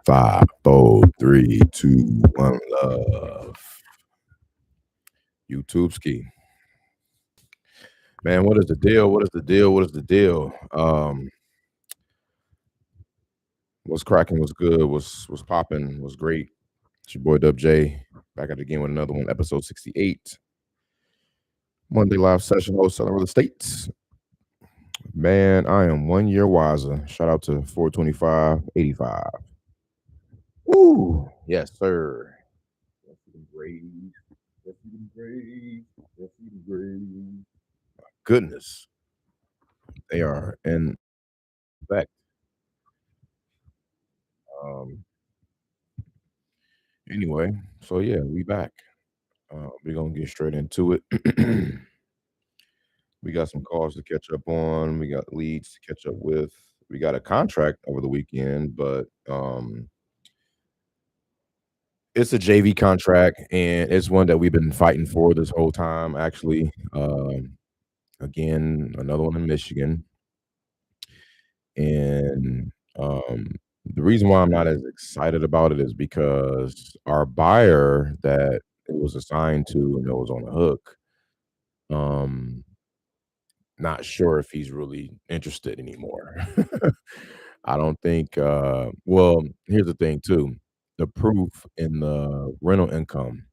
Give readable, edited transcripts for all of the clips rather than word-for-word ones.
Five, four, three, two, one, love. YouTube ski. Man, what is the deal? What is the deal? What is the deal? What's cracking? What's good? What's popping? What's great? It's your boy DubJ back at it again with another one, episode 68. Monday live session, wholesaling real estate. Man, I am 1 year wiser. Shout out to 42585. Woo! Yes, sir. Yes, you can breathe. Yes, you can breathe. Yes, you can breathe. My goodness. They are in effect. Um, anyway, so yeah, we back. We're gonna get straight into it. We got some calls to catch up on. We got leads to catch up with. We got a contract over the weekend, but it's a JV contract, and it's one that we've been fighting for this whole time. Actually, again, another one in Michigan, and the reason why I'm not as excited about it is because our buyer that it was assigned to and that was on the hook, um, not sure if he's really interested anymore. I don't think. Well, here's the thing too: the proof in the rental income.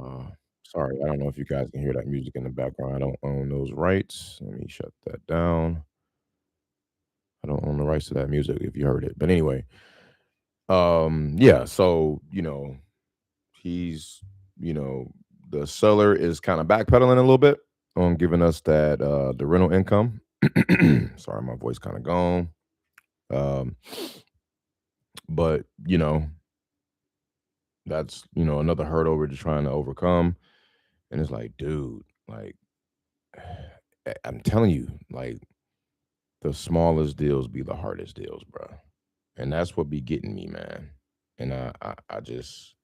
Uh, Sorry, I don't know if you guys can hear that music in the background. I don't own those rights. Let me shut that down. I don't own the rights to that music if you heard it. But anyway, yeah, so he's you know, the seller is kind of backpedaling a little bit on giving us that the rental income. Sorry, my voice kind of gone. Um, but that's another hurdle we're just trying to overcome. And it's like, dude, like I'm telling you, like the smallest deals be the hardest deals, bro. And that's what be getting me, man. And I just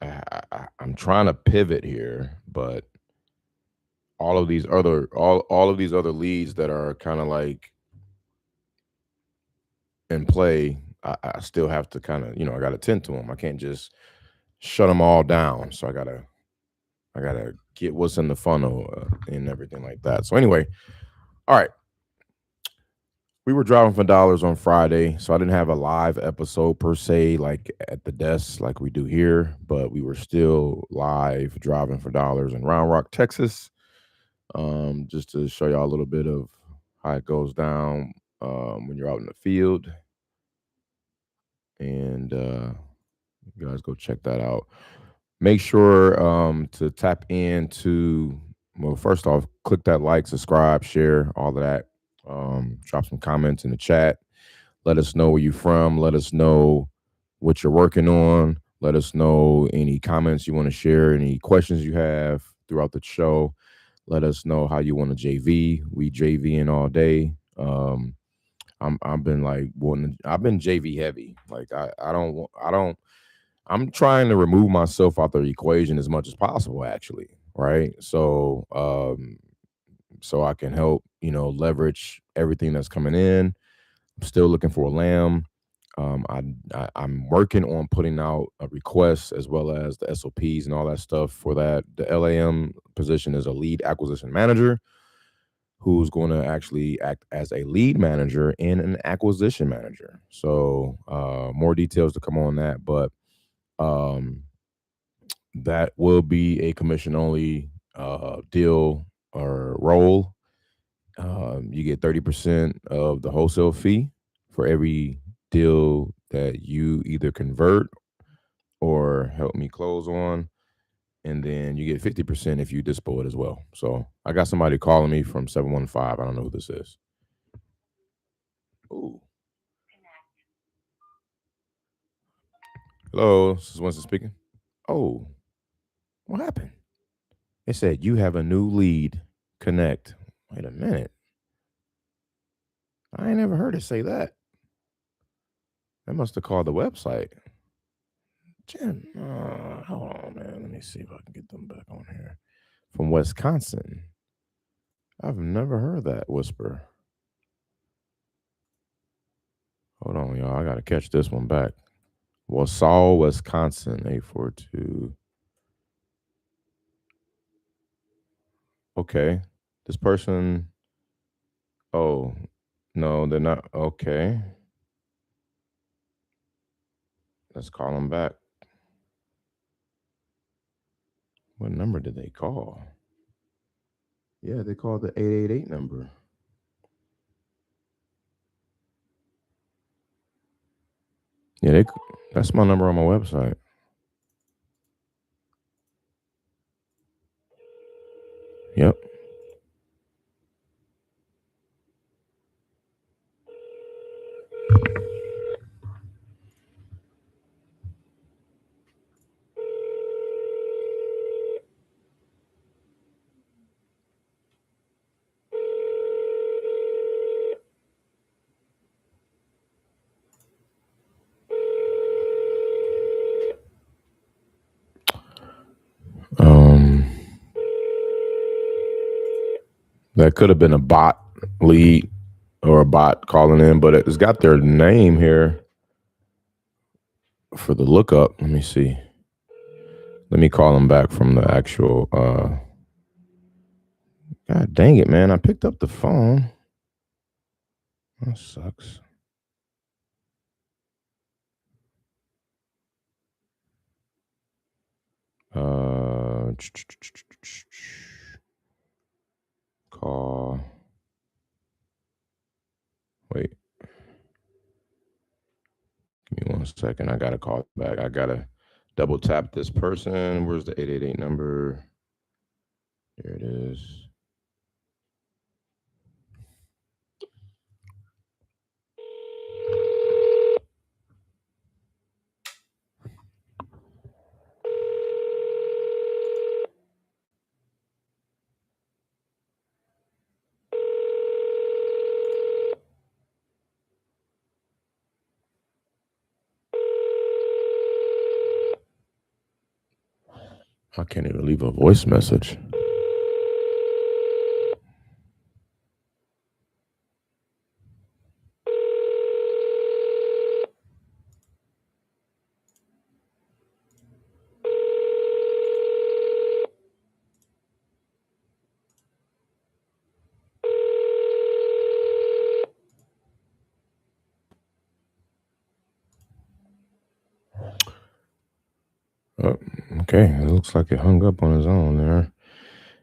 I'm trying to pivot here, but all of these other leads that are kind of like in play, I still have to kind of I got to tend to them. I can't just shut them all down. So I gotta get what's in the funnel and everything like that. So anyway, all right. We were driving for dollars on Friday, so I didn't have a live episode per se, like at the desk, like we do here. But we were still live driving for dollars in Round Rock, Texas, just to show y'all a little bit of how it goes down when you're out in the field. And you guys go check that out. Make sure to tap into, well, first off, click that like, subscribe, share, all of that. Drop some comments in the chat. Let us know where you're from. Let us know what you're working on. Let us know any comments you want to share, any questions you have throughout the show. Let us know how you want to JV. We JVing all day. I've been like I've been JV heavy. Like I'm trying to remove myself out the equation as much as possible, actually, right? So I can help, leverage everything that's coming in. I'm still looking for a lamb. I'm working on putting out a request as well as the SOPs and all that stuff for that. The LAM position is a lead acquisition manager who's going to actually act as a lead manager and an acquisition manager. So more details to come on that, but um, that will be a commission only deal or role. You get 30% of the wholesale fee for every deal that you either convert or help me close on. And then you get 50% if you dispo it as well. So I got somebody calling me from 715. I don't know who this is. Ooh. Hello, this is Winston speaking. Oh, what happened? It said you have a new lead. Connect. Wait a minute. I ain't never heard it say that. That must have called the website. Jim, hold on, man. Let me see if I can get them back on here. From Wisconsin. I've never heard that whisper. Hold on, y'all. I gotta catch this one back. Wausau, Wisconsin, 842. Okay. This person. Oh, no, they're not. Okay. Let's call them back. What number did they call? Yeah, they called the 888 number. Yeah, that's my number on my website. Yep. Um, that could have been a bot lead or a bot calling in, but it's got their name here for the lookup. Let me see. Let me call them back from the actual. God dang it, man! I picked up the phone. That sucks. Call. Wait. Give me 1 second. I gotta call back. I gotta double tap this person. Where's the 888 number? Here it is. I can't even leave a voice message. Oh, okay, it looks like it hung up on his own there.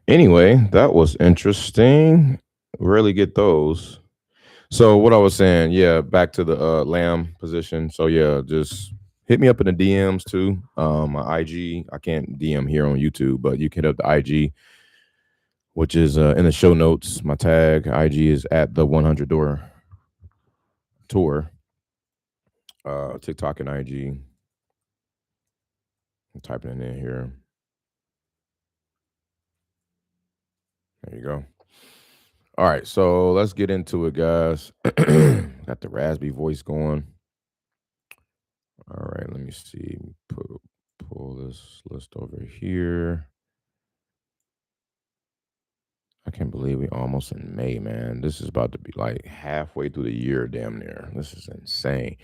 Anyway, that was interesting. Rarely get those. So what I was saying, yeah, back to the lamb position. So yeah, just hit me up in the DMs too. My IG, I can't DM here on YouTube, but you can hit up the IG, which is in the show notes. My tag IG is at the 100 Door Tour. TikTok and IG. I'm typing it in here. There you go. All right, so let's get into it, guys. Got the raspy voice going. All right, let me see. Pull this list over here. I can't believe we almost in May, man. This is about to be like halfway through the year, damn near. This is insane.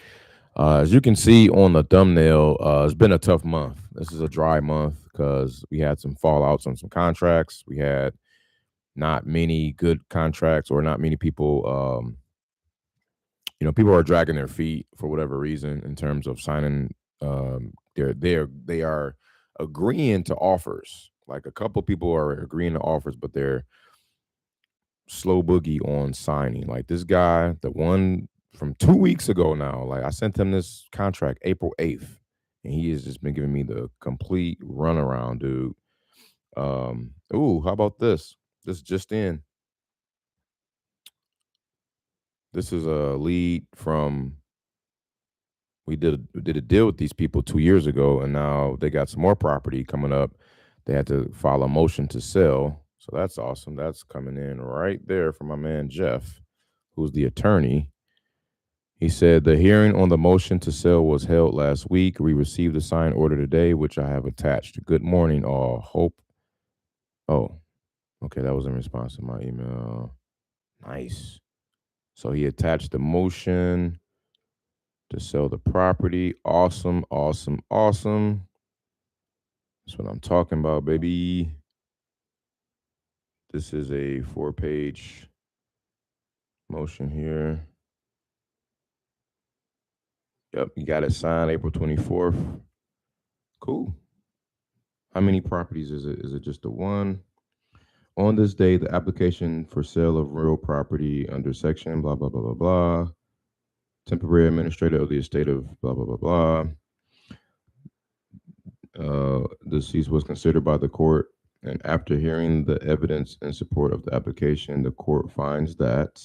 As you can see on the thumbnail, it's been a tough month. This is a dry month because we had some fallouts on some contracts. We had not many good contracts, or not many people. People are dragging their feet for whatever reason in terms of signing. They are agreeing to offers. Like, a couple people are agreeing to offers, but they're slow boogie on signing. Like this guy, the one from 2 weeks ago now, like I sent him this contract April 8th, and he has just been giving me the complete runaround, dude. How about this? This just in. This is a lead from, we did a deal with these people 2 years ago, and now they got some more property coming up. They had to file a motion to sell. So that's awesome. That's coming in right there from my man Jeff, who's the attorney. He said the hearing on the motion to sell was held last week. We received a signed order today, which I have attached. Good morning, all. Hope. Oh, okay. That was in response to my email. Nice. So he attached the motion to sell the property. Awesome, awesome, awesome. That's what I'm talking about, baby. This is a 4-page motion here. Yep, you got it signed April 24th. Cool. How many properties is it? Is it just the one? On this day, the application for sale of real property under section blah, blah, blah, blah, blah. Temporary administrator of the estate of blah, blah, blah, blah. Deceased was considered by the court, and after hearing the evidence in support of the application, the court finds that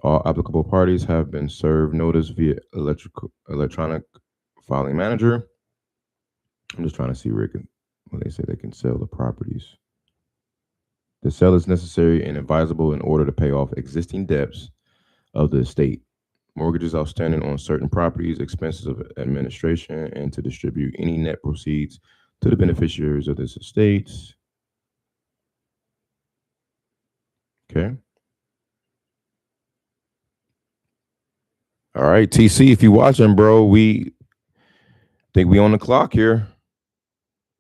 all applicable parties have been served notice via electronic filing manager. I'm just trying to see where when they say they can sell the properties. The sale is necessary and advisable in order to pay off existing debts of the estate, mortgages outstanding on certain properties, expenses of administration, and to distribute any net proceeds to the beneficiaries of this estate. Okay. All right, TC, if you watching, bro, we think we on the clock here.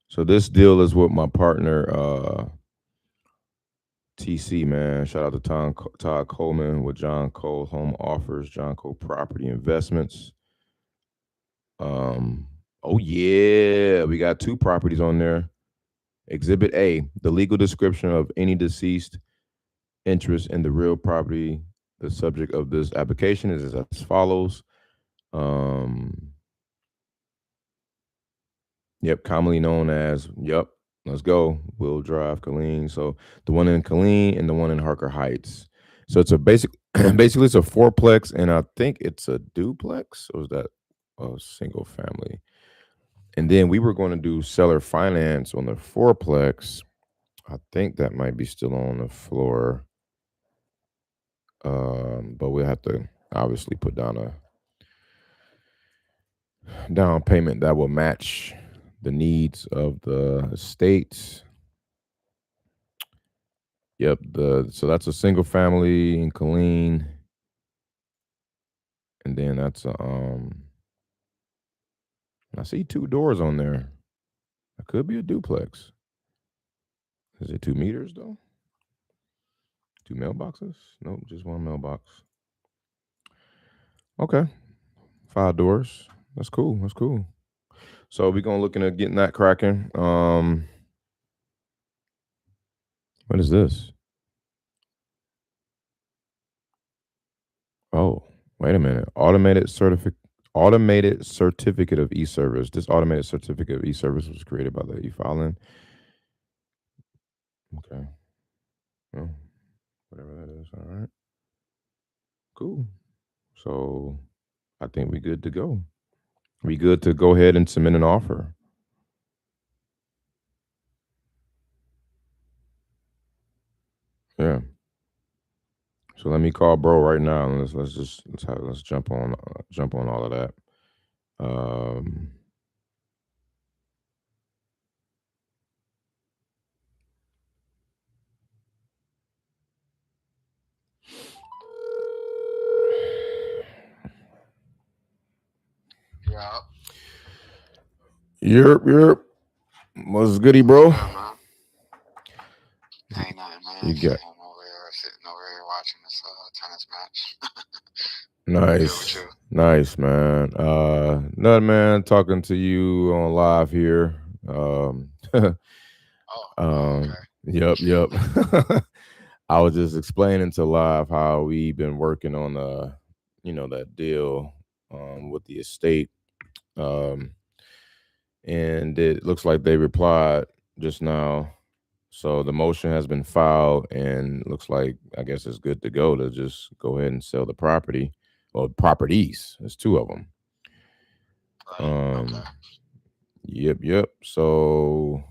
So this deal is with my partner, TC, man. Shout out to Todd Coleman with John Cole Home Offers, John Cole Property Investments. Oh yeah, we got 2 properties on there. Exhibit A, the legal description of any deceased interest in the real property. The subject of this application is as follows. Yep, commonly known as, let's go, Will Drive, Killeen. So the one in Killeen and the one in Harker Heights. So it's a basically it's a 4-plex, and I think it's a duplex, or is that a single family? And then we were going to do seller finance on the 4-plex. I think that might be still on the floor. But we'll have to obviously put down a down payment that will match the needs of the estate. Yep, so that's a single family in Killeen. And then that's I see 2 doors on there. That could be a duplex. Is it 2 meters though? 2 mailboxes? Nope, just 1 mailbox. Okay. 5 doors. That's cool. That's cool. So we're gonna look into getting that cracking. What is this? Oh, wait a minute. Automated certificate of e-service. This automated certificate of e-service was created by the e-filing. Okay. Well, whatever that is. All right. Cool. So I think we good to go. We good to go ahead and submit an offer. Yeah. So let me call bro right now, and let's jump on all of that. Yeah. You're what's goody, bro? Yeah, ain't nothing, man. You got Sitting over here watching this tennis match. nice, nice, man. Nothing, man. Talking to you on live here. Okay. Yep. I was just explaining to live how we've been working on that deal with the estate. And it looks like they replied just now. So the motion has been filed, and looks like, I guess it's good to go to just go ahead and sell the property, or properties. There's 2 of them. Okay. Yep. So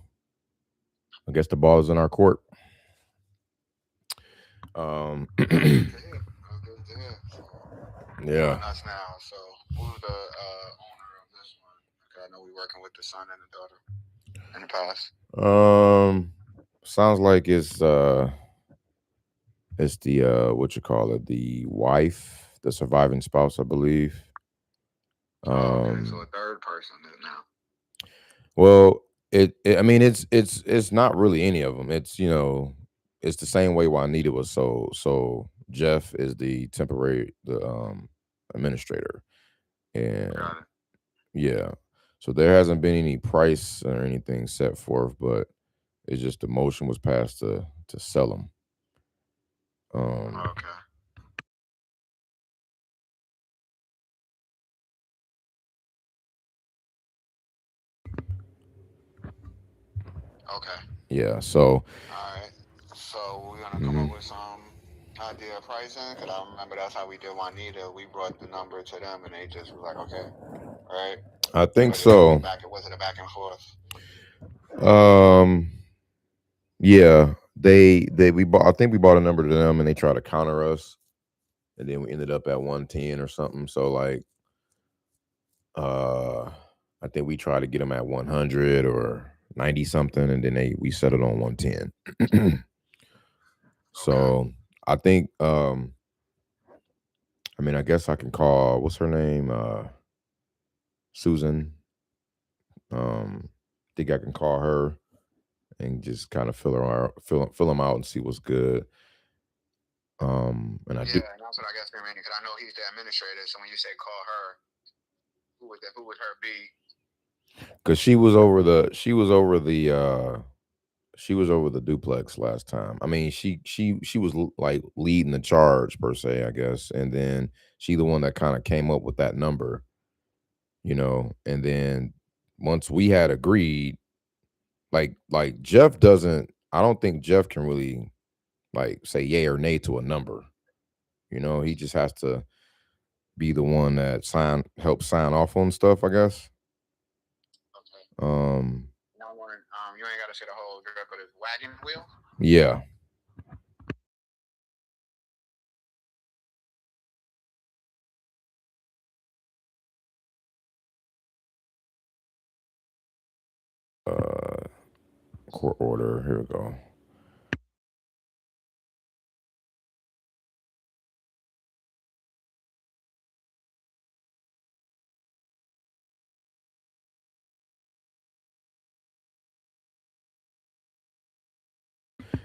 I guess the ball is in our court. Good deal. Yeah. us now. So who's the owner of this one? Okay, I know we working with the son and the daughter in the past. Sounds like it's the what you call it, the wife, the surviving spouse, I believe. Oh, okay, so a Um, third person now. well, I mean, it's not really any of them. It's it's the same way Juanita was. So Jeff is the temporary the administrator, and Got it. yeah, so there hasn't been any price or anything set forth, but it's just the motion was passed to sell them. Um, Okay. Okay. yeah, so All right. So we're gonna come mhm. up with some idea of pricing. Cause I remember that's how we did Juanita. We brought the number to them, and they just was like, okay, all right. I think Was it like a so. back? Was it a back and forth? Um, yeah, they we bought. I think we bought a number to them, and they tried to counter us, and then we ended up at 110 or something. So like, uh, I think we tried to get them at 100 or 90 something, and then we settled on 110. Okay. So I think, I mean, I guess I can call what's her name, Susan. Think I can call her and just kind of fill her out, fill them out, and see what's good. And I do Yeah, and that's what I guess we're meaning. Cause I know he's the administrator. So when you say call her, who would that? Who would her be? because she was over the duplex last time. I mean, she was like leading the charge per se, I guess, and then she the one that kind of came up with that number, and then once we had agreed, like Jeff doesn't. I don't think Jeff can really like say yay or nay to a number. He just has to be the one that help sign off on stuff, I guess. Okay. Um, No one. You ain't got to say the whole drip, but it's wagon wheel. yeah. Uh, court order. Here we go.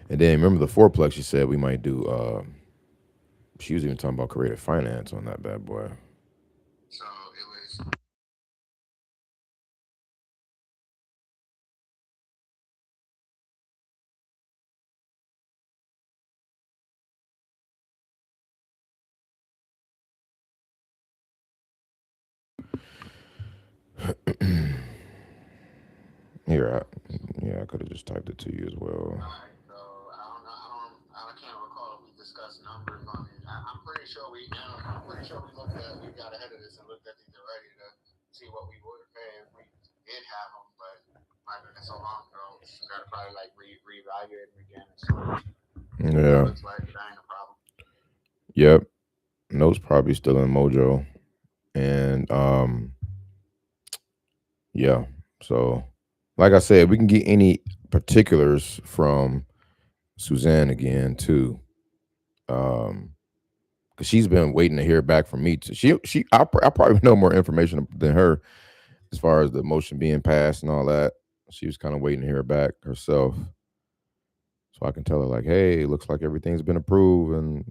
And then remember the fourplex you said we might do. She was even talking about creative finance on that bad boy. So it was. Here, yeah, I could have just typed it to you as well. Alright, so I don't know. I can't recall if we discussed numbers on it. I'm pretty sure we. I'm pretty sure we looked at. We got ahead of this and looked at these already to see what we would pay if we did have them. But might have been so long ago. We gotta probably like reevaluate them again and see what that Yeah. looks like. But that ain't a problem. Yep. No's probably still in Mojo, and yeah. So, like I said, we can get any particulars from Suzanne again too. Because she's been waiting to hear back from me. I probably know more information than her as far as the motion being passed and all that. She was kind of waiting to hear back herself, so I can tell her like, "Hey, it looks like everything's been approved, and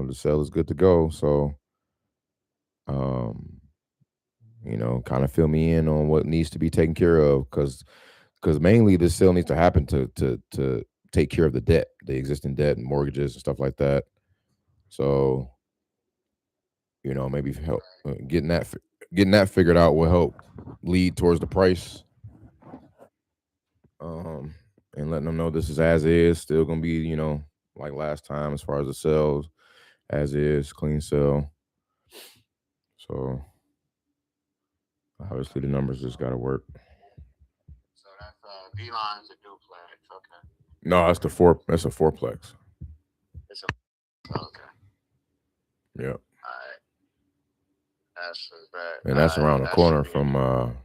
the sale is good to go." So, um, kind of fill me in on what needs to be taken care of, because mainly this sale needs to happen to take care of the debt, the existing debt and mortgages and stuff like that. So, maybe help getting that figured out will help lead towards the price, um, and letting them know this is as is, still gonna be like last time as far as the sales, as is clean sale. So obviously the numbers just gotta work. So that's V-Line's a duplex. Okay. No, that's the four. That's a fourplex. It's a okay. Yeah. All right. That's that. and that's around the That corner should be. from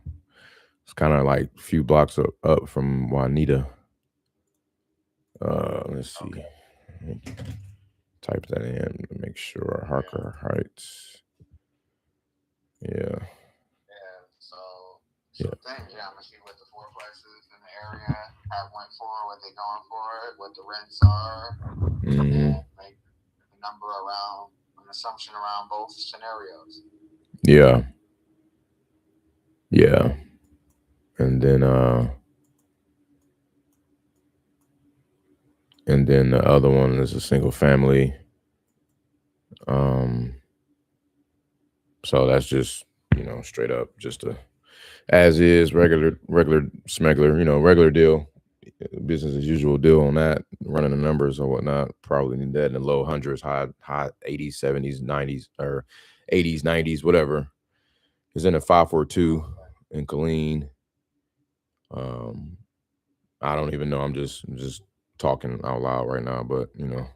it's kind of like a few blocks up from Juanita. Let's see. Okay. Type that in to make sure. Yeah. Harker Heights. Yeah. Yeah. So Yeah. think, yeah, I'm gonna see what the fourplexes in the area have went for, what they going for, what the rents are, Hmm. and make a number around an assumption around both scenarios. Yeah. Yeah. And then the other one is a single family. Um so that's just, straight up just a as is regular smuggler, regular deal. Business as usual deal on that, running the numbers or whatnot. Probably need that in the low hundreds, high 80s, 70s, 90s, or 80s, 90s, whatever. Is in a 542 Okay. in Colleen. Um, I don't even know. I'm just talking out loud right now, but Yeah.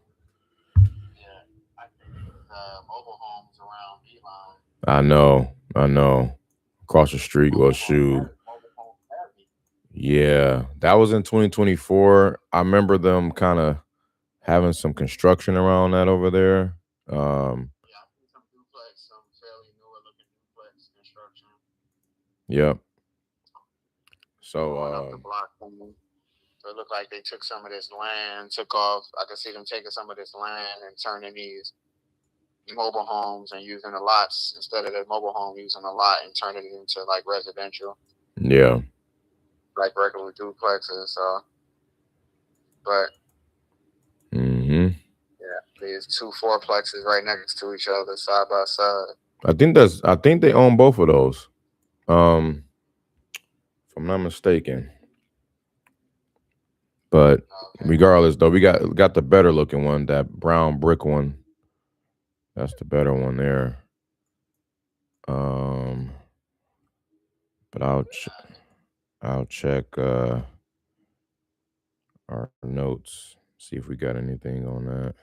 I think these mobile homes around Beeline, I know. Across the street, well, shoot. mobile home heavy. Yeah, that was in 2024. I remember them kind of having some construction around that over there. Um, Yeah, I see some duplex, some fairly newer looking duplex construction yep. So, going up the block from me. So it looked like they took some of this land, took off. I could see them taking some of this land and turning these mobile homes and using the lots instead of the mobile home, using a lot and turning it into like residential, yeah. like regular duplexes. So, but Hmm. yeah, these two fourplexes right next to each other, side by side. I think they own both of those. Um, if I'm not mistaken. But Okay. regardless, though, we got the better looking one, that brown brick one. That's the better one there. Um, but I'll check our notes, see if we got anything on that.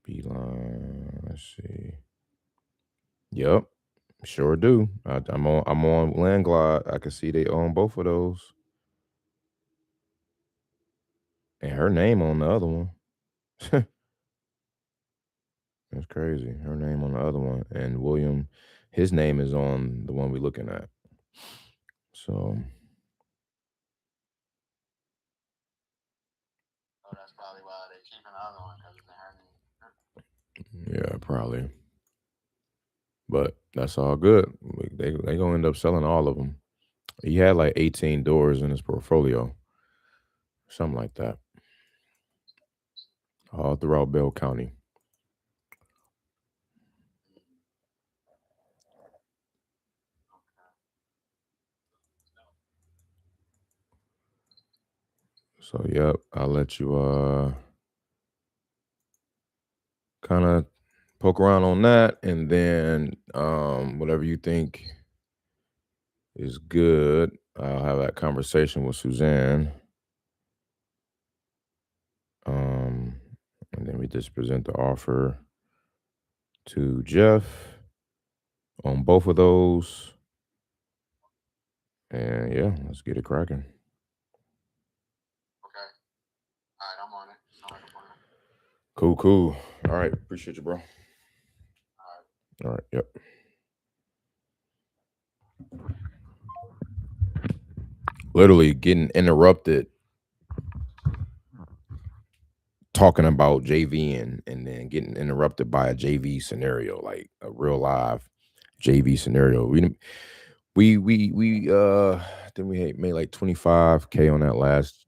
Beeline. Let's see. Yep, sure do. I'm on Landglide. I can see they own both of those, and her name on the other one. That's crazy. Her name on the other one, and William, his name is on the one we're looking at. So So that's probably why they keeping the other one because it's in her name. yeah, probably. But that's all good. They gonna end up selling all of them. He had like 18 doors in his portfolio, something like that, all throughout Bell County. So yep, I'll let you kind of poke around on that, and then whatever you think is good, I'll have that conversation with Suzanne. Um, and then we just present the offer to Jeff on both of those. And yeah, let's get it cracking. Okay. All right, I'm on it. Sound like a plan. Cool, cool. All right. Appreciate you, bro. All right. All right. Yep. Literally getting interrupted talking about JV and then getting interrupted by a JV scenario, like a real live JV scenario. We then we made like 25K on that last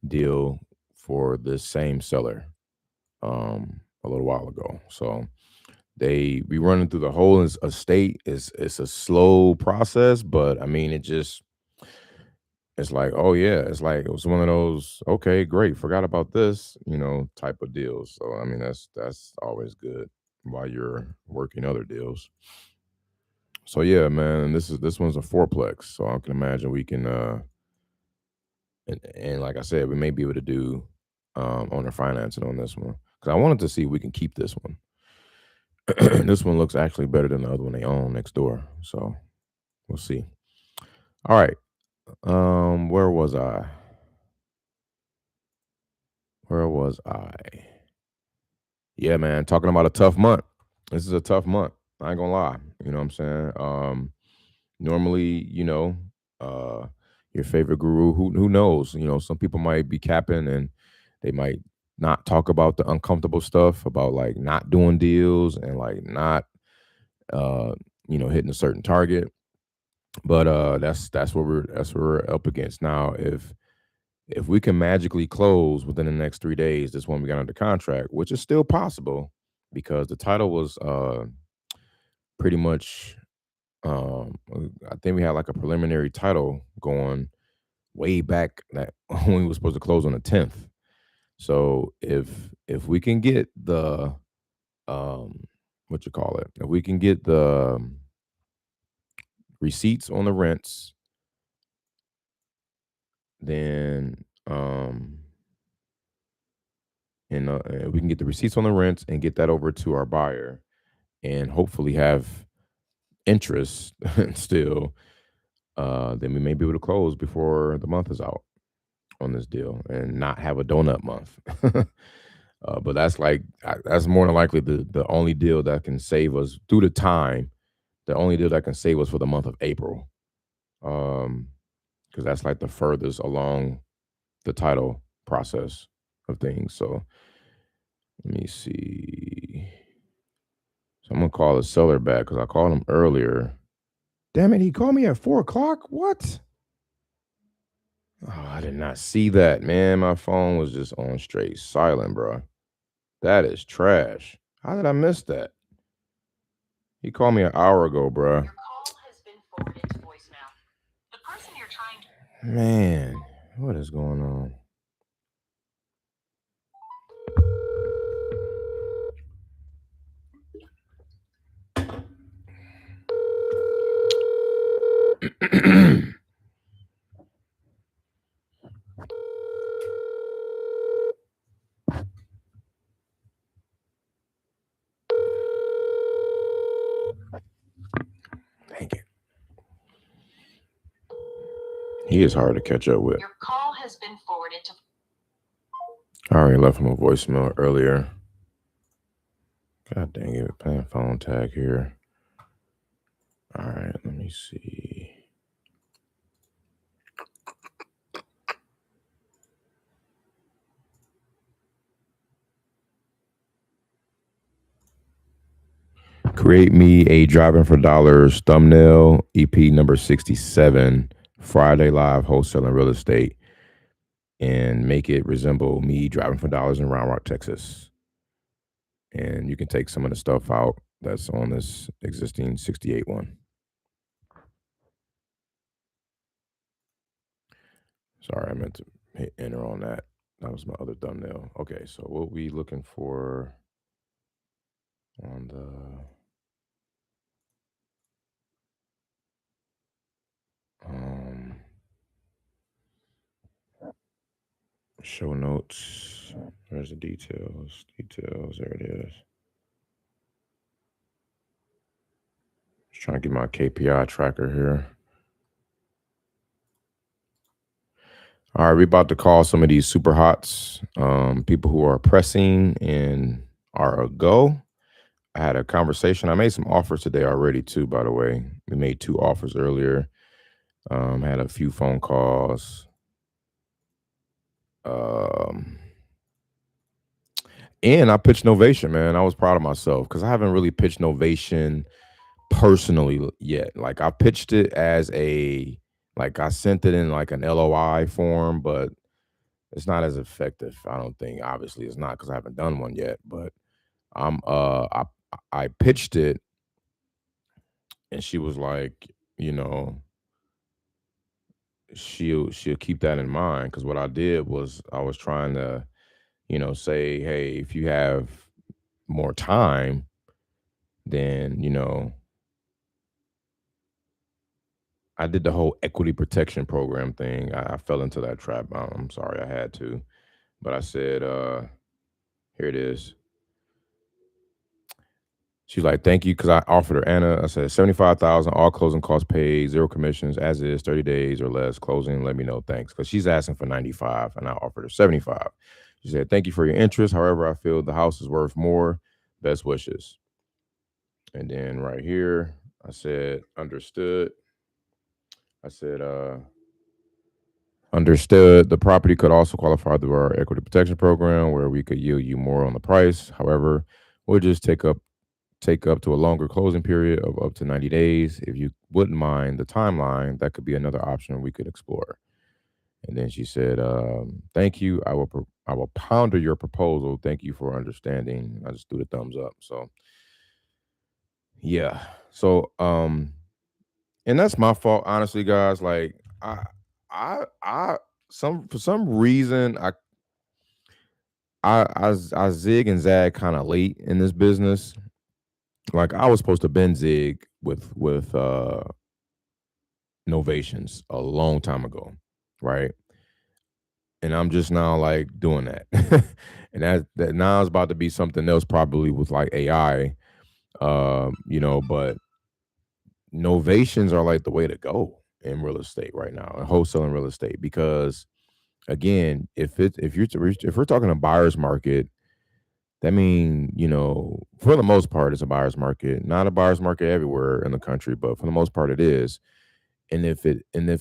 deal for the same seller a little while ago. So we running through the whole estate. It's a slow process, but I mean it's like, oh yeah, it's like it was one of those, okay, great, forgot about this, type of deals. So I mean that's always good while you're working other deals. So yeah, man, this one's a fourplex. So I can imagine we can and like I said, we may be able to do owner financing on this one. Because I wanted to see if we can keep this one. This one looks actually better than the other one they own next door. So we'll see. All right. Where was I? Where was I? Yeah, man. Talking about a tough month. This is a tough month. I ain't gonna lie. You know what I'm saying? Normally, uh, your favorite guru, who knows? Some people might be capping and they might not talk about the uncomfortable stuff about like not doing deals and like not uh, hitting a certain target. But that's what we're up against now. If we can magically close within the next 3 days, this one we got under contract, which is still possible because the title was pretty much I think we had like a preliminary title going way back that when we were supposed to close on the 10th. So if we can get the um what you call it, if we can get the receipts on the rents, then we can get the receipts on the rents and get that over to our buyer and hopefully have interest still, then we may be able to close before the month is out on this deal and not have a donut month. But that's more than likely the only deal that can save us through the time. The only deal that can save us for the month of April, because that's like the furthest along the title process of things. So let me see. So I'm gonna call the seller back because I called him earlier. Damn it, he called me at 4 o'clock. What? Oh, I did not see that, man. My phone was just on straight silent, bro. That is trash. How did I miss that? He called me an hour ago, bro. Your call has been forwarded to voicemail. The person you're trying to. Man, what is going on? Dang it. He is hard to catch up with. Your call has been forwarded to. I already left him a voicemail earlier. God dang it, playing phone tag here. All right, let me see. Create me a driving for dollars thumbnail, EP number 67, Friday live wholesaling real estate, and make it resemble me driving for dollars in Round Rock, Texas. And you can take some of the stuff out that's on this existing 68 one. Sorry, I meant to hit enter on that. That was my other thumbnail. Okay, so what we looking for on the show notes. There's the details. Details. There it is. Just trying to get my KPI tracker here. All right, we're about to call some of these super hots, people who are pressing and are a go. I had a conversation. I made some offers today already too, by the way. We made 2 offers earlier. Had a few phone calls. And I pitched Novation, man. I was proud of myself because I haven't really pitched Novation personally yet. Like I pitched it as like I sent it in like an LOI form, but it's not as effective. I don't think. Obviously, it's not because I haven't done one yet. But I'm I pitched it, and she was like, she'll keep that in mind because what I did was I was trying to, say, hey, if you have more time, then I did the whole equity protection program thing. I fell into that trap. I'm sorry, I had to, but I said, here it is. She's like, "Thank you," because I offered her Anna. I said 75,000, all closing costs paid, zero commissions, as is, 30 days or less closing. Let me know, thanks. Because she's asking for 95, and I offered her 75. She said, "Thank you for your interest. However, I feel the house is worth more. Best wishes." And then right here, I said, "Understood." I said, "Understood. The property could also qualify through our equity protection program, where we could yield you more on the price. However, we'll just take up to a longer closing period of up to 90 days. If you wouldn't mind the timeline, that could be another option we could explore." And then she said, "Thank you. I will ponder your proposal. Thank you for understanding." I just threw the thumbs up. So yeah. So and that's my fault, honestly, guys. Like I some for some reason I zig and zag kind of late in this business. Like I was supposed to bend zig with novations a long time ago, right? And I'm just now like doing that, and that now is about to be something else, probably with like AI, But novations are like the way to go in real estate right now, in wholesaling real estate, because again, if we're talking a buyer's market, that mean for the most part it's a buyer's market, not a buyer's market everywhere in the country, but for the most part it is. And if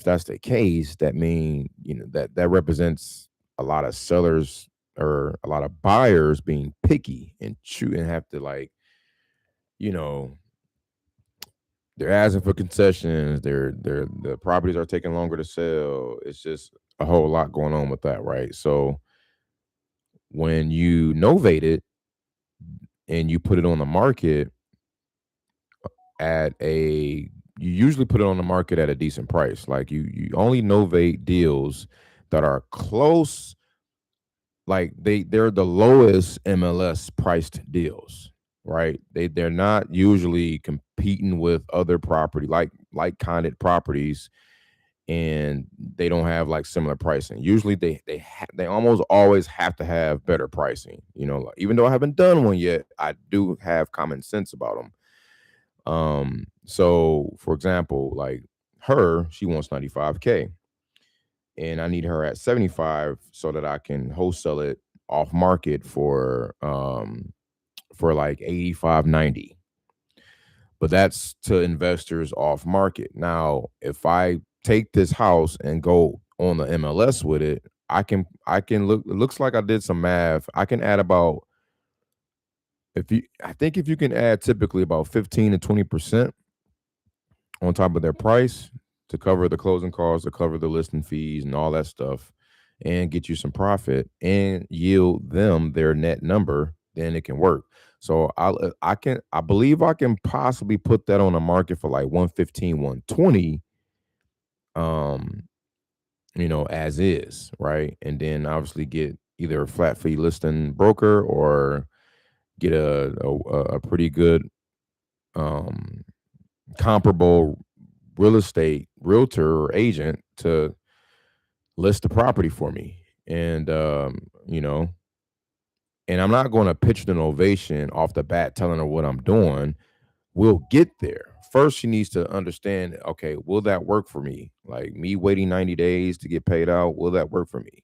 that's the case, that mean that represents a lot of sellers or a lot of buyers being picky and chew and have to like you know they're asking for concessions. The properties are taking longer to sell. It's just a whole lot going on with that, right? So when you novate it and you put it on the market at a you usually put it on the market at a decent price. Like you only novate deals that are close, like they're the lowest MLS priced deals, right? They're not usually competing with other property like kinded properties, and they don't have like similar pricing. Usually they almost always have to have better pricing. Like, even though I haven't done one yet, I do have common sense about them. So for example, like she wants 95K and I need her at 75 so that I can wholesale it off market for like 85, 90. But that's to investors off market. Now, if I take this house and go on the MLS with it, I can look, it looks like I did some math. I can add about, if you can add typically about 15 to 20% on top of their price to cover the closing costs, to cover the listing fees and all that stuff, and get you some profit and yield them their net number, then it can work. So I believe I can possibly put that on the market for like 115, 120, um, as is, right? And then obviously get either a flat fee listing broker or get a pretty good um comparable real estate realtor or agent to list the property for me. And and I'm not going to pitch the novation off the bat telling her what I'm doing. We'll get there. First, she needs to understand, okay, will that work for me? Like me waiting 90 days to get paid out, will that work for me?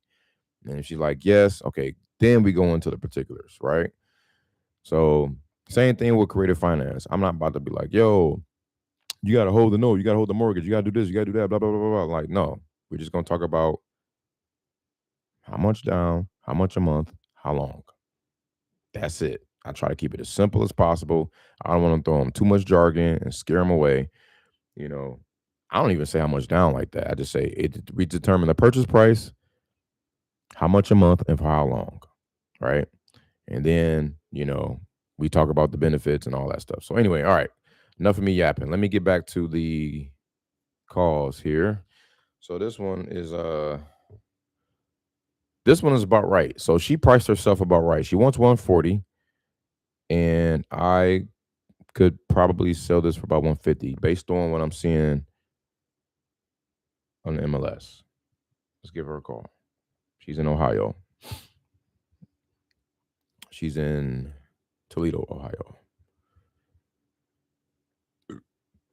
And if she's like, yes, okay, then we go into the particulars, right? So same thing with creative finance. I'm not about to be like, yo, you gotta hold the note, you gotta hold the mortgage, you gotta do this, you gotta do that, blah blah blah blah. Like, no, we're just gonna talk about how much down, how much a month, how long. That's it. I try to keep it as simple as possible. I don't want to throw them too much jargon and scare them away. You know, I don't even say how much down like that. I just say we determine the purchase price, how much a month, and for how long, right? And then we talk about the benefits and all that stuff. So anyway, all right, enough of me yapping. Let me get back to the calls here. So this one is about right. So she priced herself about right. She wants 140, and I could probably sell this for about 150 based on what I'm seeing on the MLS. Let's give her a call. She's in Ohio. She's in Toledo, Ohio.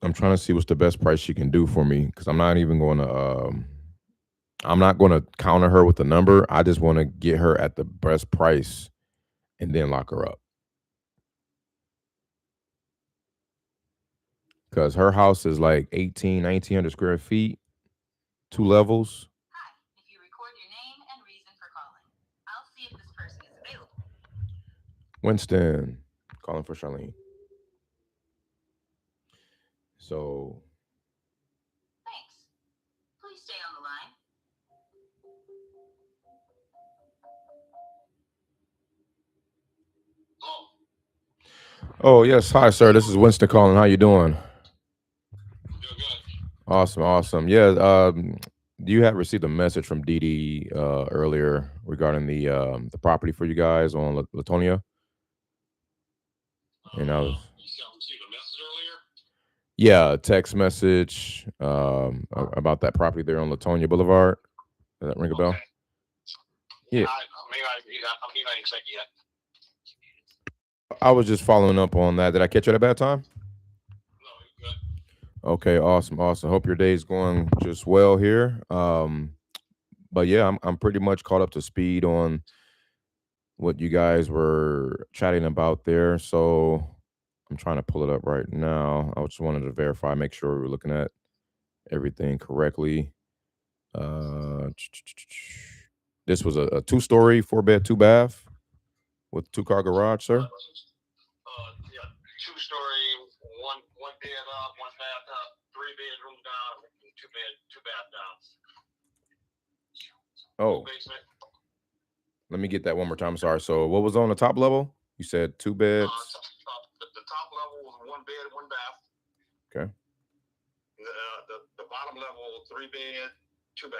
I'm trying to see what's the best price she can do for me because I'm not even going to. I'm not going to counter her with the number. I just want to get her at the best price and then lock her up. Because her house is like 1900 square feet, 2 levels. Hi, if you record your name and reason for calling, I'll see if this person is available. Winston, calling for Charlene. So, Thanks. Please stay on the line. oh yes, hi sir. This is Winston calling. How you doing? Awesome, awesome. Yeah. You had received a message from Dee Dee earlier regarding the property for you guys on Latonia, and I was You received a message earlier? yeah, a text message about that property there on Latonia Boulevard. Does that ring a bell? Yeah. Maybe I didn't check yet. I was just following up on that. Did I catch you at a bad time? No, you're good. Okay, awesome, awesome. Hope your day's going just well here. But yeah, I'm pretty much caught up to speed on what you guys were chatting about there. So I'm trying to pull it up right now. I just wanted to verify, make sure we're looking at everything correctly. This was a 2-story, 4-bed, 2-bath with 2-car garage, sir. Yeah, 2-story, one bed up, one bath up, 3 bedrooms down, and 2 bath down. Oh, Basement. let me get that one more time. Sorry. So what was on the top level? You said 2 beds. The top level was 1 bed, 1 bath. Okay. The bottom level, 3 bed, 2 bath.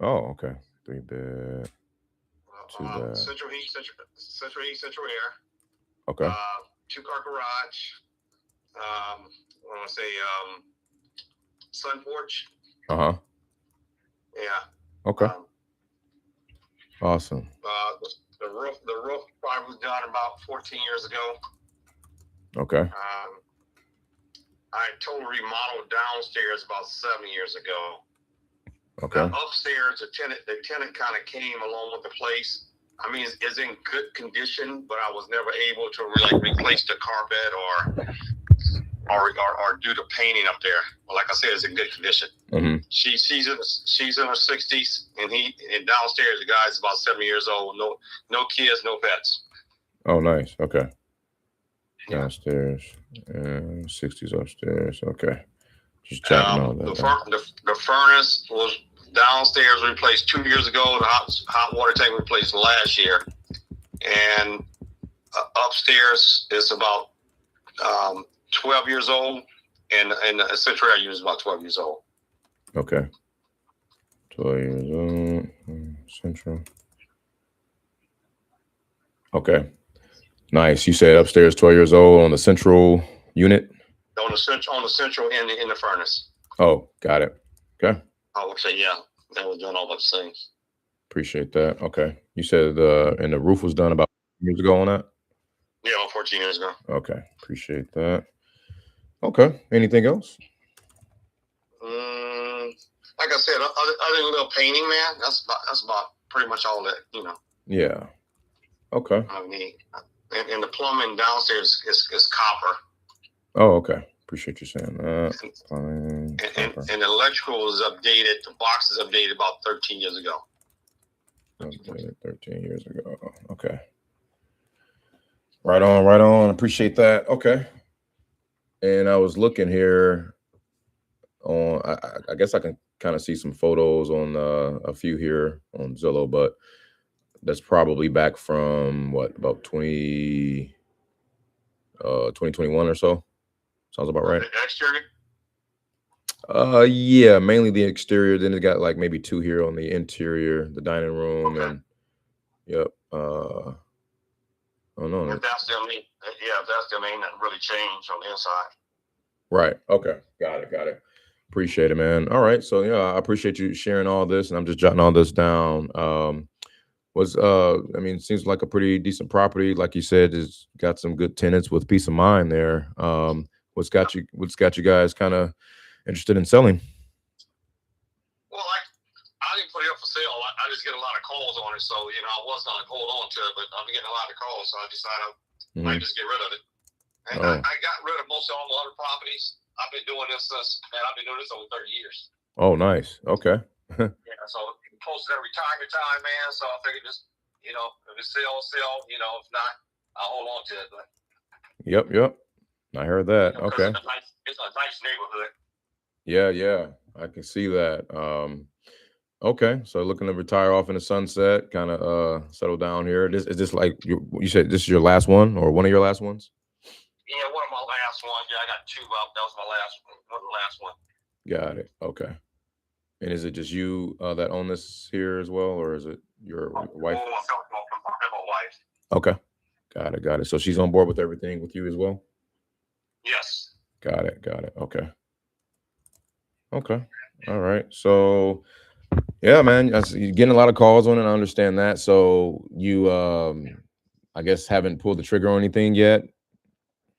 Oh, okay. 3 bed, 2 bath. Central heat, central air. Okay. 2-car garage. I want to say sun porch. Uh-huh. Yeah. Okay. Awesome. The roof probably was done about 14 years ago. Okay. I totally remodeled downstairs about 7 years ago. Okay. Now, upstairs, the tenant kind of came along with the place. I mean, it's in good condition, but I was never able to replace the carpet or do the painting up there. But like I said, it's in good condition. Mm-hmm. She's in her 60s, and downstairs the guy's about 70 years old. No kids, no pets. Oh, nice. Okay. Yeah. Downstairs and 60s upstairs. Okay. Just jotting all that down. The furnace was downstairs replaced 2 years ago. The hot water tank replaced last year, and upstairs is about 12 years old, and the central air unit is about 12 years old. Okay. 12 years old. Central. Okay. Nice. You said upstairs 12 years old on the central unit? On the central in the furnace. Oh, got it. Okay. I would say, yeah, that was doing all those things. Appreciate that. Okay. You said and the roof was done about years ago on that? Yeah, 14 years ago. Okay. Appreciate that. Okay. Anything else? Like I said, other than a little painting, man, that's about pretty much all that, you know. Yeah. Okay. I mean, and the plumbing downstairs is copper. Oh, okay. Appreciate you saying that. And the electrical is updated. The box is updated about 13 years ago. Updated 13 years ago. Okay. Right on, right on. Appreciate that. Okay. And I was looking here on, I guess I can kind of see some photos on a few here on Zillow, but that's probably back from what, about 2021 or so. Sounds about right. The exterior? Yeah, mainly the exterior. Then it got like maybe 2 here on the interior, the dining room, okay. And yep. Oh no. If that's the main, that really changed on the inside. Right. Okay. Got it. Appreciate it, man. All right. So yeah, I appreciate you sharing all this, and I'm just jotting all this down. Seems like a pretty decent property. Like you said, it's got some good tenants with peace of mind there. What's got you guys kind of interested in selling? Well, I didn't put it up for sale. I just get a lot of calls on it. So, I was going to hold on to it, but I'm getting a lot of calls. So I decided I might just get rid of it. And I got rid of most of all my other properties. I've been doing this over 30 years. Oh, nice. Okay. Yeah, so close to that retirement time, man. So I figured just, if it's sell, if not, I'll hold on to it. But Yep. I heard that. Okay. It's a nice neighborhood. Yeah. I can see that. Okay. So looking to retire off in the sunset, kind of settle down here. Is this like you said this is your last one or one of your last ones? Yeah, one of my last ones. Yeah, I got two up. That was my last one. Got it. Okay. And is it just you that own this here as well, or is it your wife? My wife. Okay. Got it. So she's on board with everything with you as well? Yes. Got it. Okay. All right. So yeah, man, you're getting a lot of calls on it. I understand that. So you I guess haven't pulled the trigger on anything yet?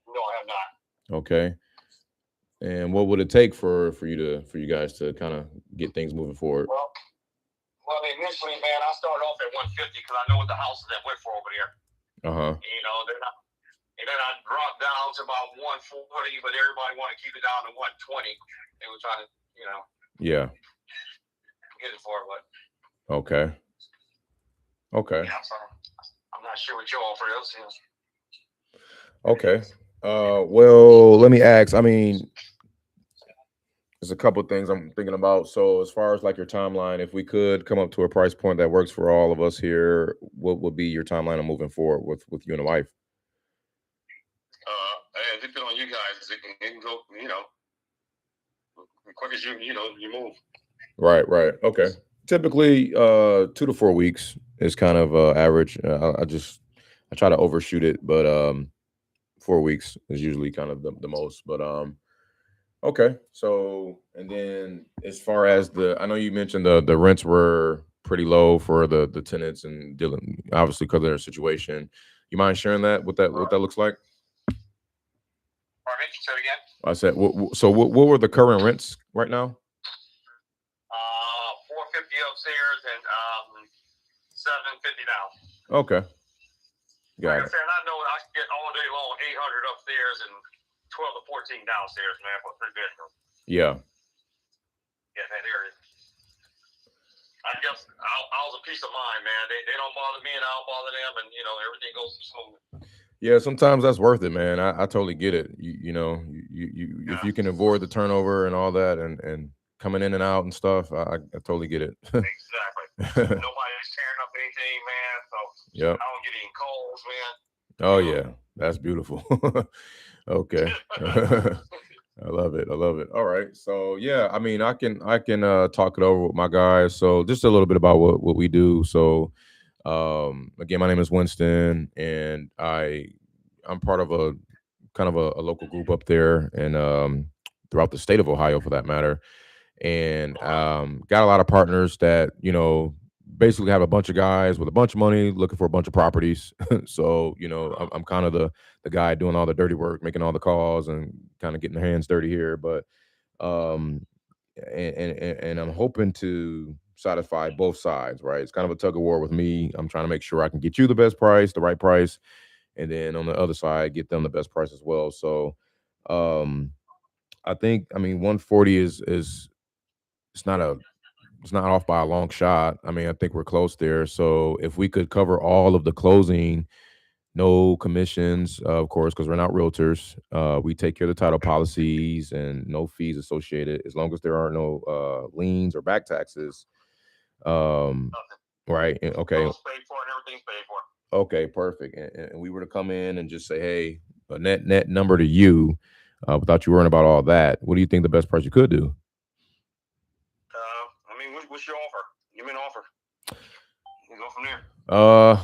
No, I have not. Okay. And what would it take for you guys to kind of get things moving forward? Well, initially, man, I started off at 150 because I know what the houses that went for over there. And then I dropped down to about 140, but everybody wanted to keep it down to 120. They were trying to, yeah, get it for it, but okay. Yeah, so I'm not sure what your offer is. Okay. Well, let me ask. I mean, there's a couple of things I'm thinking about. So, as far as like your timeline, if we could come up to a price point that works for all of us here, what would be your timeline of moving forward with you and the wife? It depends on you guys. It can go, as quick as you move. Right. Okay. Typically, 2 to 4 weeks is kind of average. I try to overshoot it, but 4 weeks is usually kind of the most. But okay. So, and then as far as I know you mentioned the rents were pretty low for the tenants and dealing obviously because of their situation. You mind sharing what that looks like? Pardon me, say it again. I said, what were the current rents right now? 450 upstairs and 750 down. Okay. Got like I said, I know I can get all day long 800 upstairs and 12 to 14 downstairs, man, for 3 bedrooms. Yeah. Yeah, that area. I guess I was a peace of mind, man. They don't bother me and I don't bother them, and everything goes smooth. Yeah, sometimes that's worth it, man. I totally get it. You if you can avoid the turnover and all that and coming in and out and stuff, I totally get it. Exactly. Nobody's tearing up anything, man. So yeah, I don't get any calls, man. Oh yeah, that's beautiful. Okay. I love it. All right. So yeah, I mean, I can talk it over with my guys. So just a little bit about what we do. So again, my name is Winston, and I'm part of a kind of a local group up there and throughout the state of Ohio for that matter. And got a lot of partners that basically have a bunch of guys with a bunch of money looking for a bunch of properties. So I'm kind of the guy doing all the dirty work, making all the calls, and kind of getting their hands dirty here. But and I'm hoping to satisfy both sides, right? It's kind of a tug of war with me. I'm trying to make sure I can get you the best price, the right price, and then on the other side, get them the best price as well. So I mean 140 is it's not off by a long shot. I mean, I think we're close there. So if we could cover all of the closing, no commissions, of course, because we're not realtors. We take care of the title policies and no fees associated, as long as there are no liens or back taxes. Right. Okay. Paid for and everything's paid for. Okay, perfect. And we were to come in and just say, hey, a net number to you, without you worrying about all that. What do you think the best price you could do? I mean, what's your offer? Give me an offer. We go from there.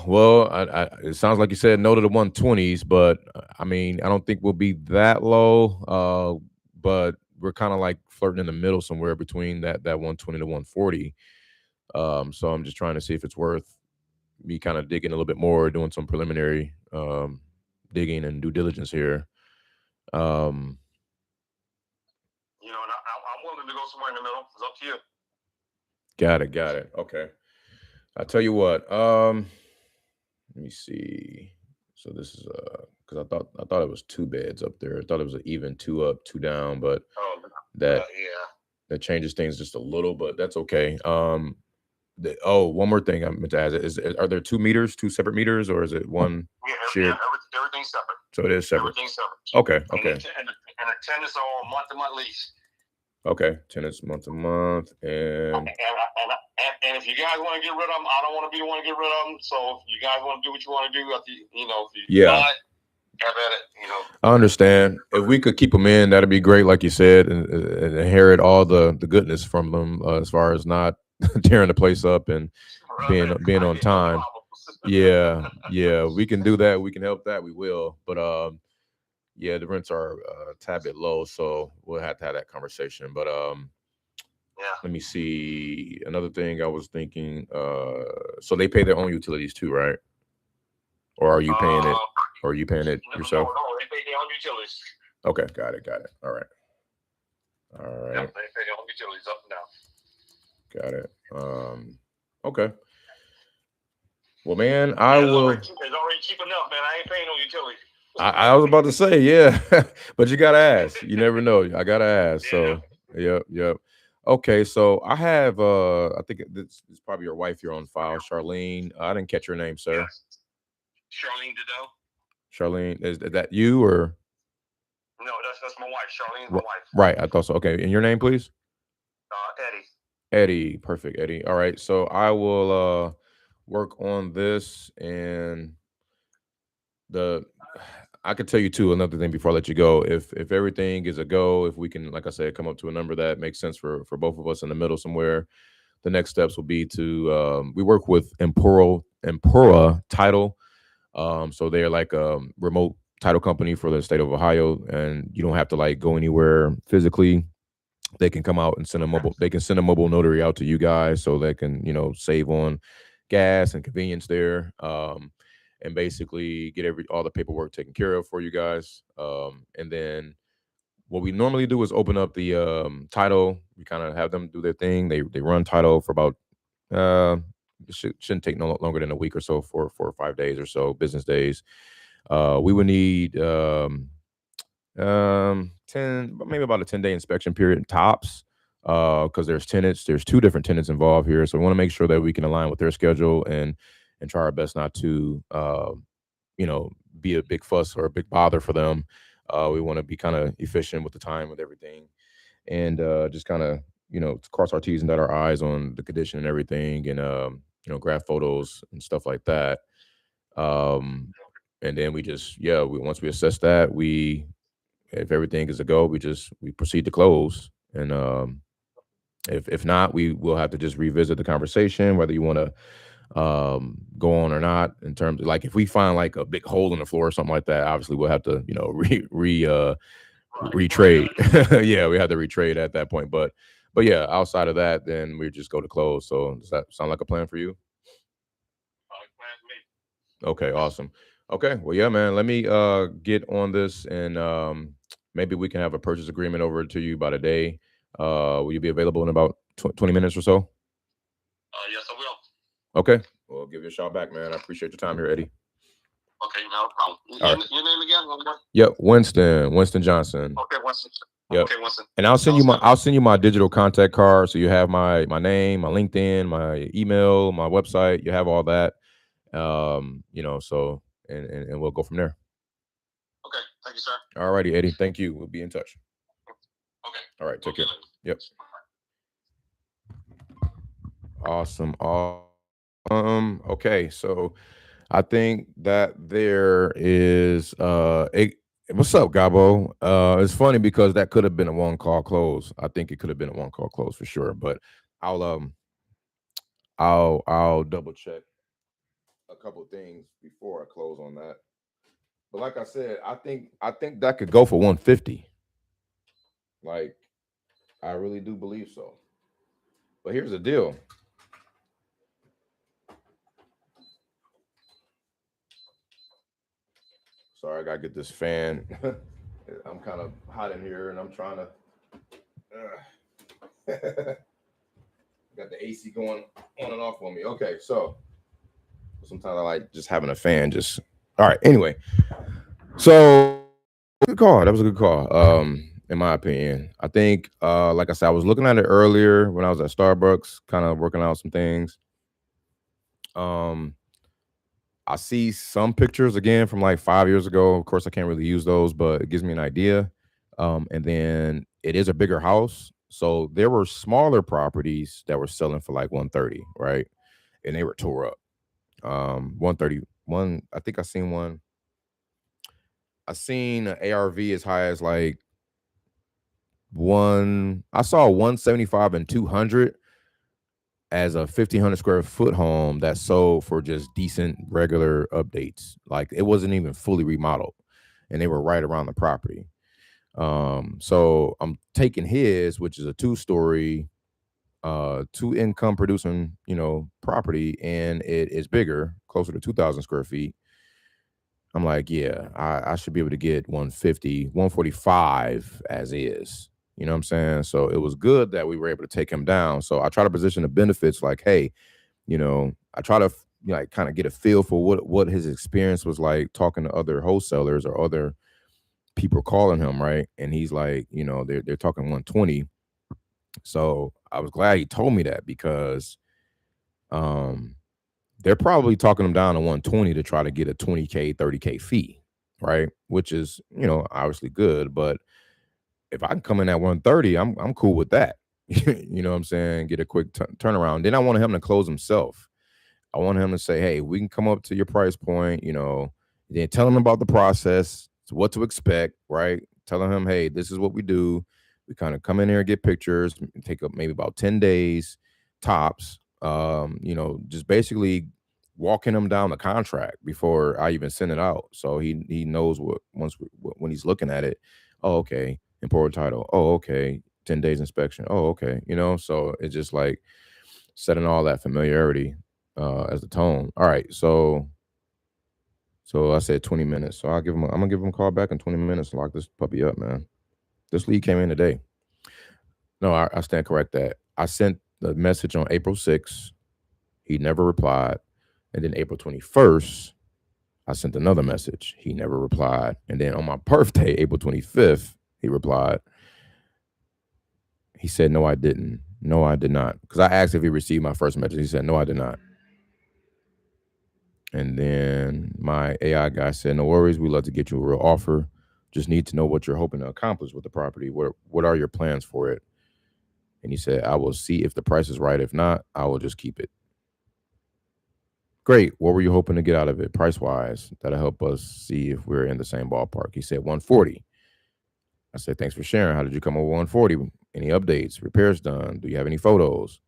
Well, it sounds like you said no to the 120s, but I mean, I don't think we'll be that low. But we're kind of like flirting in the middle somewhere between that 120 to 140. So I'm just trying to see if it's worth me kind of digging a little bit more, doing some preliminary digging and due diligence here. somewhere in the middle. It's up to you. Got it. Okay. I'll tell you what. Let me see. So this is because I thought it was two beds up there. I thought it was an even two up, two down, but that Yeah. that changes things just a little, but that's okay. One more thing I meant to ask are there 2 meters, two separate meters, or is it one shared? Everything's separate. So it is separate. Everything's separate. Okay. And the tenants are on month-to-month lease. Okay, tenants month to month, and if you guys want to get rid of them, I don't want to be the one to get rid of them. So if you guys want to do what you want to do, if you not, have at it. I understand. If we could keep them in, that'd be great, like you said, and inherit all the goodness from them as far as not tearing the place up and being on time. Yeah, we can do that. We can help that. We will, but yeah, the rents are a tad bit low, so we'll have to have that conversation. But let me see. Another thing I was thinking. So they pay their own utilities too, right? Or are you paying it? Or are you paying it yourself? No, they pay their own utilities. Okay, got it. All right. Yeah, they pay their own utilities up and Got down. it. Okay. Well, man, I will. It's already cheap enough, man. I ain't paying no utilities. I was about to say, yeah, but you gotta ask. You never know. I gotta ask. So, yep. Okay, so I have. I think this is probably your wife here on file, Charlene. I didn't catch your name, sir. Yes. Charlene Didot. Charlene, is that you or? No, that's my wife. Charlene's my wife. Right, I thought so. Okay, and your name, please. Eddie. Eddie, perfect, Eddie. All right, so I will work on this and I could tell you too another thing before I let you go. If everything is a go, if we can, like I said, come up to a number that makes sense for both of us in the middle somewhere, the next steps will be to we work with Empura Title. So they're like a remote title company for the state of Ohio, and you don't have to like go anywhere physically. They can come out and send a mobile. They can send a mobile notary out to you guys, so they can save on gas and convenience there. And basically get all the paperwork taken care of for you guys. And then what we normally do is open up the title. We kind of have them do their thing. They run title for about shouldn't take no longer than a week or so, for 4 or 5 days or so, business days. We would need 10, maybe about a 10-day inspection period tops, because there's two different tenants involved here, so we want to make sure that we can align with their schedule and try our best not to be a big fuss or a big bother for them. We want to be kind of efficient with the time, with everything, and just kind of cross our T's and dot our I's on the condition and everything, and graph photos and stuff like that. And then we just once we assess that, if everything is a go, we proceed to close. And if not, we will have to just revisit the conversation, whether you want to go on or not. In terms of, like, if we find like a big hole in the floor or something like that, obviously we'll have to retrade. Yeah, we have to retrade at that point. But yeah, outside of that, then we just go to close. So does that sound like a plan for you? Okay, awesome. Okay, well, yeah, man. Let me get on this, and maybe we can have a purchase agreement over to you by today. Will you be available in about 20 minutes or so? Yes, I will. Okay, well, give you a shout back, man. I appreciate your time here, Eddie. Okay, no problem. Your name again? Yep, Winston Johnson. Okay, Winston. Yep. Okay, Winston. And I'll send you my digital contact card, so you have my name, my LinkedIn, my email, my website. You have all that. So and we'll go from there. Okay, thank you, sir. All righty, Eddie. Thank you. We'll be in touch. Okay. All right, take care. Yep. Awesome. Okay, so I think that there is what's up, Gabo? It's funny because that could have been a one call close. I think it could have been a one call close for sure, but I'll double check a couple things before I close on that. But like I said, I think that could go for 150. Like, I really do believe so. But here's the deal. Sorry, I gotta get this fan. I'm kind of hot in here, and I'm trying to. Got the AC going on and off on me. Okay, so sometimes I like just having a fan. Just all right. Anyway, so good call. That was a good call. In my opinion, I think, like I said, I was looking at it earlier when I was at Starbucks, kind of working out some things. Um, I see some pictures again from like 5 years ago. Of course, I can't really use those, but it gives me an idea. And then it is a bigger house. So there were smaller properties that were selling for like 130, right? And they were tore up. 131. I think I seen one. I seen an ARV as high as like one. I saw 175 and 200 as a 1,500 square foot home that sold for just decent regular updates. Like it wasn't even fully remodeled, and they were right around the property. So I'm taking his, which is a 2-story, 2 income producing, property, and it is bigger, closer to 2,000 square feet. I'm like, yeah, I should be able to get 150, 145 as is. You know what I'm saying? So it was good that we were able to take him down. So I try to position the benefits like, hey, I try to like kind of get a feel for what his experience was like talking to other wholesalers or other people calling him, right? And he's like, they're talking 120. So I was glad he told me that because um they're probably talking him down to 120 to try to get a 20K, 30K fee, right? Which is, obviously good. But if I can come in at 130, I'm cool with that. You know what I'm saying? Get a quick turnaround. Then I wanted him to close himself. I want him to say, hey, we can come up to your price point, then tell him about the process, what to expect, right? Telling him, hey, this is what we do. We kind of come in here and get pictures, take up maybe about 10 days tops. Just basically walking him down the contract before I even send it out. So he knows when he's looking at it, oh, okay, important title. Oh, okay, 10 days inspection. Oh, okay. So it's just like setting all that familiarity as the tone. All right, so I said 20 minutes. So I'm gonna give him a call back in 20 minutes and lock this puppy up, man. This lead came in today. No, I stand correct that. I sent the message on April 6th. He never replied. And then April 21st, I sent another message. He never replied. And then on my birthday, April 25th, he replied. He said, no, I didn't. No, I did not. Because I asked if he received my first message. He said, no, I did not. And then my AI guy said, no worries. We'd love to get you a real offer. Just need to know what you're hoping to accomplish with the property. What are your plans for it? And he said, I will see if the price is right. If not, I will just keep it. Great. What were you hoping to get out of it price-wise? That'll help us see if we're in the same ballpark. He said 140. I said, thanks for sharing. How did you come over 140? Any updates? Repairs done? Do you have any photos?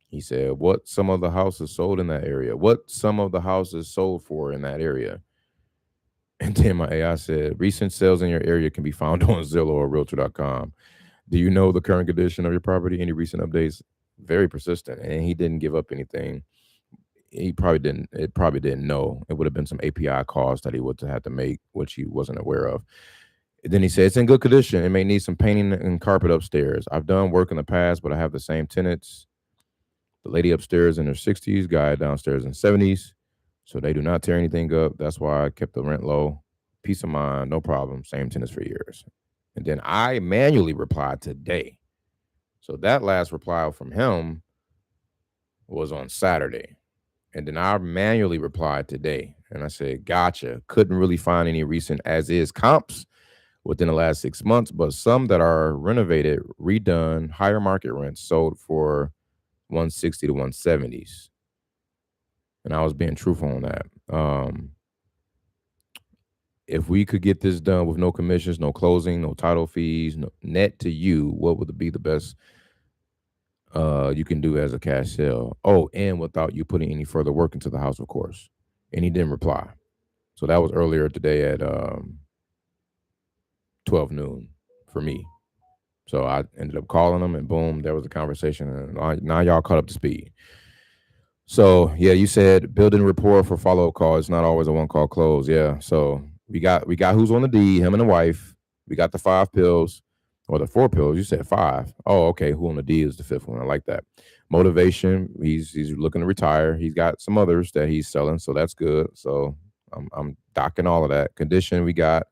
He said, what some of the houses sold in that area? What some of the houses sold for in that area? And then my AI said, recent sales in your area can be found on Zillow or realtor.com. Do you know the current condition of your property? Any recent updates? Very persistent. And he didn't give up anything. It probably didn't know. It would have been some API calls that he would have had to make, which he wasn't aware of. And then he said, it's in good condition. It may need some painting and carpet upstairs. I've done work in the past, but I have the same tenants. The lady upstairs in her 60s, guy downstairs in 70s. So they do not tear anything up. That's why I kept the rent low. Peace of mind, no problem. Same tenants for years. And then I manually replied today. So that last reply from him was on Saturday. And then I manually replied today. And I said, gotcha. Couldn't really find any recent as-is comps within the last 6 months, but some that are renovated, redone, higher market rents sold for 160 to 170s. And I was being truthful on that. If we could get this done with no commissions, no closing, no title fees, no, net to you, what would be the best you can do as a cash sale? Oh, and without you putting any further work into the house, of course. And he didn't reply. So that was earlier today at 12 noon for me. So I ended up calling him, and boom, there was a conversation. And now y'all caught up to speed. So yeah, you said building rapport for follow-up call. It's not always a one-call close. Yeah. So we got who's on the deed, him and the wife. We got the 5 pills. Or the 4 pills. You said 5. Oh, okay. Who on the D is the 5th one. I like that. Motivation. He's looking to retire. He's got some others that he's selling, so that's good. So I'm docking all of that. Condition. We got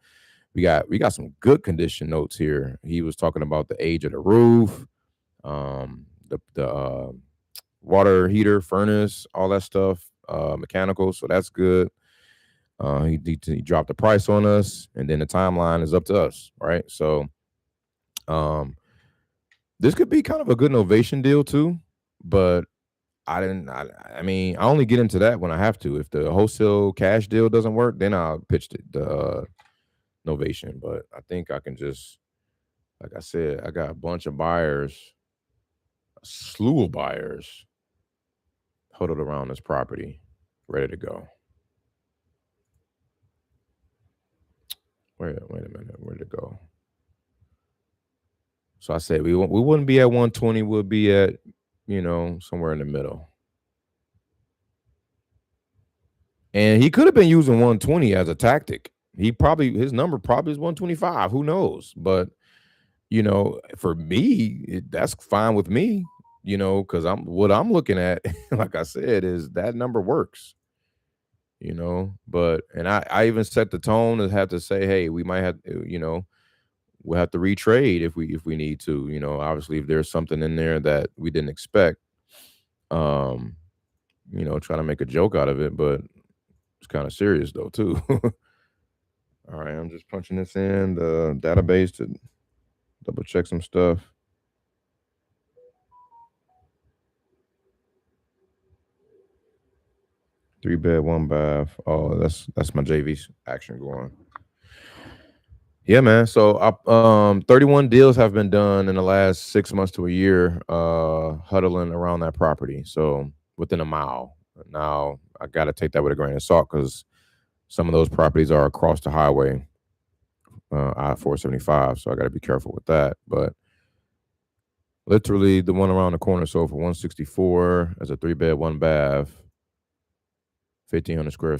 some good condition notes here. He was talking about the age of the roof, the water heater, furnace, all that stuff, mechanical. So that's good. He dropped the price on us, and then the timeline is up to us, right? So um, this could be kind of a good innovation deal too, but I didn't. I mean, I only get into that when I have to. If the wholesale cash deal doesn't work, then I'll pitch the innovation. But I think I can just, like I said, I got a bunch of buyers, a slew of buyers huddled around this property, ready to go. Wait a minute, where'd it go? So I said we wouldn't be at 120. We'll be at somewhere in the middle. And he could have been using 120 as a tactic. His number probably is 125. Who knows? But for me, that's fine with me. Because I'm looking at, like I said, is that number works. But and I even set the tone and have to say, hey, we might have, we'll have to retrade if we need to. Obviously, if there's something in there that we didn't expect, um, trying to make a joke out of it, but it's kind of serious though too. All right, I'm just punching this in the database to double check some stuff. Three bed, one bath. Oh, that's my JV's action going. Yeah, man. So 31 deals have been done in the last 6 months to a year, huddling around that property. So within a mile. Now I got to take that with a grain of salt because some of those properties are across the highway, I-475. So I got to be careful with that. But literally the one around the corner sold for 164 as a 3 bed, 1 bath, 1,500 square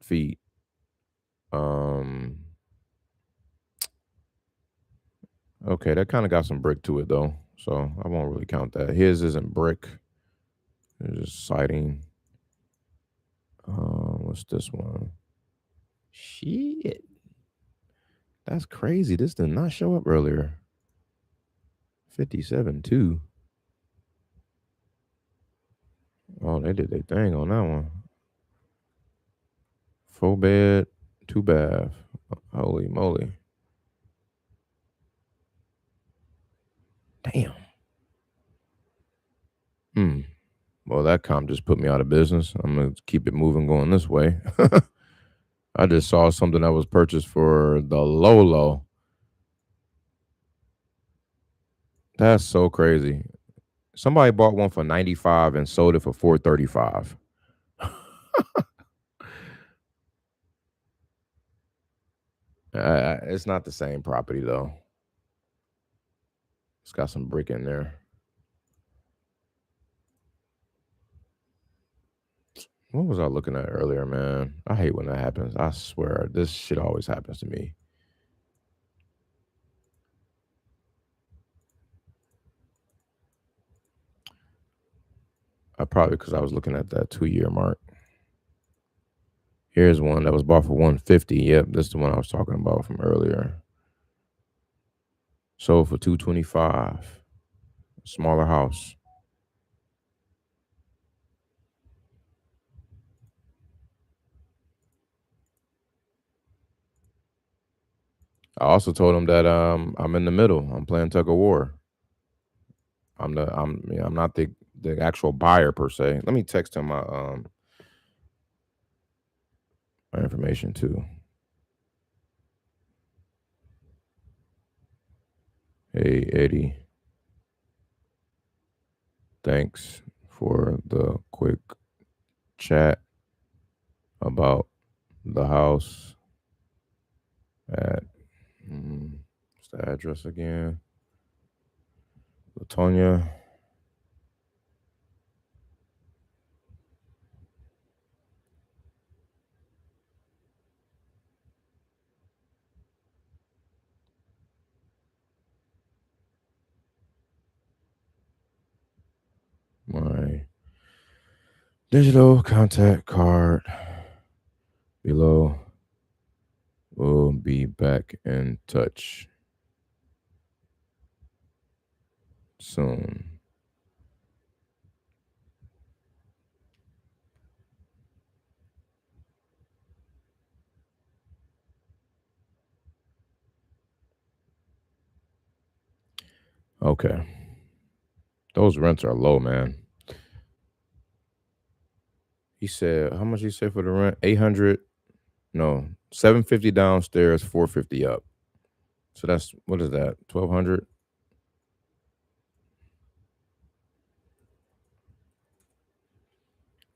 feet. Um, okay, that kind of got some brick to it though, so I won't really count that. His isn't brick; it's just siding. What's this one? Shit, that's crazy. This did not show up earlier. 57 too. Oh, they did their thing on that one. 4 bed, 2 bath. Holy moly! Damn. Hmm. Well, that comp just put me out of business. I'm gonna keep it moving going this way. I just saw something that was purchased for the low. That's so crazy. Somebody bought one for 95 and sold it for 435. It's not the same property though. It's got some brick in there. What was I looking at earlier, man? I hate when that happens. I swear, this shit always happens to me. I probably because I was looking at that 2 year mark. Here's one that was bought for 150. Yep, this is the one I was talking about from earlier. Sold for 225. Smaller house. I also told him that I'm in the middle. I'm playing tug of war. I'm not the actual buyer per se. Let me text him my information too. Hey Eddie, thanks for the quick chat about the house at what's the address again? Latonia. Digital contact card below. We'll be back in touch soon. Okay. Those rents are low, man. He said, how much he said for the rent? 800. No, 750 downstairs, 450 up. So that's, what is that? 1200.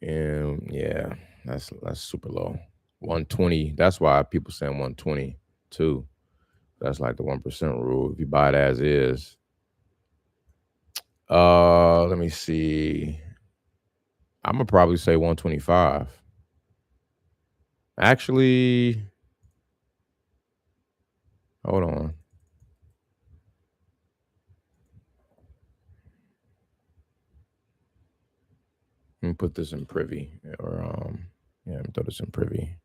And yeah, that's super low. 120. That's why people saying 120 too. That's like the 1% rule. If you buy it as is. Let me see. I'm gonna probably say 125. Actually, hold on. Let me put this in privy, or yeah, let me throw this in privy.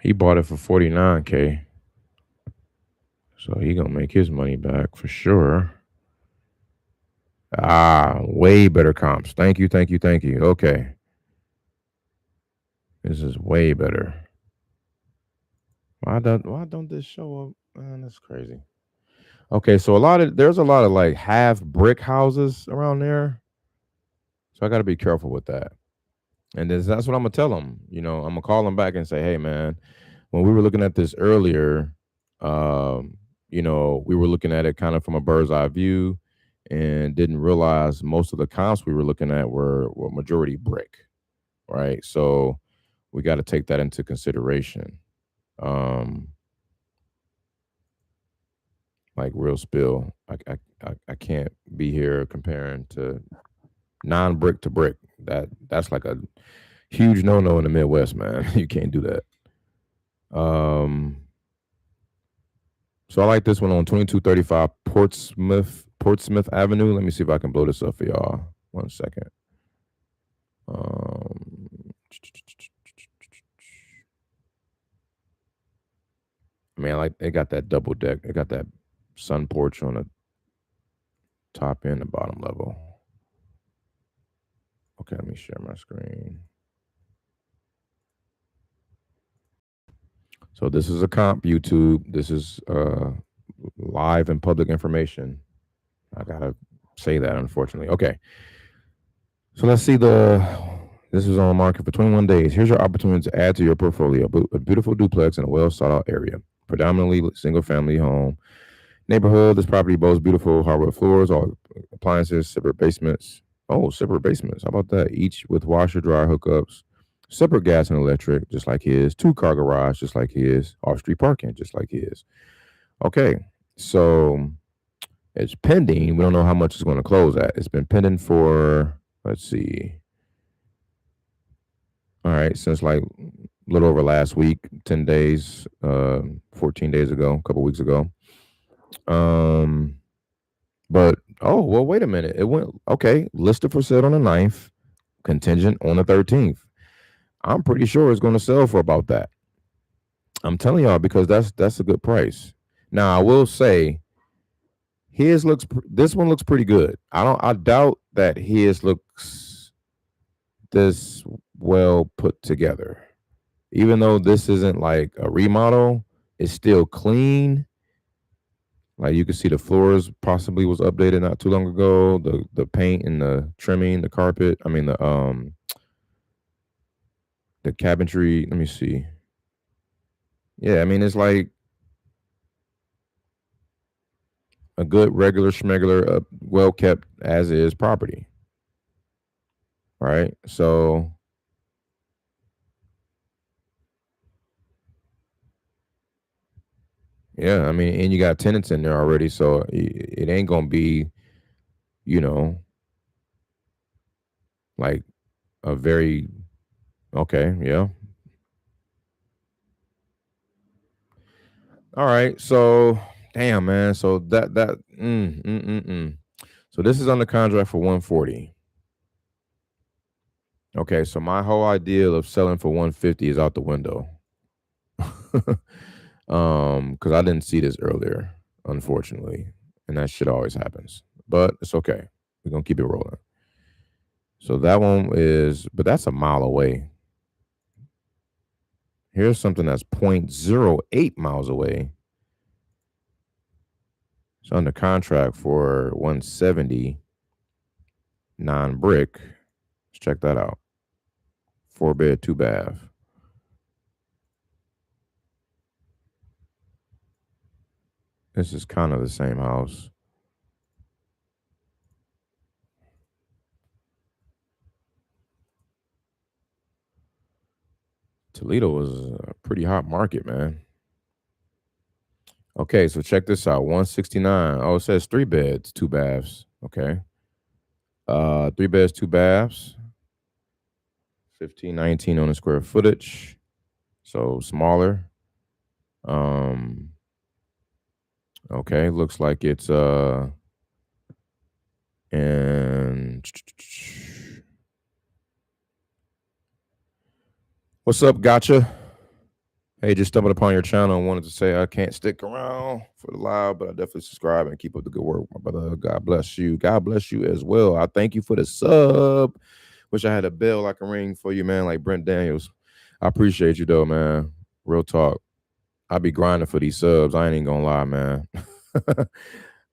He bought it for 49K. So he gonna make his money back for sure. Ah, way better comps. Thank you, thank you, thank you. Okay. This is way better. Why don't this show up? Man, that's crazy. Okay, so there's a lot of like half brick houses around there. So I gotta be careful with that. And that's what I'm gonna tell them. I'm gonna call them back and say, hey man, when we were looking at this earlier, we were looking at it kind of from a bird's eye view and didn't realize most of the comps we were looking at were majority brick, right? So we got to take that into consideration. Um, like real spill, I can't be here comparing to non-brick to brick. That's like a huge no-no in the Midwest, man. You can't do that. So I like this one on 2235 Portsmouth Avenue. Let me see if I can blow this up for y'all. 1 second. Man, like they got that double deck. They got that sun porch on the top and the bottom level. Okay, let me share my screen. So this is a comp, YouTube. This is live and public information. I gotta say that, unfortunately. Okay. So let's see this is on the market for 21 days. Here's your opportunity to add to your portfolio a beautiful duplex in a well sought out area, predominantly single family home neighborhood. This property boasts beautiful hardwood floors, all appliances, separate basements. Oh, separate basements. How about that? Each with washer dryer hookups, separate gas and electric, just like his. 2-car garage, just like his. Off street parking, just like his. Okay, so it's pending. We don't know how much it's going to close at. It's been pending for, let's see. All right, since like a little over last week, 10 days, 14 days ago, a couple weeks ago. But well, wait a minute. It went okay, listed for sale on the 9th, contingent on the 13th. I'm pretty sure it's going to sell for about that. I'm telling y'all because that's a good price. Now, I will say this one looks pretty good. I doubt that his looks this well put together. Even though this isn't like a remodel, it's still clean. Like you can see the floors possibly was updated not too long ago. The paint and the trimming, the carpet. I mean the cabinetry. Let me see. Yeah, I mean it's like a good regular schmegular, well kept as is property. Right. So yeah, I mean, and you got tenants in there already, so it ain't gonna be, you know, like a very okay, yeah. All right. So damn man. So so this is under contract for 140. Okay, so my whole idea of selling for 150 is out the window. Because I didn't see this earlier, unfortunately. And that shit always happens. But it's okay. We're gonna keep it rolling. So that one is, but that's a mile away. Here's something that's 0.08 miles away. It's under contract for 170, non-brick. Let's check that out. 4-bed, 2-bath. This is kind of the same house. Toledo was a pretty hot market, man. Okay, so check this out. 169. Oh, it says 3 beds, 2 baths. Okay. 3 beds, 2 baths. 1519 on the square footage. So smaller. Okay, looks like it's and what's up, gotcha? Hey, just stumbled upon your channel and wanted to say I can't stick around for the live, but I definitely subscribe and keep up the good work, my brother. God bless you. God bless you as well. I thank you for the sub. Wish I had a bell I can ring for you, man, like Brent Daniels. I appreciate you though, man. Real talk. I be grinding for these subs. I ain't even gonna lie, man.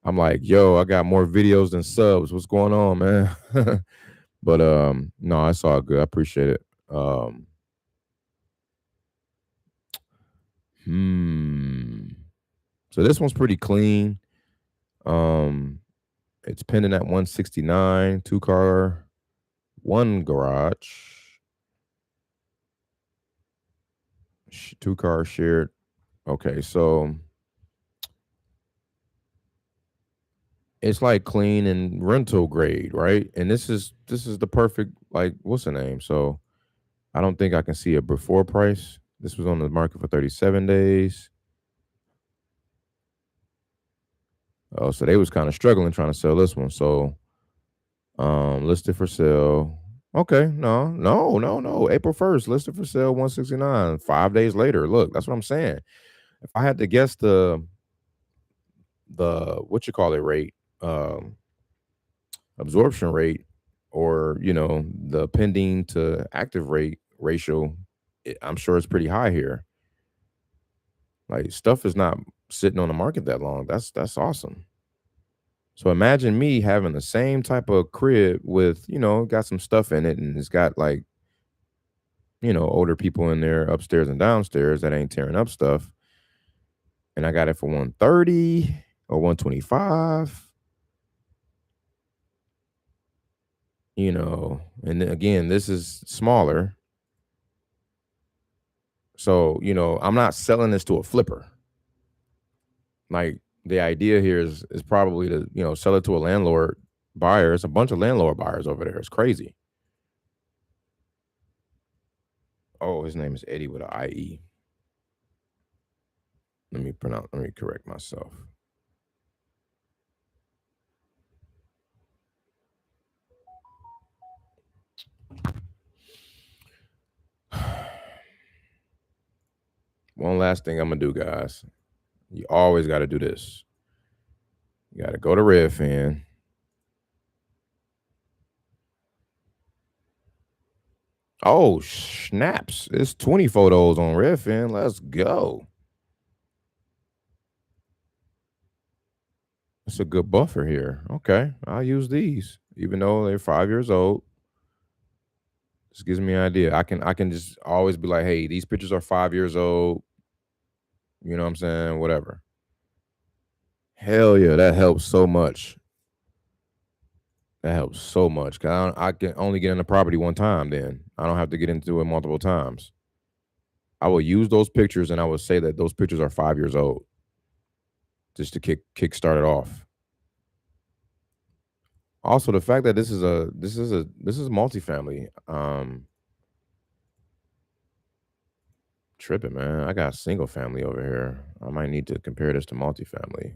I'm like, yo, I got more videos than subs. What's going on, man? But no, it's all good. I appreciate it. So this one's pretty clean. It's pending at 169, 2-car, 1 garage, 2-car shared. Okay, so it's like clean and rental grade, right? And this is the perfect, like, what's the name? So I don't think I can see a before price. This was on the market for 37 days. Oh, so they was kind of struggling trying to sell this one. So listed for sale. Okay, no. April 1st, listed for sale 169. 5 days later. Look, that's what I'm saying. If I had to guess the what you call it rate, absorption rate, or the pending to active rate ratio, I'm sure it's pretty high here. Like, stuff is not sitting on the market that long. That's awesome. So imagine me having the same type of crib with, got some stuff in it, and it's got like, older people in there upstairs and downstairs that ain't tearing up stuff. And I got it for 130 or 125. And then again, this is smaller. So, I'm not selling this to a flipper. Like, the idea here is probably to, sell it to a landlord buyer. It's a bunch of landlord buyers over there. It's crazy. Oh, his name is Eddie with an IE. Let me correct myself. One last thing I'm gonna do, guys. You always got to do this. You got to go to Redfin. Oh, snaps. It's 20 photos on Redfin. Let's go. It's a good buffer here. Okay, I'll use these, even though they're 5 years old. This gives me an idea. I can just always be like, hey, these pictures are 5 years old. You know what I'm saying? Whatever. Hell yeah, that helps so much. That helps so much. Cause I can only get in the property one time. Then I don't have to get into it multiple times. I will use those pictures and I will say that those pictures are 5 years old, just to kickstart it off. Also, the fact that this is multifamily. Tripping, man. I got single family over here. I might need to compare this to multifamily.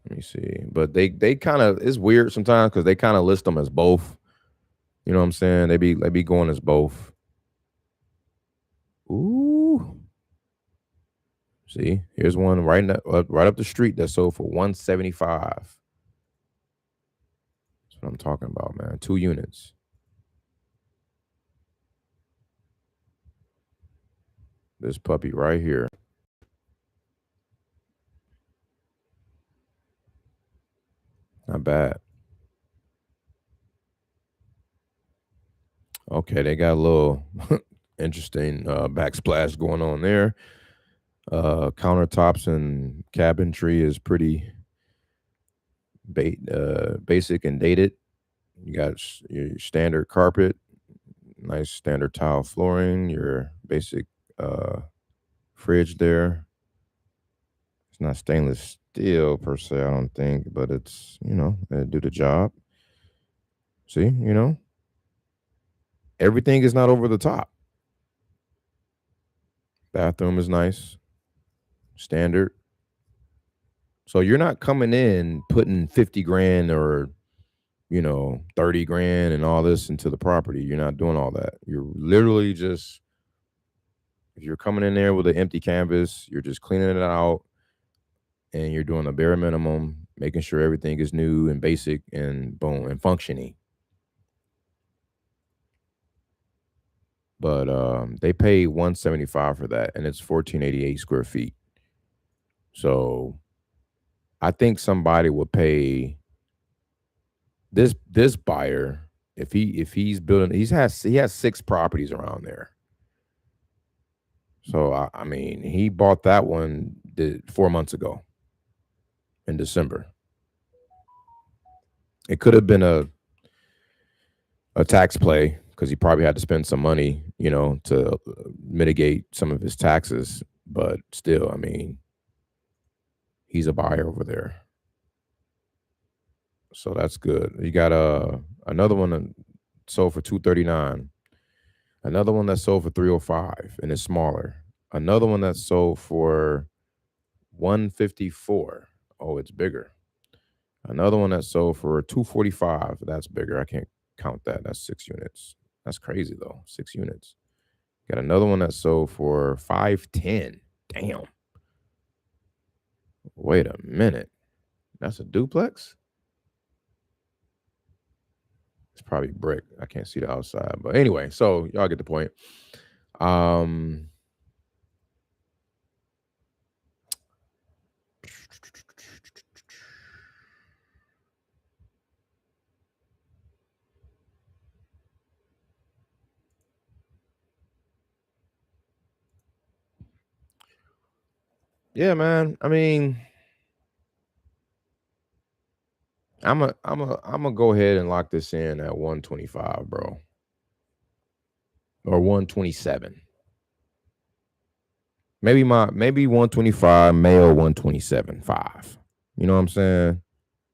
Let me see. But they kind of, it's weird sometimes because they kind of list them as both. You know what I'm saying? They be going as both. Ooh. See, here's one right up the street that sold for 175. That's what I'm talking about, man. 2 units. This puppy right here. Not bad. Okay, they got a little interesting backsplash going on there. Countertops and cabinetry is pretty basic and dated. You got your standard carpet, nice standard tile flooring, your basic fridge there. It's not stainless steel per se, I don't think, but it's, it do the job. See, everything is not over the top. Bathroom is nice, standard. So you're not coming in putting 50 grand or 30 grand and all this into the property. You're not doing all that. You're literally just, if you're coming in there with an empty canvas, you're just cleaning it out and you're doing the bare minimum, making sure everything is new and basic and boom and functioning. But they pay 175 for that, and it's 1488 square feet. So I think somebody would pay this buyer if he's building. He has 6 properties around there. So I mean, he bought that one 4 months ago in December. It could have been a tax play because he probably had to spend some money, to mitigate some of his taxes. But still, I mean, he's a buyer over there. So that's good. You got another one that sold for 239. Another one that sold for 305 and it's smaller. Another one that sold for 154. Oh, it's bigger. Another one that sold for 245. That's bigger. I can't count that. That's 6 units. That's crazy though. 6 units. Got another one that sold for 510. Damn. Wait a minute. That's a duplex? It's probably brick. I can't see the outside. But anyway, so y'all get the point. Yeah, man. I mean, I'm a go ahead and lock this in at 125, bro. Or 127. Maybe 125, Mayo 127.5. You know what I'm saying?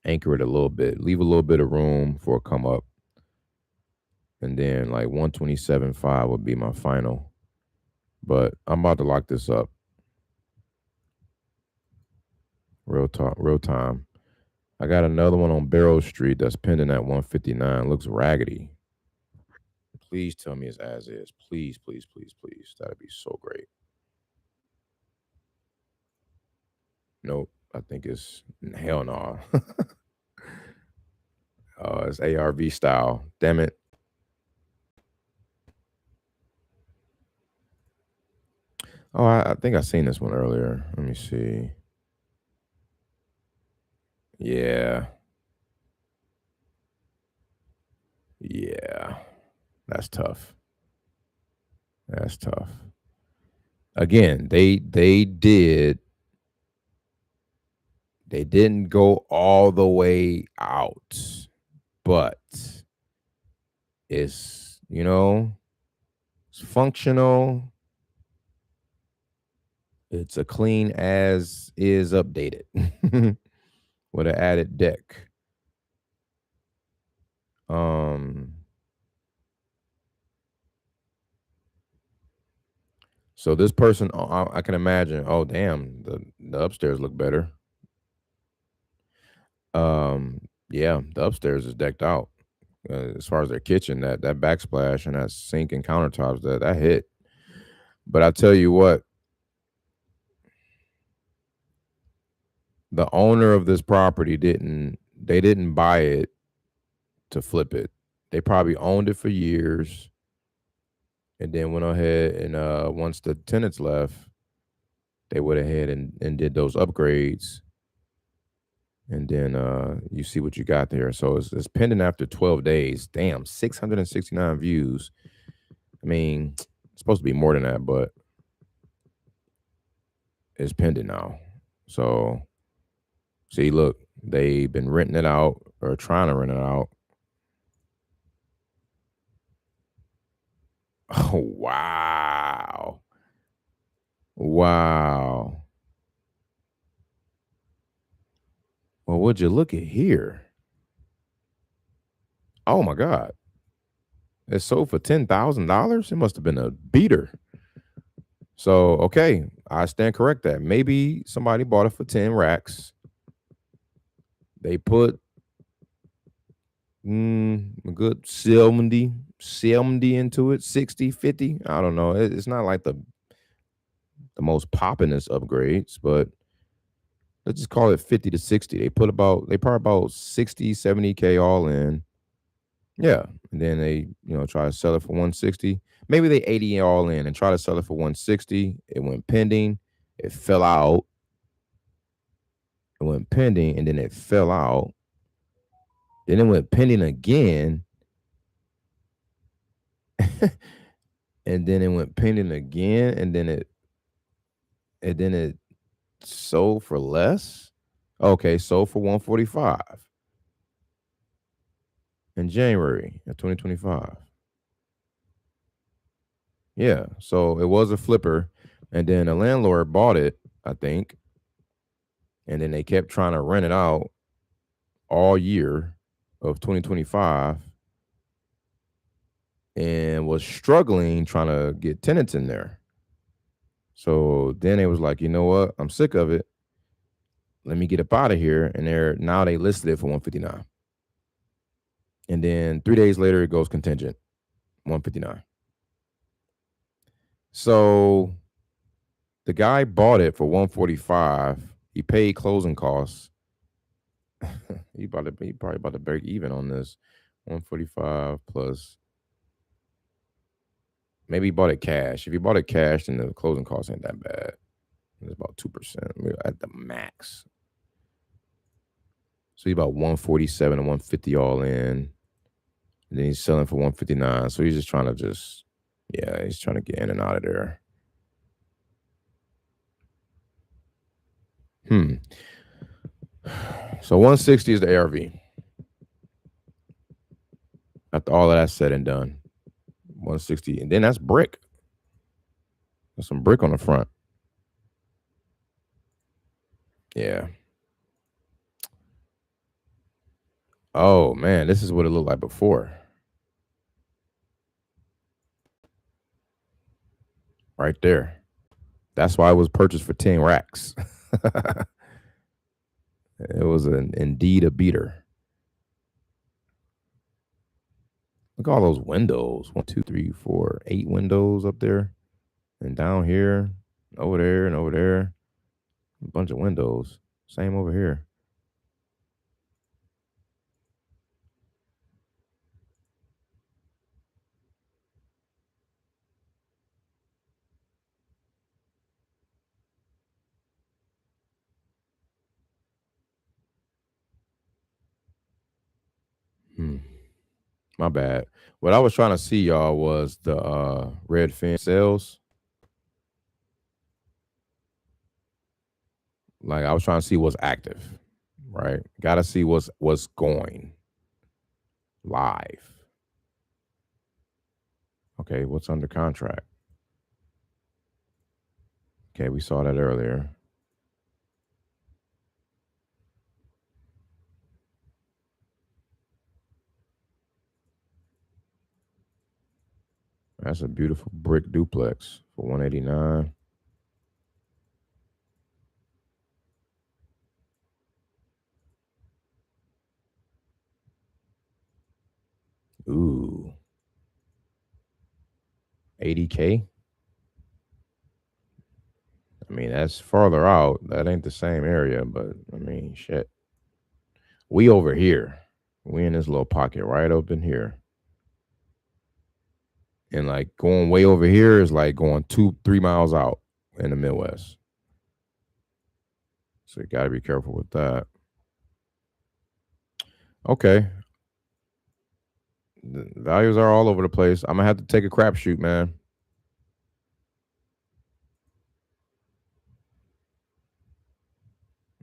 Anchor it a little bit. Leave a little bit of room for a come up. And then like 127.5 would be my final. But I'm about to lock this up. Real time. I got another one on Barrow Street that's pending at 159. Looks raggedy. Please tell me it's as is. Please, please, please, please. That'd be so great. Nope. I think it's hell no. It's ARV style. Damn it. Oh, I think I seen this one earlier. Let me see. Yeah. Yeah. That's tough. That's tough. Again, they didn't go all the way out, but it's, it's functional. It's a clean as is updated with an added deck. So this person, I can imagine. Oh, damn, the upstairs look better. Yeah, the upstairs is decked out. As far as their kitchen, that backsplash and that sink and countertops, that hit. But I tell you what, the owner of this property didn't buy it to flip it. They probably owned it for years and then went ahead and once the tenants left, they went ahead and did those upgrades. And then you see what you got there. So it's pending after 12 days. Damn, 669 views. I mean, it's supposed to be more than that, but it's pending now. So see, look, they've been renting it out or trying to rent it out. Oh, wow. Wow. Well, would you look at here? Oh my God. It sold for $10,000. It must have been a beater. So, okay, I stand correct that maybe somebody bought it for 10 racks. They put a good 70 into it, 60, 50. I don't know. It's not like the most poppinest upgrades, but let's just call it 50 to 60. They probably about 60, 70K all in. Yeah. And then they, try to sell it for 160. Maybe they 80 all in and try to sell it for 160. It went pending. It fell out. It went pending and then it fell out. Then it went pending again. And then it went pending again. And then it sold for less. Okay, sold for 145 in January of 2025. Yeah, so it was a flipper, and then a landlord bought it, I think, and then they kept trying to rent it out all year of 2025 and was struggling trying to get tenants in there. So then it was like, you know what? I'm sick of it. Let me get up out of here. And they listed it for 159. And then 3 days later, it goes contingent, 159. So the guy bought it for 145. He paid closing costs. he probably about to break even on this. 145 plus. Maybe he bought it cash. If he bought it cash, then the closing costs ain't that bad. It's about 2% at the max. So he's about 147 and 150 all in. And then he's selling for 159. So he's just trying to he's trying to get in and out of there. So 160 is the ARV. After all of that's said and done. 160. And then that's brick. There's some brick on the front. Yeah. Oh man, this is what it looked like before. Right there. That's why it was purchased for 10 racks. It was indeed a beater. Look at all those windows. 1, 2, 3, 4, 8 windows up there. And down here, over there, and over there. A bunch of windows. Same over here. My bad. What I was trying to see, y'all, was the Redfin sales. Like I was trying to see what's active, right? Got to see what's going live. Okay, what's under contract? Okay, we saw that earlier. That's a beautiful brick duplex for 189. Ooh, 80K. I mean, that's farther out. That ain't the same area, but I mean, shit. We over here. We in this little pocket right up in here. And like going way over here is like going 2-3 miles out in the Midwest. So you got to be careful with that. Okay. The values are all over the place. I'm going to have to take a crapshoot, man.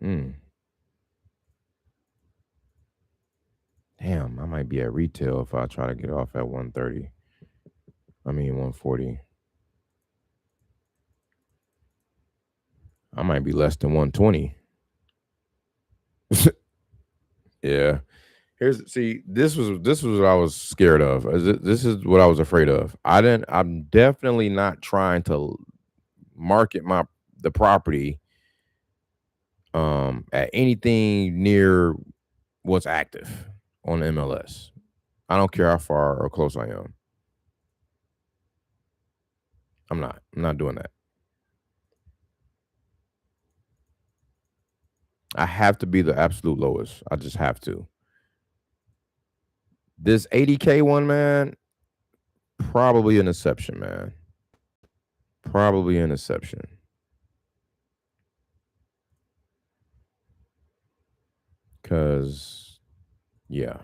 Mm. Damn, I might be at retail if I try to get off at 130. I mean, 140. I might be less than 120. Yeah. This was what I was scared of. This is what I was afraid of. I'm definitely not trying to market the property at anything near what's active on MLS. I don't care how far or close I am. I'm not doing that. I have to be the absolute lowest. I just have to. This 80K one, man, probably an exception, man. Probably an exception. Cause yeah.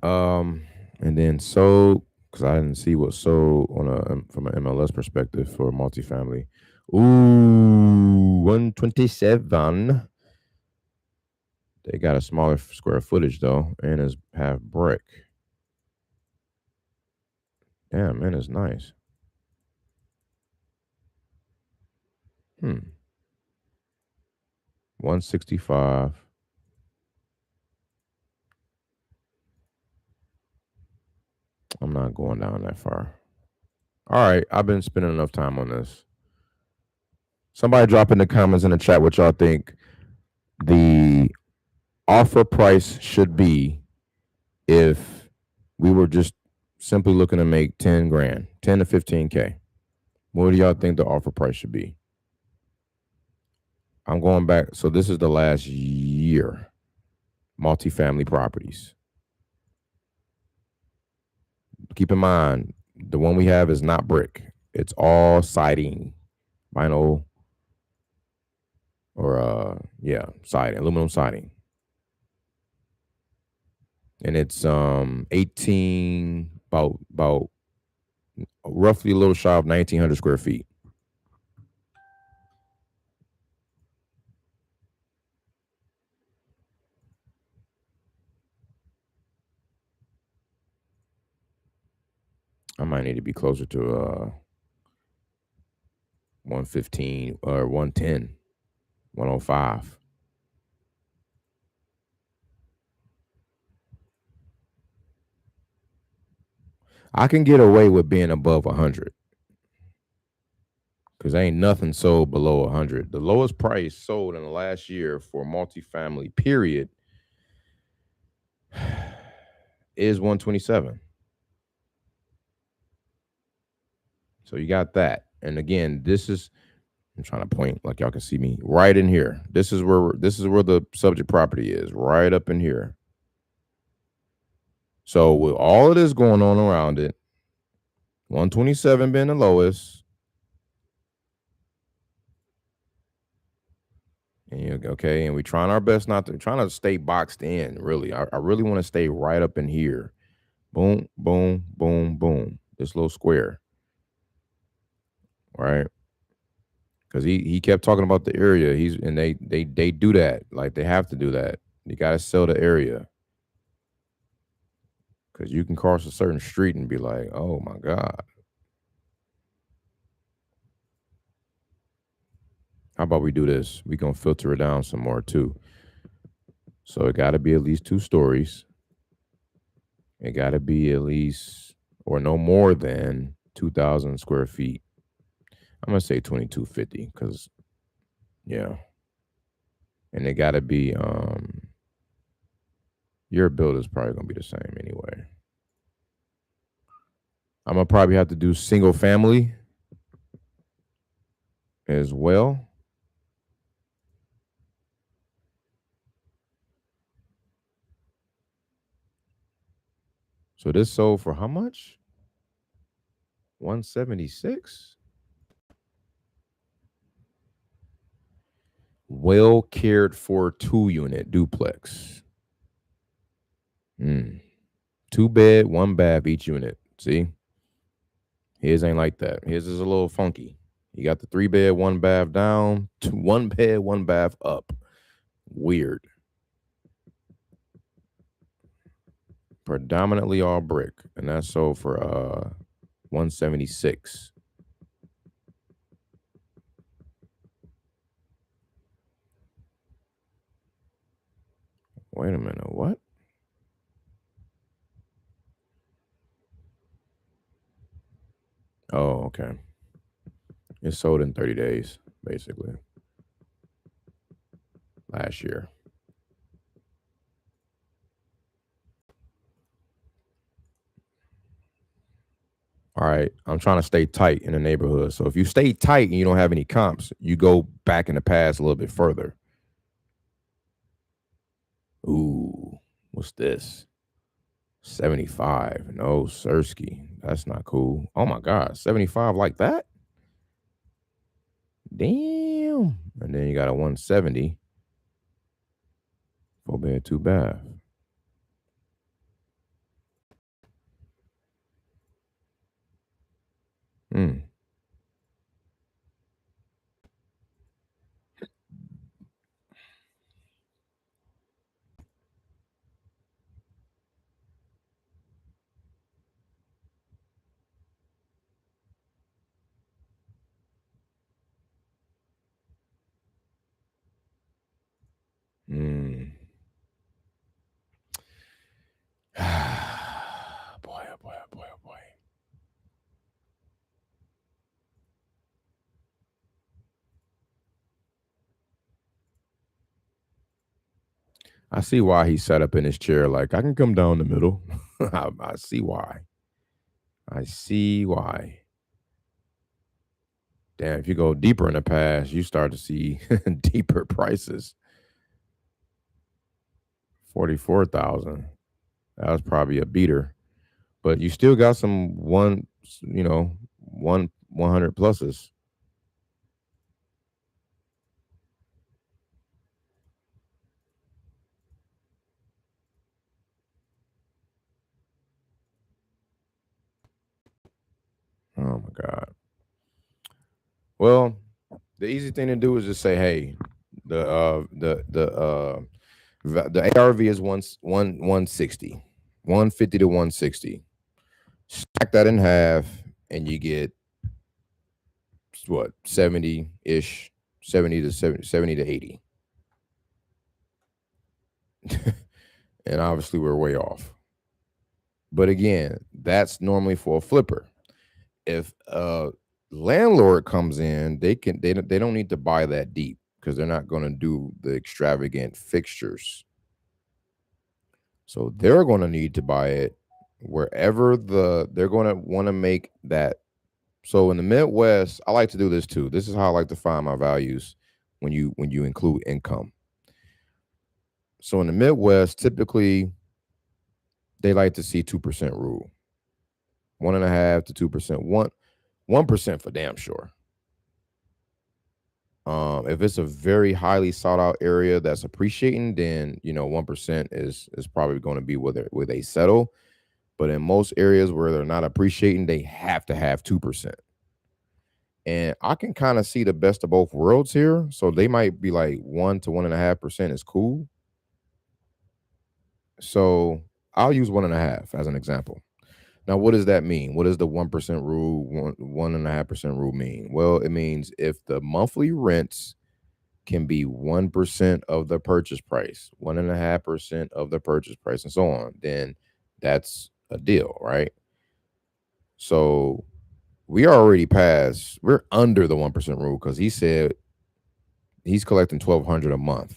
And then sold, because I didn't see what sold from an MLS perspective for multifamily. Ooh, 127. They got a smaller square footage though, and it's half brick. Damn, man, it's nice. 165. I'm not going down that far. All right, I've been spending enough time on this. Somebody drop in the comments in the chat what y'all think the offer price should be if we were just simply looking to make 10 grand, 10 to 15K. What do y'all think the offer price should be? I'm going back. So this is the last year. Multifamily properties. Keep in mind, the one we have is not brick. It's all siding, vinyl, or siding, aluminum siding. And it's 18, about roughly a little shy of 1,900 square feet. I might need to be closer to 115 or 110, 105. I can get away with being above 100 because ain't nothing sold below 100. The lowest price sold in the last year for multifamily, period, is 127. So you got that. And again, I'm trying to point like y'all can see me right in here. This is where the subject property is, right up in here. So with all of this going on around it, 127 being the lowest. And okay, and we're trying our best trying to stay boxed in, really. I really want to stay right up in here. Boom, boom, boom, boom. This little square. Right? Because he kept talking about the area. They do that. Like they have to do that. You gotta sell the area. Because you can cross a certain street and be like, oh my God. How about we do this? We gonna filter it down some more too. So it got to be at least 2 stories. It got to be at least or no more than 2,000 square feet. I'm gonna say 2,250 because yeah, and it got to be your build is probably gonna be the same anyway. I'm gonna probably have to do single family as well. So this sold for how much? 176. Well cared for 2-unit duplex. 2 bed, 1 bath each unit. See, his ain't like that. His is a little funky. You got the 3 bed, 1 bath down, 1 bed, 1 bath up. Weird. Predominantly all brick, and that sold for 176. Wait a minute, what? Oh, okay. It sold in 30 days, basically. Last year. All right. I'm trying to stay tight in the neighborhood. So if you stay tight and you don't have any comps, you go back in the past a little bit further. Ooh, what's this? 75. No, Sirski. That's not cool. Oh my God. 75 like that? Damn. And then you got a 170. 4 bed, 2 bath. Hmm. Hmm. Boy, oh boy, oh boy, oh boy. I see why he sat up in his chair like I can come down the middle. I see why. I see why. Damn, if you go deeper in the past, you start to see deeper prices. 44,000. That was probably a beater. But you still got some 100 pluses. Oh my God. Well, the easy thing to do is just say, hey, the ARV is 160, 150 to 160. Stack that in half, and you get what 70-ish, 70 to 80. And obviously we're way off. But again, that's normally for a flipper. If a landlord comes in, they don't need to buy that deep because they're not going to do the extravagant fixtures. So they're going to need to buy it wherever they're going to want to make that. So in the Midwest, I like to do this too. This is how I like to find my values when you include income. So in the Midwest, typically they like to see 2% rule. 1.5 to 2%. 1% for damn sure. If it's a very highly sought out area that's appreciating, then 1% is probably going to be where they settle. But in most areas where they're not appreciating, they have to have 2%. And I can kind of see the best of both worlds here. So they might be like 1 to 1.5% is cool. So I'll use 1.5 as an example. Now, what does that mean? What does the 1% rule, 1.5% rule mean? Well, it means if the monthly rents can be 1% of the purchase price, 1.5% of the purchase price, and so on, then that's a deal, right? So we're under the 1% rule because he said he's collecting $1,200 a month.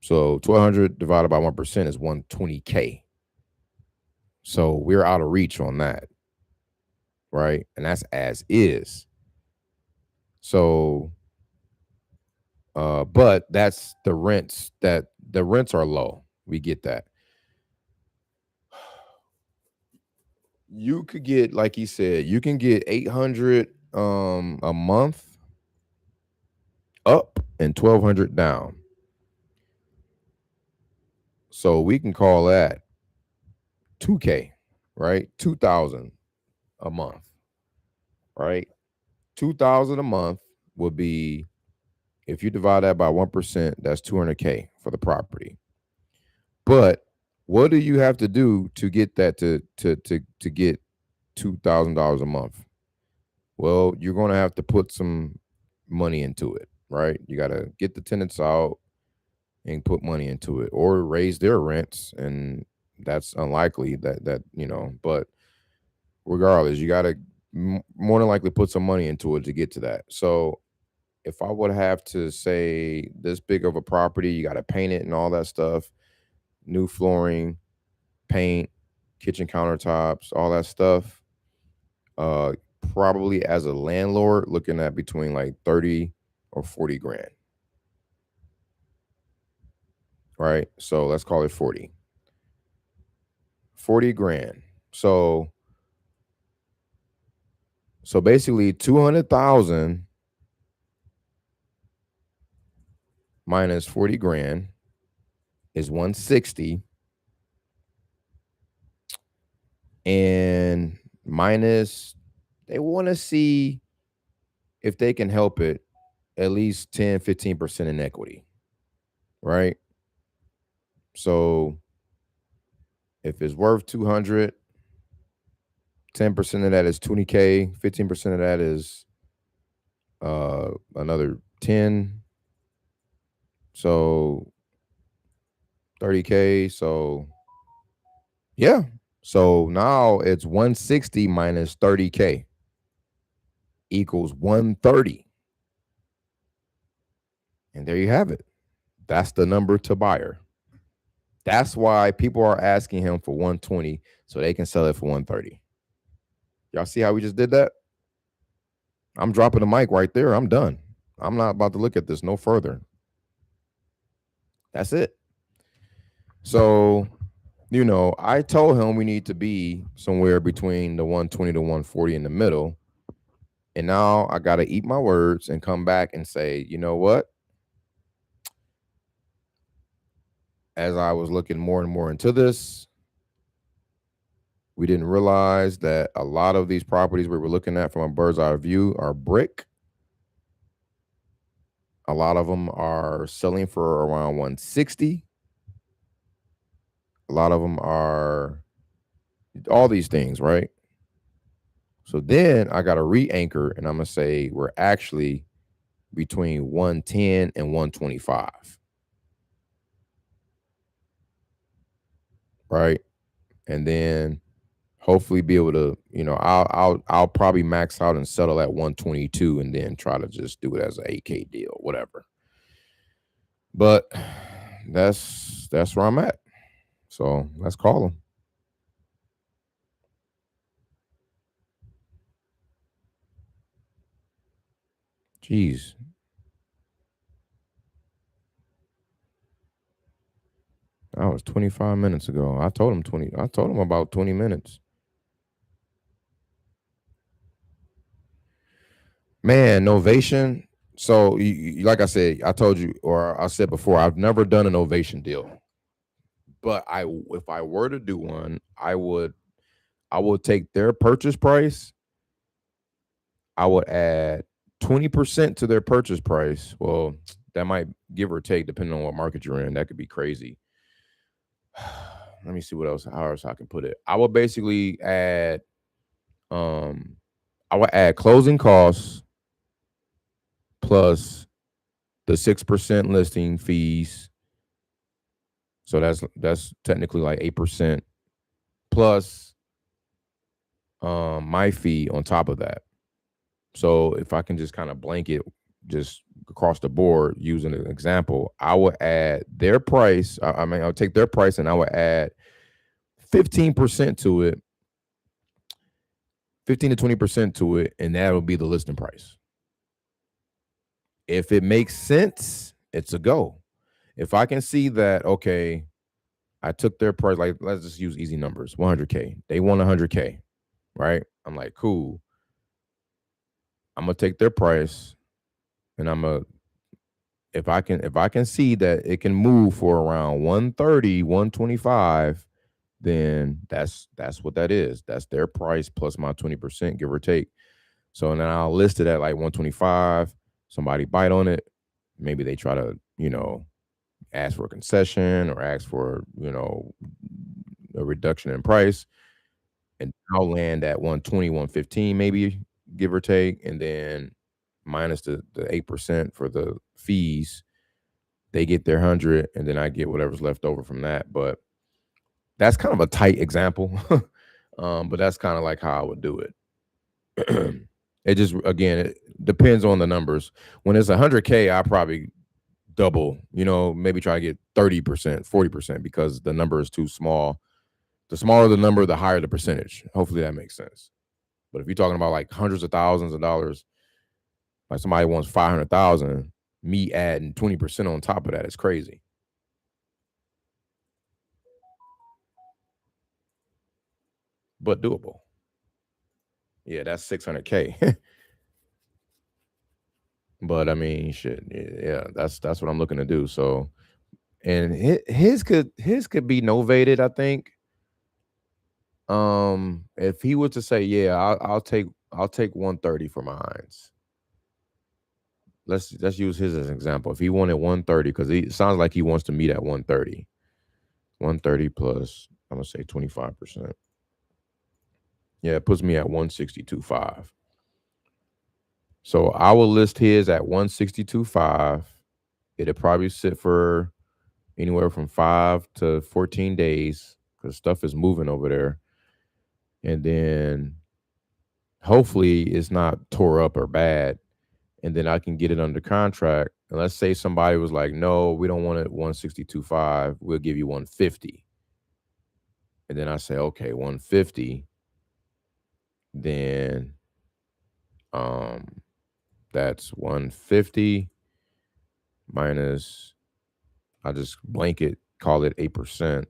So 1,200 divided by 1% is 120K. So we're out of reach on that, right? And that's as is. So, but that's the rents are low. We get that. You could get, like he said, you can get 800 a month up and 1,200 down. So we can call that 2K, right? 2,000 a month, right? 2,000 a month would be, if you divide that by 1%, that's 200K for the property. But what do you have to do to get that to get $2,000 a month? Well, you're going to have to put some money into it, right? You got to get the tenants out and put money into it, or raise their rents, and that's unlikely that but regardless, you got to more than likely put some money into it to get to that. So if I would have to say this big of a property, you got to paint it and all that stuff, new flooring, paint, kitchen countertops, all that stuff, probably as a landlord looking at between like 30 or 40 grand. Right? So let's call it 40. 40 grand. So basically 200,000 minus 40 grand is 160, and minus, they want to see if they can help it, at least 10-15% in equity, right? So if it's worth 200, 10% of that is 20K, 15% of that is another 10, so 30K. So yeah, so now it's 160 minus 30K equals 130, and there you have it. That's the number to buyer. That's why people are asking him for 120 so they can sell it for 130. Y'all see how we just did that? I'm dropping the mic right there. I'm done. I'm not about to look at this no further. That's it. So, I told him we need to be somewhere between the 120 to 140 in the middle. And now I got to eat my words and come back and say, you know what? As I was looking more and more into this, we didn't realize that a lot of these properties we were looking at from a bird's eye view are brick. A lot of them are selling for around 160. A lot of them are all these things, right? So then I got to re-anchor, and I'm going to say we're actually between 110 and 125. Right? And then hopefully be able to, I'll probably max out and settle at 122 and then try to just do it as an 8K deal, whatever. But that's where I'm at. So let's call them. Jeez. That was 25 minutes ago. I told him about 20 minutes. Man, Novation. So like I said, I told you, or I said before, I've never done an Novation deal. But if I were to do one, I would take their purchase price. I would add 20% to their purchase price. Well, that might give or take depending on what market you're in. That could be crazy. Let me see how else I can put it. I would basically add closing costs plus the 6% listing fees. So that's technically like 8% plus my fee on top of that. So if I can just kind of blanket just across the board using an example, I would add their price. I mean, I'll take their price and I would add 15% to it, 15 to 20% to it, and that'll be the listing price. If it makes sense, it's a go. If I can see that, okay, I took their price, like let's just use easy numbers, 100K. They want 100K, right? I'm like, cool. I'm gonna take their price, and if I can see that it can move for around 130, 125, then that's what that is. That's their price plus my 20%, give or take. So then I'll list it at like 125. Somebody bite on it. Maybe they try to, ask for a concession or ask for, a reduction in price. And I'll land at 120, 115, maybe, give or take. And then minus the 8% for the fees, they get their 100, and then I get whatever's left over from that. But that's kind of a tight example. But that's kind of like how I would do it. It just, again, it depends on the numbers. When it's 100K, I probably double, maybe try to get 30%, 40% because the number is too small. The smaller the number, the higher the percentage. Hopefully that makes sense. But if you're talking about like hundreds of thousands of dollars, like somebody wants 500,000, me adding 20% on top of that is crazy. But doable. Yeah, that's 600K. But I mean, shit, yeah, that's what I'm looking to do. So, and his could be novated, I think. If he were to say, yeah, I'll take 130 for mines. Let's use his as an example. If he wanted 130, because it sounds like he wants to meet at 130. 130 plus, I'm gonna say 25%. Yeah, it puts me at 162.5. So I will list his at 162.5. It'll probably sit for anywhere from 5 to 14 days because stuff is moving over there. And then hopefully it's not tore up or bad. And then I can get it under contract. And let's say somebody was like, no, we don't want it 162.5. We'll give you 150. And then I say, okay, 150. Then that's 150 minus, I just blanket call it 8%,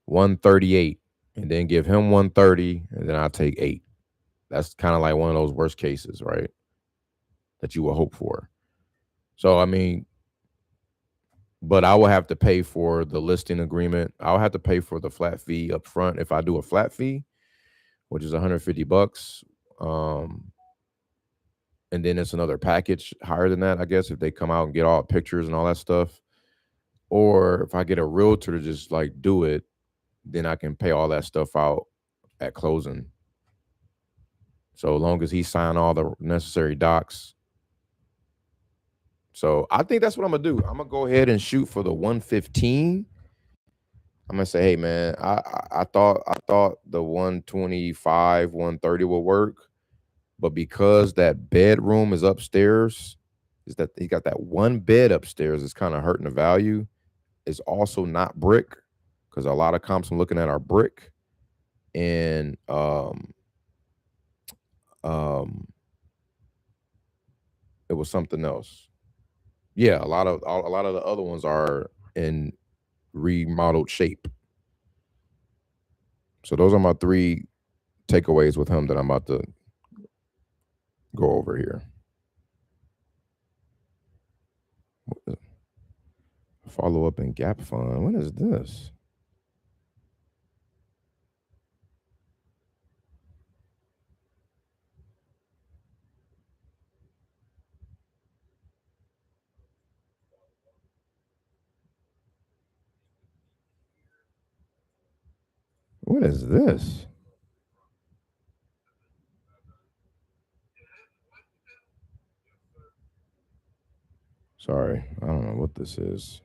138, and then give him 130, and then I'll take 8. That's kind of like one of those worst cases, right? That you will hope for. So I mean, but I will have to pay for the listing agreement. I'll have to pay for the flat fee up front if I do a flat fee, which is $150. And then it's another package higher than that, I guess, if they come out and get all pictures and all that stuff. Or if I get a realtor to just like do it, then I can pay all that stuff out at closing. So long as he sign all the necessary docs. So I think that's what I'm gonna do. I'm gonna go ahead and shoot for the 115. I'm gonna say, hey man, I thought the 125, 130 will work, but because that bedroom is upstairs, is that he got that one bed upstairs, it's kind of hurting the value. It's also not brick because a lot of comps I'm looking at are brick, and it was something else. Yeah, a lot of the other ones are in remodeled shape. So those are my 3 takeaways with him that I'm about to go over here. Follow up and gap fund. What is this? What is this? Sorry, I don't know what this is.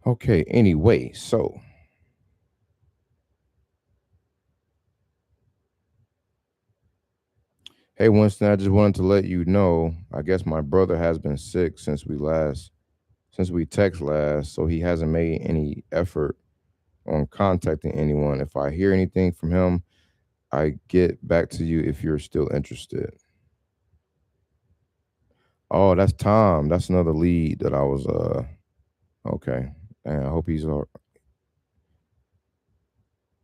Okay, anyway, so hey Winston, I just wanted to let you know, I guess my brother has been sick since we text last, so he hasn't made any effort on contacting anyone. If I hear anything from him, I get back to you if you're still interested. Oh, that's Tom. That's another lead that I was okay. And I hope he's all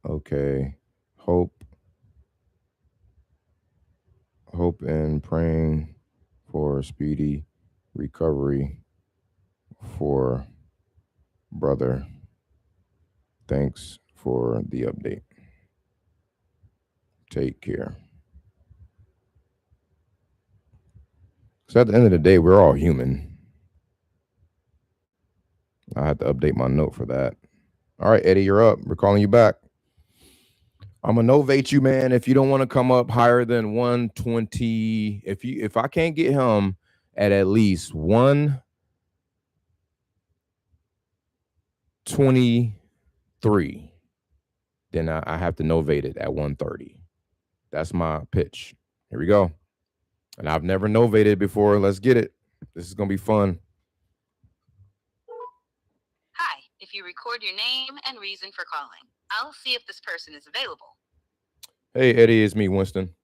okay. Hope hope and praying for speedy recovery for brother. Thanks for the update. Take care. So at the end of the day, we're all human. I had to update my note for that. All right, Eddie, you're up. We're calling you back. I'm gonna novate you, man. If you don't want to come up higher than 120, if I can't get him at least 123, then I have to novate it at 130. That's my pitch. Here we go. And I've never novated before. Let's get it. This is gonna be fun. Hi, if you record your name and reason for calling, I'll see if this person is available. Hey, Eddie, it's me, Winston.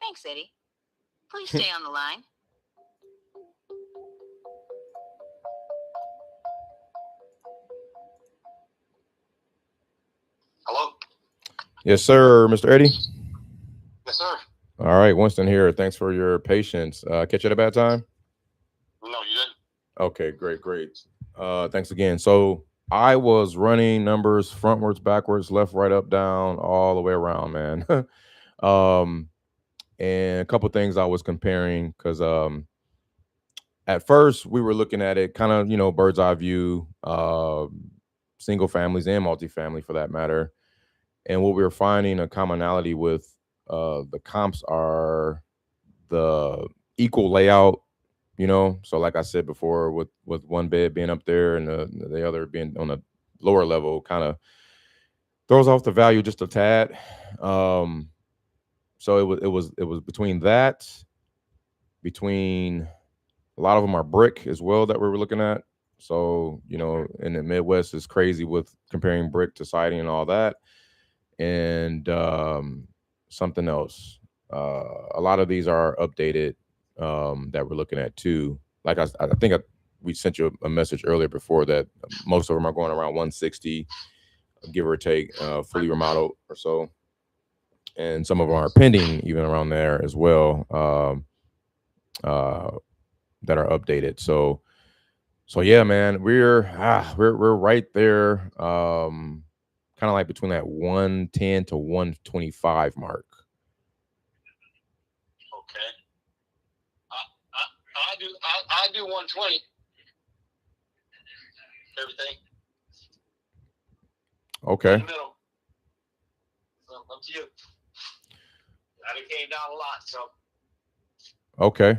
Thanks, Eddie. Please stay on the line. Hello? Yes, sir, Mr. Eddie. Yes, sir. All right, Winston here. Thanks for your patience. Catch you at a bad time? No, you didn't. Okay, great. Thanks again. So I was running numbers frontwards, backwards, left, right, up, down, all the way around, man. And a couple things I was comparing because at first we were looking at it kind of, bird's eye view, single families and multifamily for that matter. And what we were finding a commonality with the comps are the equal layout, so like I said before, with one bed being up there and the other being on a lower level, kind of throws off the value just a tad. So it was between that, between a lot of them are brick as well that we were looking at. So in the Midwest is crazy with comparing brick to siding and all that. And something else, a lot of these are updated, that we're looking at too. Like I think we sent you a message earlier before that most of them are going around 160, give or take, fully remodeled or so, and some of them are pending even around there as well, that are updated. So yeah, man, we're right there, kind of like between that 110 to 125 mark. Okay. I do 120. Everything. Okay. In the middle. So up to you. I done came down a lot, so. Okay.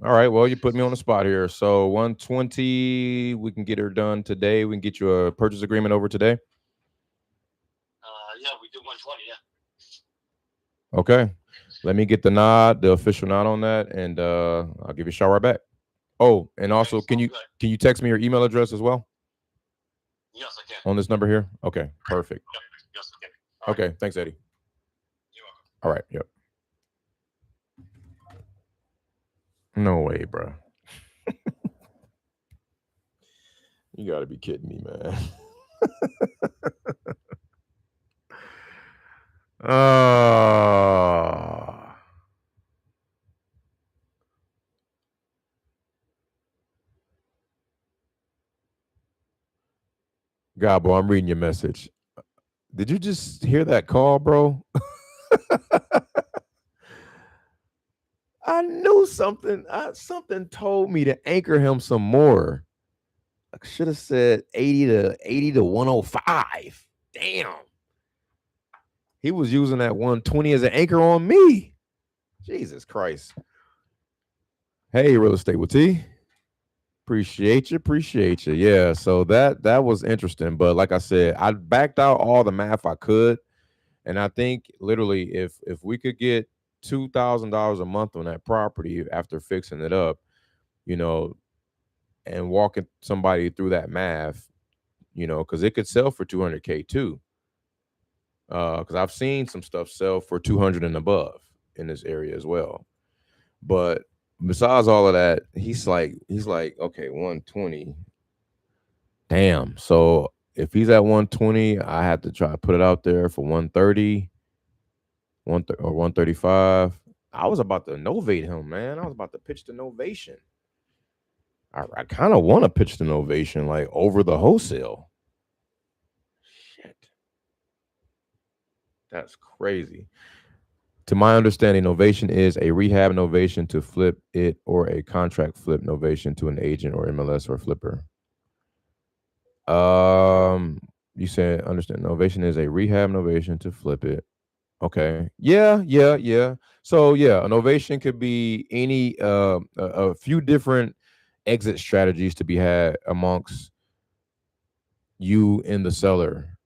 All right. Well, you put me on the spot here. So 120, we can get her done today. We can get you a purchase agreement over today. Yeah, we do 120. Yeah. Okay. Let me get the official nod on that, and I'll give you a shout right back. Oh, and also, can you text me your email address as well? Yes, I can. On this number here? Okay, perfect. Yes, I can. Okay, thanks, Eddie. You're welcome. All right, yep. No way, bro. You got to be kidding me, man. God, bro, I'm reading your message. Did you just hear that call, bro? I knew something. Something told me to anchor him some more. I should have said 80 to 105. Damn. He was using that 120 as an anchor on me. Jesus Christ. Hey, real estate with T. Appreciate you, appreciate you. Yeah, so that was interesting. But like I said, I backed out all the math I could, and I think literally if we could get $2,000 a month on that property after fixing it up, you know, and walking somebody through that math, because it could sell for 200K too. Because I've seen some stuff sell for 200 and above in this area as well. But besides all of that, he's like, okay, 120. Damn. So if he's at 120, I have to try to put it out there for 130, or 135. I was about to novate him, man. I was about to pitch the novation. I kind of want to pitch the novation like over the wholesale. Shit. That's crazy. To my understanding, novation is a rehab novation to flip it or a contract flip novation to an agent or MLS or flipper. You said understand novation is a rehab novation to flip it. Okay. Yeah, yeah, yeah. So yeah, a novation could be any a few different exit strategies to be had amongst you and the seller,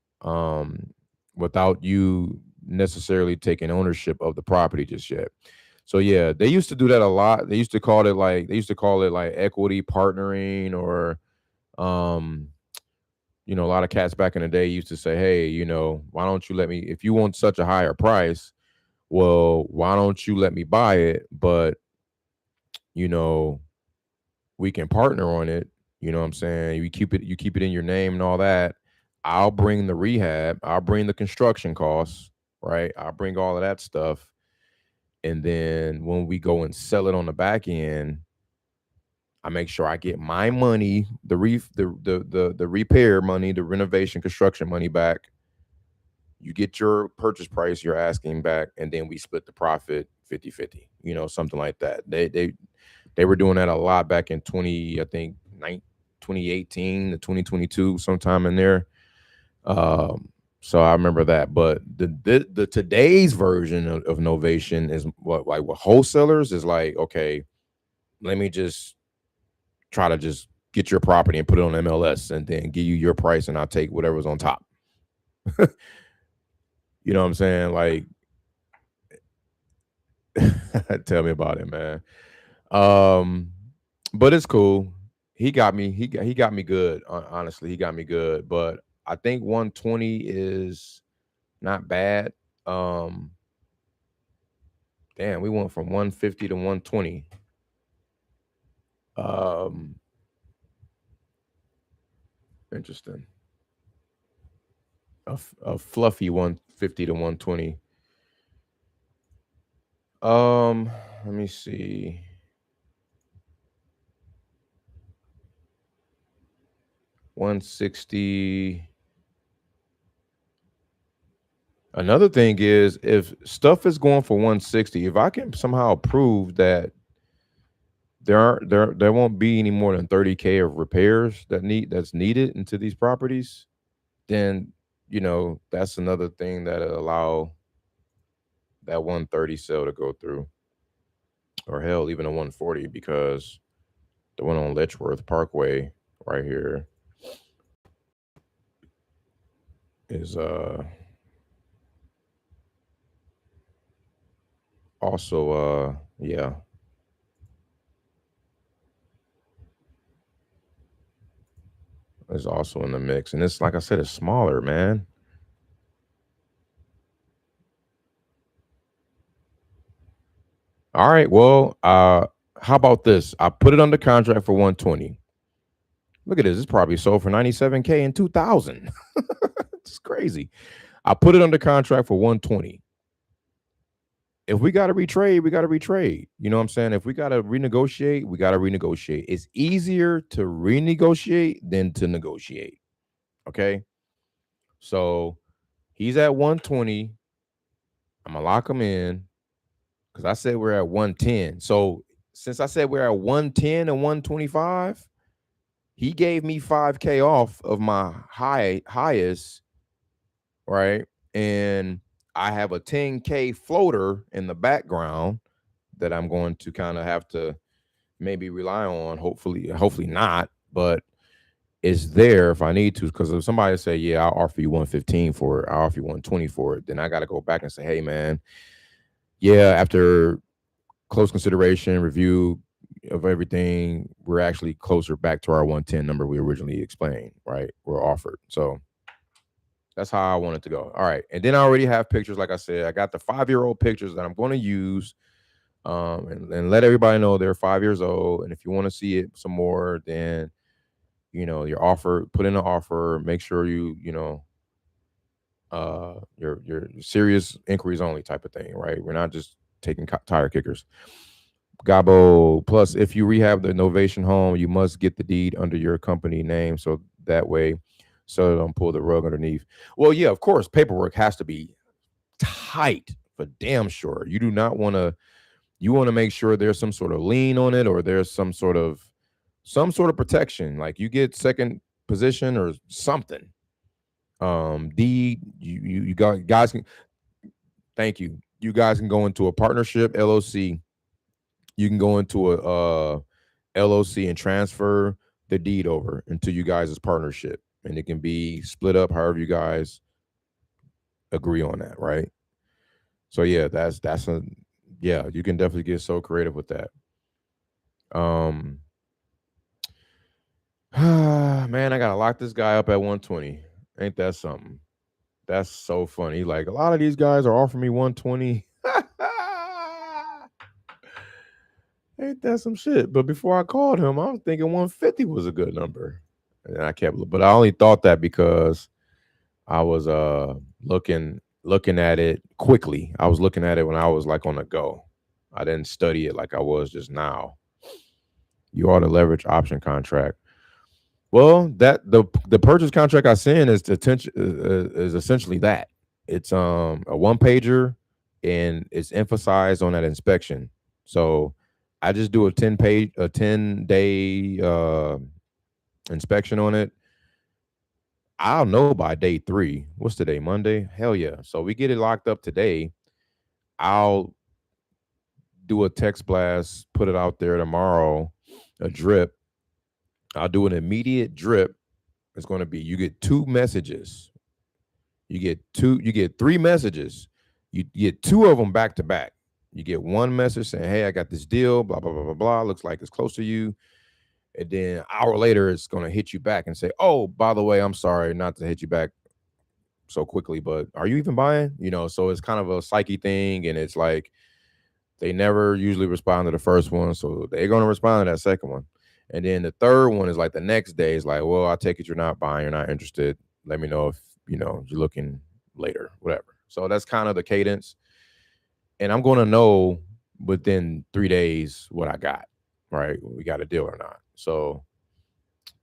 without you necessarily taking ownership of the property just yet. So yeah, they used to do that a lot. They used to call it like equity partnering, or um a lot of cats back in the day used to say, hey, why don't you let me, if you want such a higher price, well, why don't you let me buy it? But, you know, we can partner on it. You know what I'm saying? You keep it in your name and all that. I'll bring the rehab, I'll bring the construction costs, right? I'll bring all of that stuff. And then when we go and sell it on the back end, I make sure I get my money, the repair money, the renovation construction money back. You get your purchase price you're asking back, and then we split the profit 50-50. Something like that. They were doing that a lot back in 2018 to 2022, sometime in there. So I remember that. But the today's version of novation is what, like, with wholesalers is like, okay, let me just try to just get your property and put it on MLS and then give you your price, and I'll take whatever's on top. You know what I'm saying? Like, tell me about it, man. Um, but it's cool. He got me. He got me good. Honestly, he got me good. But I think 120 is not bad. Um, Damn, we went from 150 to 120. Um, Interesting. A fluffy 150 to 120. Let me see. 160. Another thing is, if stuff is going for 160, if I can somehow prove that there won't be any more than 30K of repairs that's needed into these properties, then that's another thing that allow that 130 sale to go through, or hell, even a 140, because the one on Letchworth Parkway right here is also yeah, is also in the mix, and it's, like I said, it's smaller, man. All right, well, how about this? I put it under contract for 120. Look at this. It's probably sold for 97K in 2000. It's crazy. I put it under contract for 120. If we got to retrade, we got to retrade. You know what I'm saying? If we got to renegotiate, we got to renegotiate. It's easier to renegotiate than to negotiate. Okay. So he's at 120. I'm going to lock him in because I said we're at 110. So since I said we're at 110 and 125, he gave me 5K off of my highest, right? And I have a 10K floater in the background that I'm going to kind of have to maybe rely on. Hopefully not, but it's there if I need to. Because if somebody say, "Yeah, I'll offer you 115 for it," I'll offer you 120 for it, then I got to go back and say, "Hey, man, yeah, after close consideration, review of everything, we're actually closer back to our 110 number we originally explained, right? We're offered." So that's how I want it to go. All right. And then I already have pictures. Like I said, I got the 5-year-old pictures that I'm going to use, and let everybody know they're 5 years old. And if you want to see it some more, then, your offer, put in an offer, make sure your serious inquiries only type of thing, right? We're not just taking tire kickers. Gabo, plus, if you rehab the innovation home, you must get the deed under your company name, so that way, so don't pull the rug underneath. Well, yeah, of course, paperwork has to be tight for damn sure. You do not want to. You want to make sure there's some sort of lien on it, or there's some sort of protection, like you get second position or something. Deed, you got guys can. Thank you. You guys can go into a partnership LLC. You can go into a LLC and transfer the deed over into you guys' partnership, and it can be split up however you guys agree on that, right? So yeah, that's a yeah, you can definitely get so creative with that. Um, man, I gotta lock this guy up at 120. Ain't that something? That's so funny. Like a lot of these guys are offering me 120. Ain't that some shit? But before I called him, I was thinking 150 was a good number. And I kept, but I only thought that because I was looking at it quickly. I was looking at it when I was like on the go. I didn't study it like I was just now. You ought to leverage option contract. Well, that the purchase contract I send is essentially that. It's a one pager, and it's emphasized on that inspection. So I just do a 10-day inspection on it. I'll know by day 3. What's today? Monday? Hell yeah. So we get it locked up today. I'll do a text blast, put it out there tomorrow, a drip. I'll do an immediate drip. It's going to be, you get 2 messages. You get 3 messages. You get 2 of them back to back. You get one message saying, "Hey, I got this deal, blah, blah, blah, blah, blah. Looks like it's close to you." And then an hour later, it's going to hit you back and say, "Oh, by the way, I'm sorry not to hit you back so quickly, but are you even buying?" So it's kind of a psyche thing. And it's like, they never usually respond to the first one. So they're going to respond to that second one. And then the third one is like the next day is like, "Well, I take it you're not buying, you're not interested. Let me know if, you're looking later, whatever." So that's kind of the cadence. And I'm going to know within 3 days what I got, right? We got a deal or not. So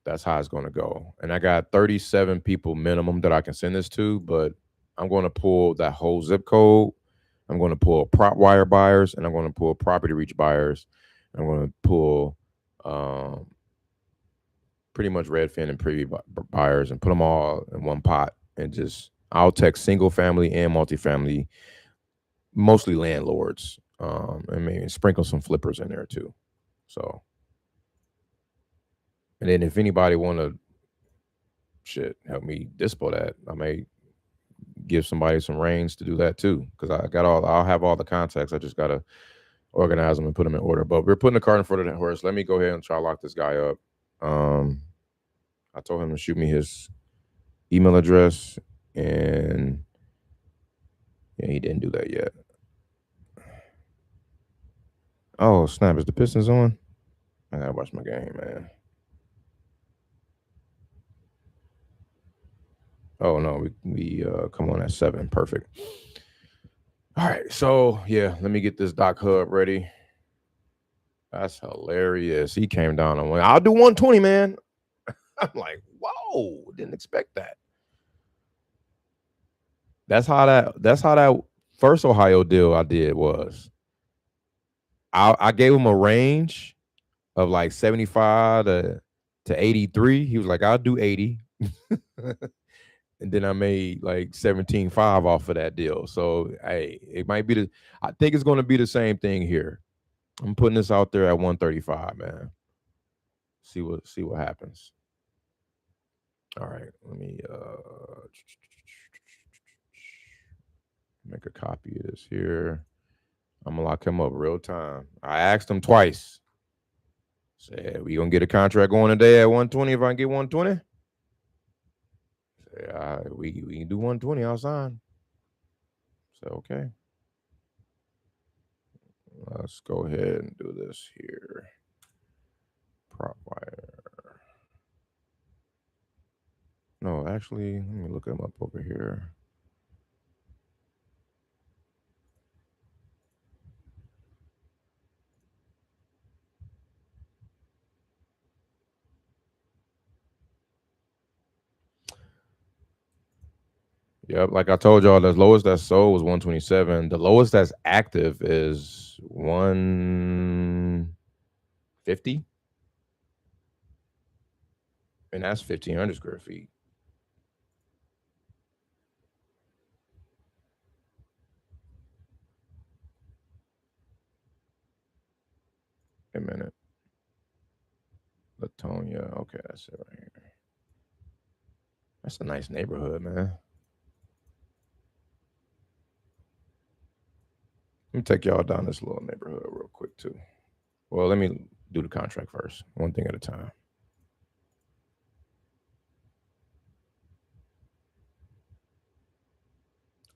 that's how it's going to go. And I got 37 people minimum that I can send this to, but I'm going to pull that whole zip code. I'm going to pull prop wire buyers, and I'm going to pull property reach buyers. I'm going to pull pretty much Redfin and preview buyers, and put them all in one pot, and just, I'll text single family and multifamily, mostly landlords, and maybe sprinkle some flippers in there too. So, and then if anybody want to help me dispo that, I may give somebody some reins to do that too, because I'll have all the contacts. I just gotta organize them and put them in order. But we're putting the cart in front of the horse. Let me go ahead and try to lock this guy up. I told him to shoot me his email address, and yeah, he didn't do that yet. Oh snap! Is the Pistons on? I gotta watch my game, man. Oh no, we come on at 7. Perfect. All right, so yeah, let me get this Doc Hub ready. That's hilarious. He came down on one. I'll do 120, man. I'm like, whoa, didn't expect that. That's how that first Ohio deal I did was. I gave him a range of like 75 to 83. He was like, "I'll do 80." and then I made like 17.5 off of that deal. So hey, it might be the. I think it's going to be the same thing here. I'm putting this out there at 135, man. See what happens. All right, let me make a copy of this here. I'm gonna lock him up real time. I asked him twice. Said we gonna get a contract going today at 120 if I can get 120. Say, all right, we can do 120 outside. So okay. Let's go ahead and do this here. Prop wire. No, actually, let me look him up over here. Yep, like I told y'all, the lowest that's sold was 127. The lowest that's active is 150, and that's 1,500 square feet. A minute. Latonia. Okay, that's it right here. That's a nice neighborhood, man. Let me take y'all down this little neighborhood real quick, too. Well, let me do the contract first, one thing at a time.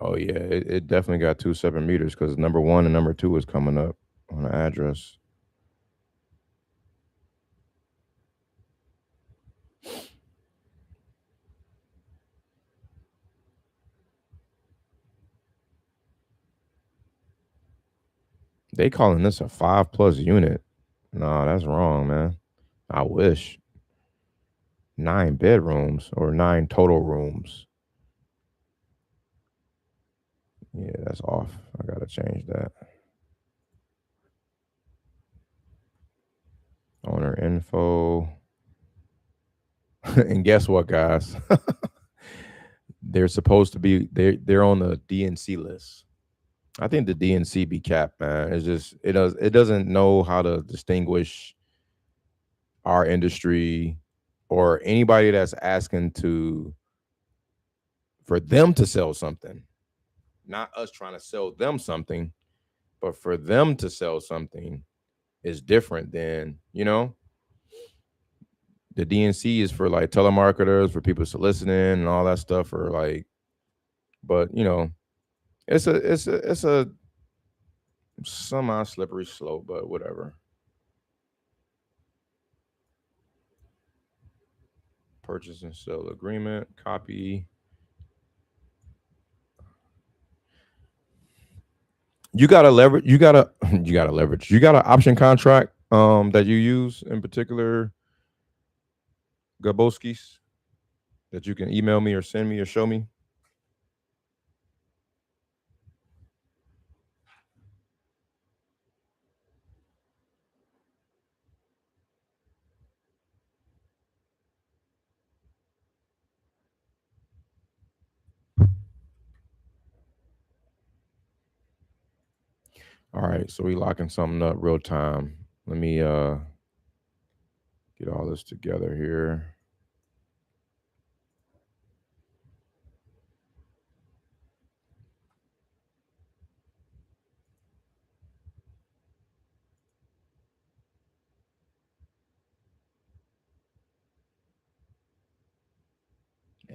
Oh, yeah, it definitely got 2 separate meters because number 1 and number 2 is coming up on the address. They calling this a 5+ unit. No, that's wrong, man. I wish. 9 bedrooms or 9 total rooms. Yeah, that's off. I gotta change that. Owner info. And guess what, guys? They're supposed to be they're on the DNC list. I think the DNC be capped, man. It's just it doesn't know how to distinguish our industry or anybody that's asking to for them to sell something. Not us trying to sell them something, but for them to sell something is different than, the DNC is for like telemarketers, for people soliciting and all that stuff, or like, but it's a semi slippery slope, but whatever. Purchase and sale agreement, copy. You gotta leverage. You gotta you gotta leverage. You got an option contract that you use in particular, Gaboskis, that you can email me or send me or show me. All right, so we locking something up real time. Let me get all this together here.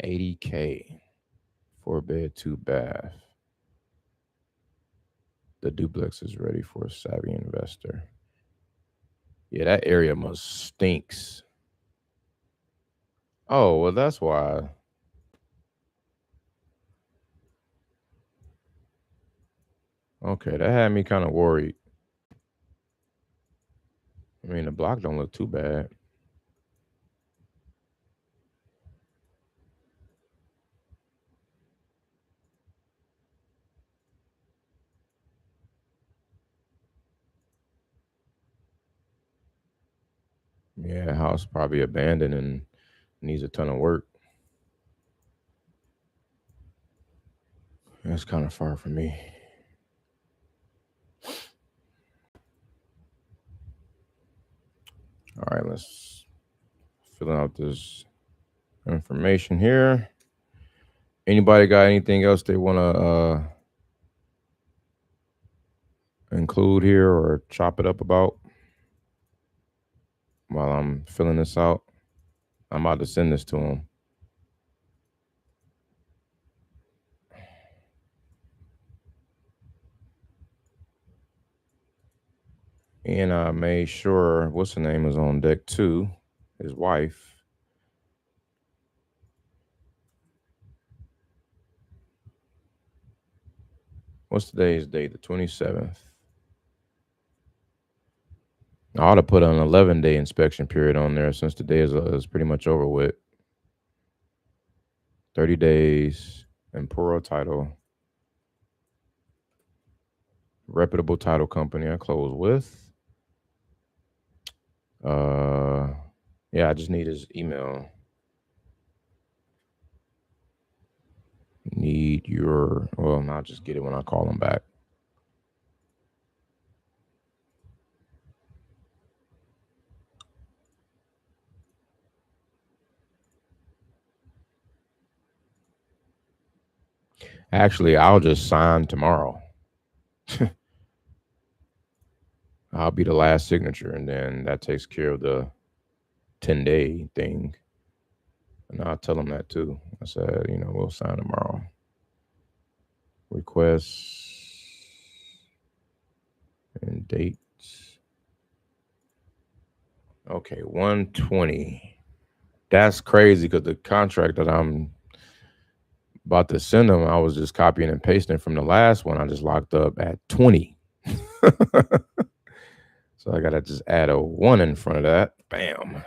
$80K, 4 bed, 2 bath. The duplex is ready for a savvy investor. Yeah, that area must stinks. Oh, well, that's why. Okay, that had me kind of worried. I mean, the block don't look too bad. Yeah, house probably abandoned and needs a ton of work. That's kind of far from me. All right, let's fill out this information here. Anybody got anything else they want to include here or chop it up about while I'm filling this out? I'm about to send this to them. And I made sure what's her name is on deck too, his wife. What's today's date? The 27th. I ought to put an 11-day inspection period on there since the day is pretty much over with. 30 days, Emporo title, reputable title company I close with. Yeah, I just need his email. Need your, well, I'll just get it when I call him back. Actually, I'll just sign tomorrow. I'll be the last signature, and then that takes care of the 10-day thing. And I'll tell them that too. I said, we'll sign tomorrow. Requests and dates. Okay, 120. That's crazy because the contract that I'm about to send them, I was just copying and pasting from the last one. I just locked up at 20. So I got to just add a 1 in front of that. Bam.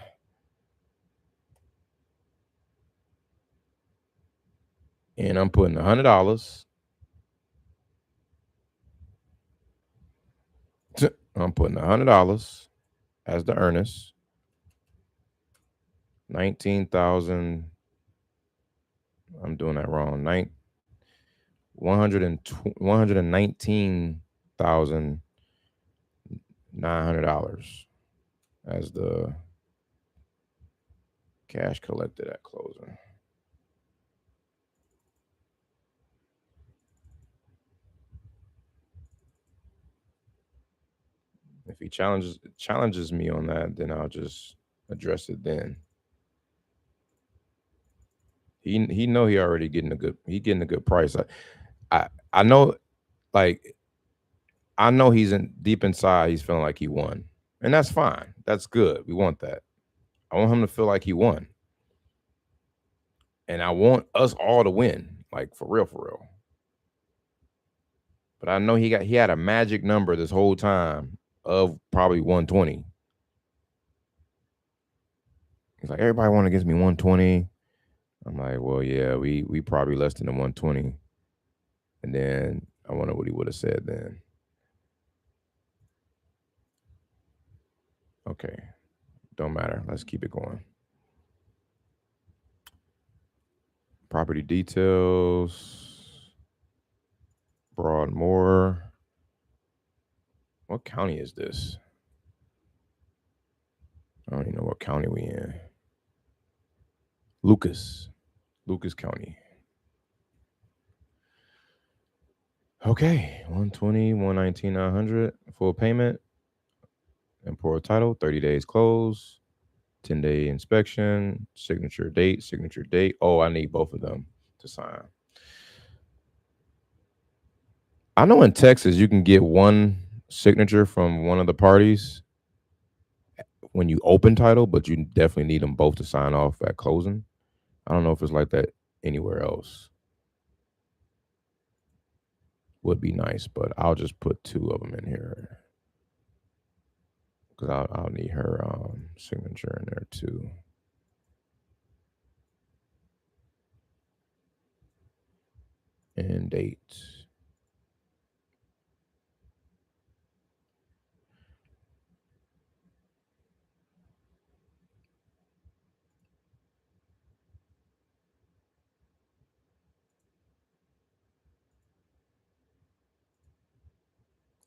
And I'm putting $100. I'm putting $100 as the earnest. 19,000. I'm doing that wrong. $119,900 as the cash collected at closing. If he challenges me on that, then I'll just address it then. He know he already getting a good price. I know, like, I know he's deep inside he's feeling like he won. And that's fine. That's good. We want that. I want him to feel like he won. And I want us all to win, like for real, for real. But I know he had a magic number this whole time of probably 120. He's like, everybody want to give me 120. I'm like, well, yeah, we probably less than the 120. And then I wonder what he would have said then. Okay. Don't matter. Let's keep it going. Property details. Broadmoor. What county is this? I don't even know what county we in. Lucas County. Okay, 120, 119, 900 full payment. Import title, 30 days close, 10-day inspection, signature date. Oh, I need both of them to sign. I know in Texas you can get one signature from one of the parties when you open title, but you definitely need them both to sign off at closing. I don't know if it's like that anywhere else. Would be nice, but I'll just put 2 of them in here because I'll need her signature in there too. And date.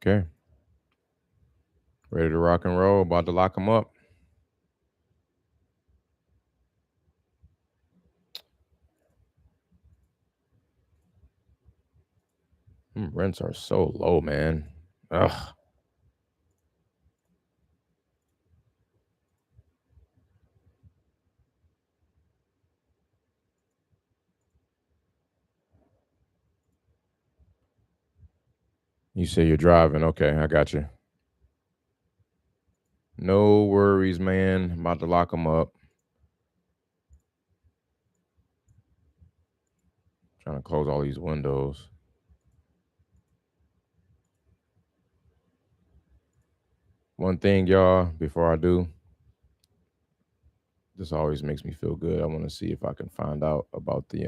Okay. Ready to rock and roll. About to lock them up. Rents are so low, man. Ugh. You say you're driving. Okay, I got you. No worries, man. About to lock them up. Trying to close all these windows. One thing, y'all, before I do, this always makes me feel good. I want to see if I can find out about the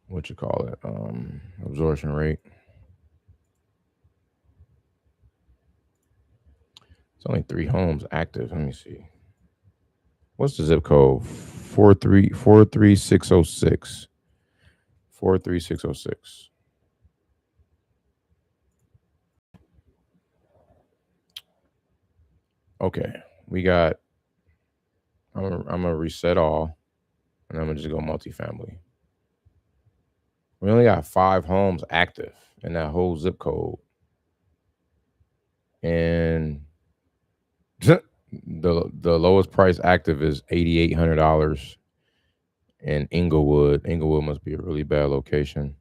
what you call it, absorption rate. It's only 3 homes active. Let me see. What's the zip code? 43606. 43606. Okay, we got. I'm gonna reset all, and I'm gonna just go multifamily. We only got 5 homes active in that whole zip code, and the lowest price active is $8,800 in Inglewood. Inglewood must be a really bad location.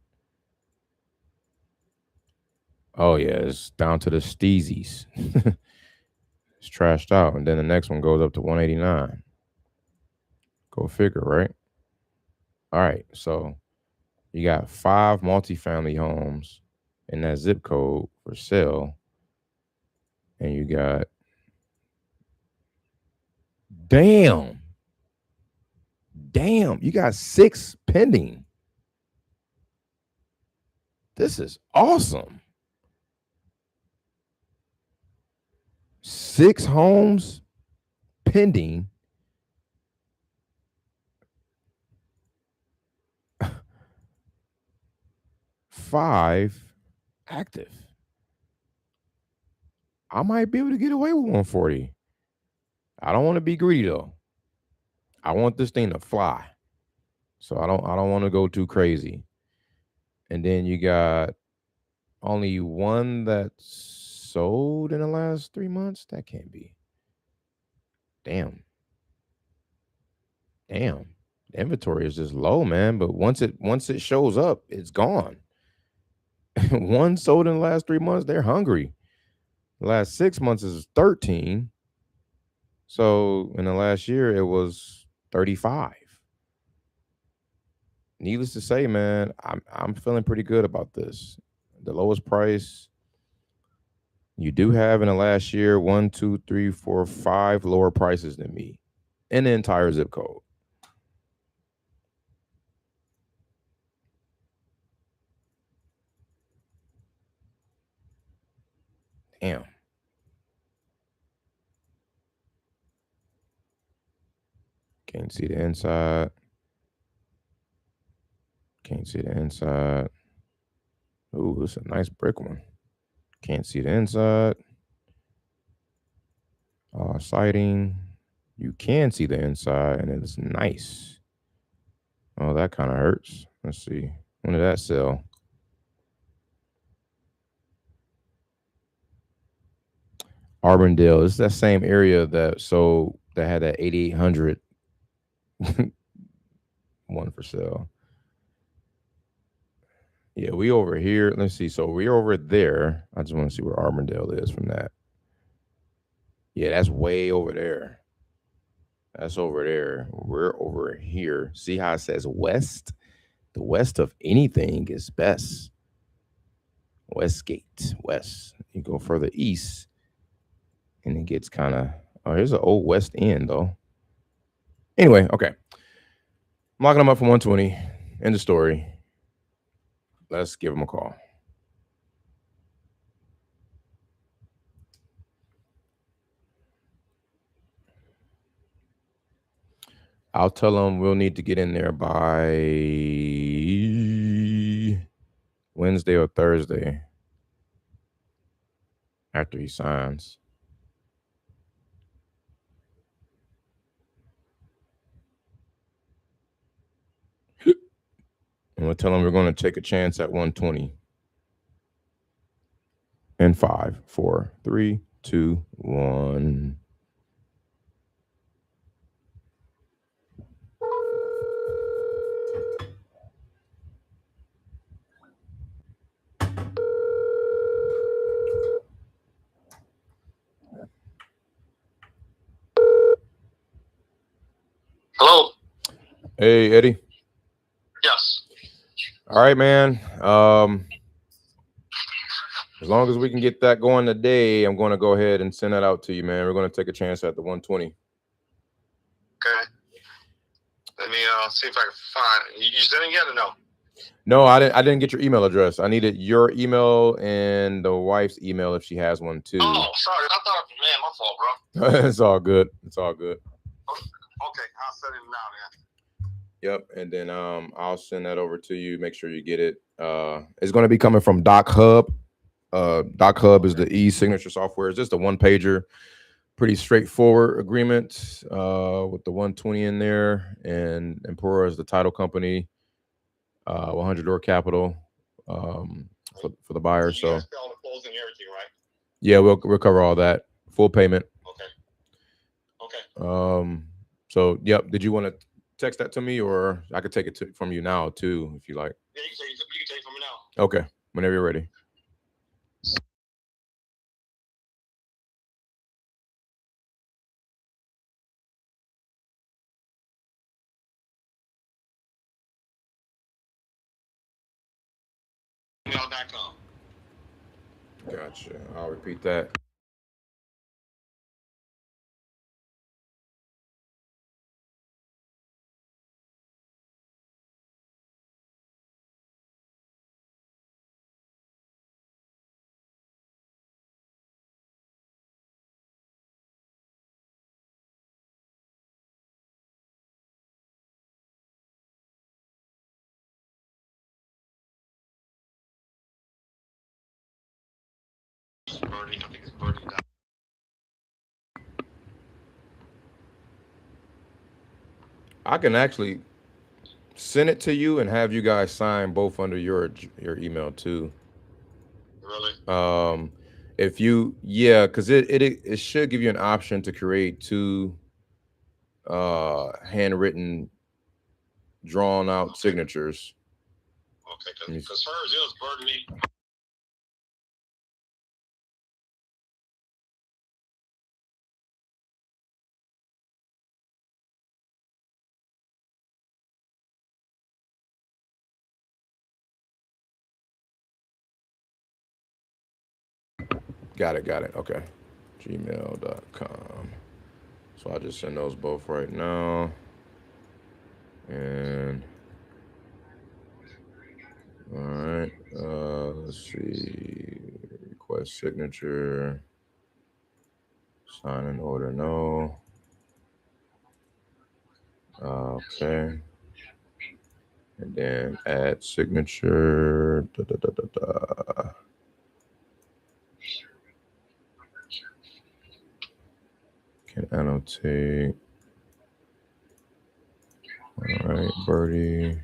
Oh yeah, it's down to the steezies. It's trashed out, and then the next one goes up to 189. Go figure, right? All right, so you got 5 multifamily homes in that zip code for sale, and you got damn, you got 6 pending. This is awesome. 6 homes pending. 5 active. I might be able to get away with 140. I don't want to be greedy though. I want this thing to fly. So I don't want to go too crazy. And then you got only one that sold in the last 3 months. That can't be. Damn. The inventory is just low, man. But once it shows up, it's gone. One sold in the last 3 months. They're hungry. The last 6 months is 13. So in the last year, it was 35. Needless to say, man, I'm feeling pretty good about this. The lowest price you do have in the last year, 1, 2, 3, 4, 5 lower prices than me in the entire zip code. Damn. Can't see the inside. Can't see the inside. Ooh, this is a nice brick one. Can't see the inside. Siding. You can see the inside, and it's nice. Oh, that kind of hurts. Let's see. When did that sell? Arbondale. It's that same area that had that 8,800 one for sale. Yeah, we over here. Let's see. So we're over there. I just want to see where Arbondale is from that. Yeah, that's way over there. That's over there. We're over here. See how it says west? The west of anything is best. Westgate, west. You go further east, and it gets kind of. Oh, here's an old West End though. Anyway, okay. I'm locking them up for 120. End of story. Let's give them a call. I'll tell him we'll need to get in there by Wednesday or Thursday after he signs. And we'll tell him we're going to take a chance at 120. In 5, 4, 3, 2, 1. Hello. Hey, Eddie. Yes. All right, man. As long as we can get that going today, I'm going to go ahead and send that out to you, man. We're going to take a chance at the 120. Okay. Let me see if I can find. You sent it yet or no? No, I didn't get your email address. I needed your email and the wife's email if she has one too. Oh, sorry. I thought, man, my fault, bro. It's all good. It's all good. Okay, I'll send it now, man. Yep, and then I'll send that over to you. Make sure you get it. It's going to be coming from Doc Hub. Doc Hub is the e-signature software. It's just a one-pager, pretty straightforward agreement with the 120 in there, and Empora is the title company. 100 Door Capital for the buyer. So all the clothes and everything, right? Yeah, we'll cover all that. Full payment. Okay. So yep. Did you want to text that to me, or I could take it from you now too, if you like? Yeah, you can take it from me now. Okay, whenever you're ready. Email.com. Gotcha. I'll repeat that. Birdie, I think it's Birdie. I can actually send it to you and have you guys sign both under your email too. Really? If you because it should give you an option to create two handwritten, drawn out signatures. Okay, because hers is Birdie. Got it. Okay. gmail.com. So I'll just send those both right now. And all right. Let's see. Request signature. Sign in order, no. Okay. And then add signature. Can annotate. All right, Birdie.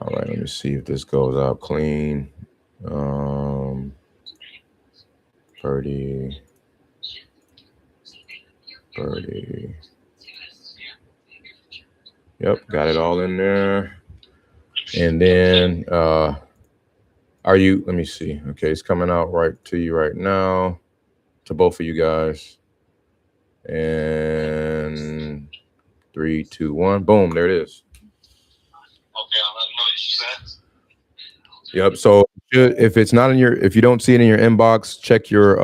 All right, let me see if this goes out clean. Birdie. Yep, got it all in there. And then are you, let me see. Okay, it's coming out right to you right now, to both of you guys. And 3, 2, 1, boom, there it is. Okay, I'll let you know what she said. Yep. So if it's not in your, if you don't see it in your inbox, check your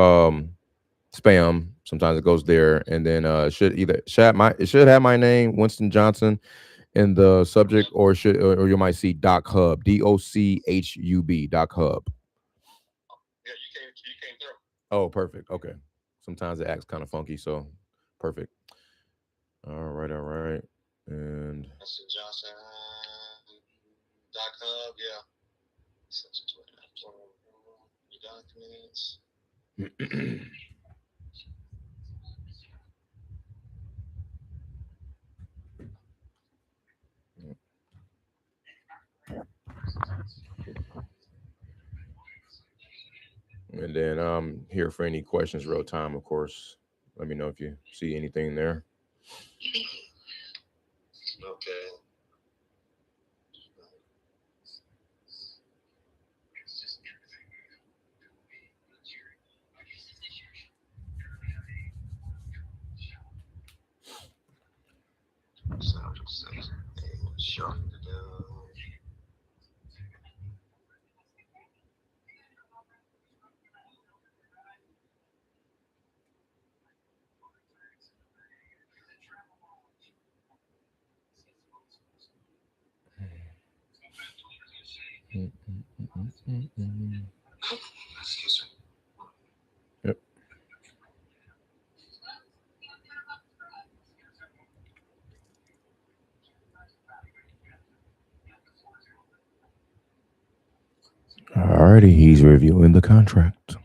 spam. Sometimes it goes there, and then it should have my name, Winston Johnson, in the subject, or you might see Doc Hub, DOCHUB, Doc Hub. Yeah, you came through. Oh, perfect. Okay. Sometimes it acts kind of funky, so perfect. All right, all right. And That's the Johnson.com. Yeah. Such a Twitter. Your documents. and then I'm here for any questions real time, of course. Let me know if you see anything there. Okay. Sure. Excuse me. Yep. Alrighty, he's reviewing the contract.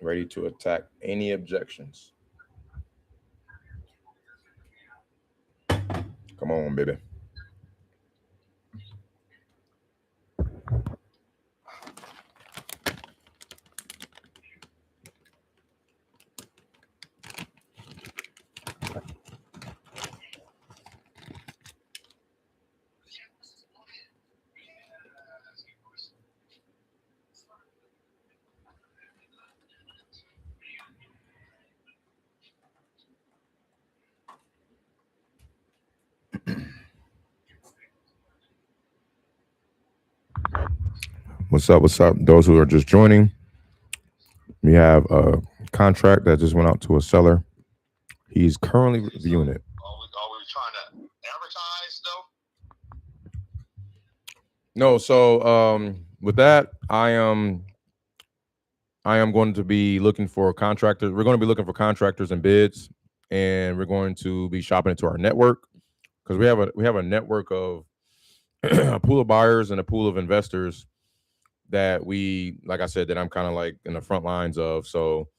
Ready to attack any objections. Come on, baby. What's up? What's up? Those who are just joining, we have a contract that just went out to a seller. He's currently reviewing it. Are we trying to advertise though? No, so with that, I am going to be looking for contractors. We're going to be looking for contractors and bids, and we're going to be shopping into our network because we have a network of a pool of buyers and a pool of investors that we, like I said, that I'm kind of like in the front lines of. So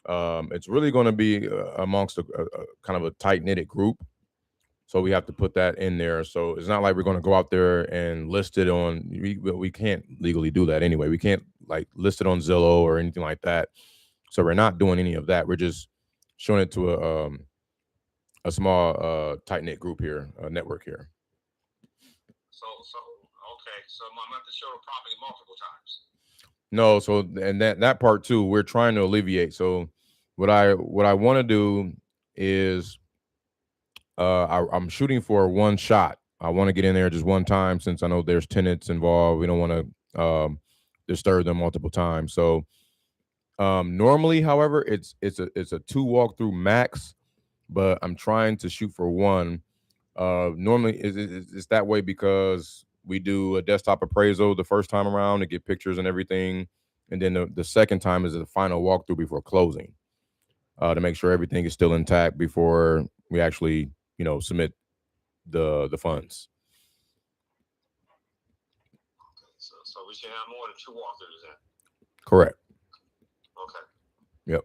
it's really going to be amongst a kind of a tight knitted group. So we have to put that in there. So it's not like we're going to go out there and list it on. We can't legally do that anyway. We can't like list it on Zillow or anything like that. So we're not doing any of that. We're just showing it to a small tight knit group here, a network here. So okay. So I'm gonna have to show the property multiple times. No, so and that part too, we're trying to alleviate. So what I want to do is I'm shooting for one shot. I want to get in there just one time since I know there's tenants involved. We don't want to disturb them multiple times. So normally, however, it's a two walkthrough max, but I'm trying to shoot for one. Normally, it's that way because we do a desktop appraisal the first time around to get pictures and everything, and then the second time is the final walkthrough before closing to make sure everything is still intact before we actually submit the funds. Okay. So we should have more than 2 walkthroughs then. Correct. Okay. Yep.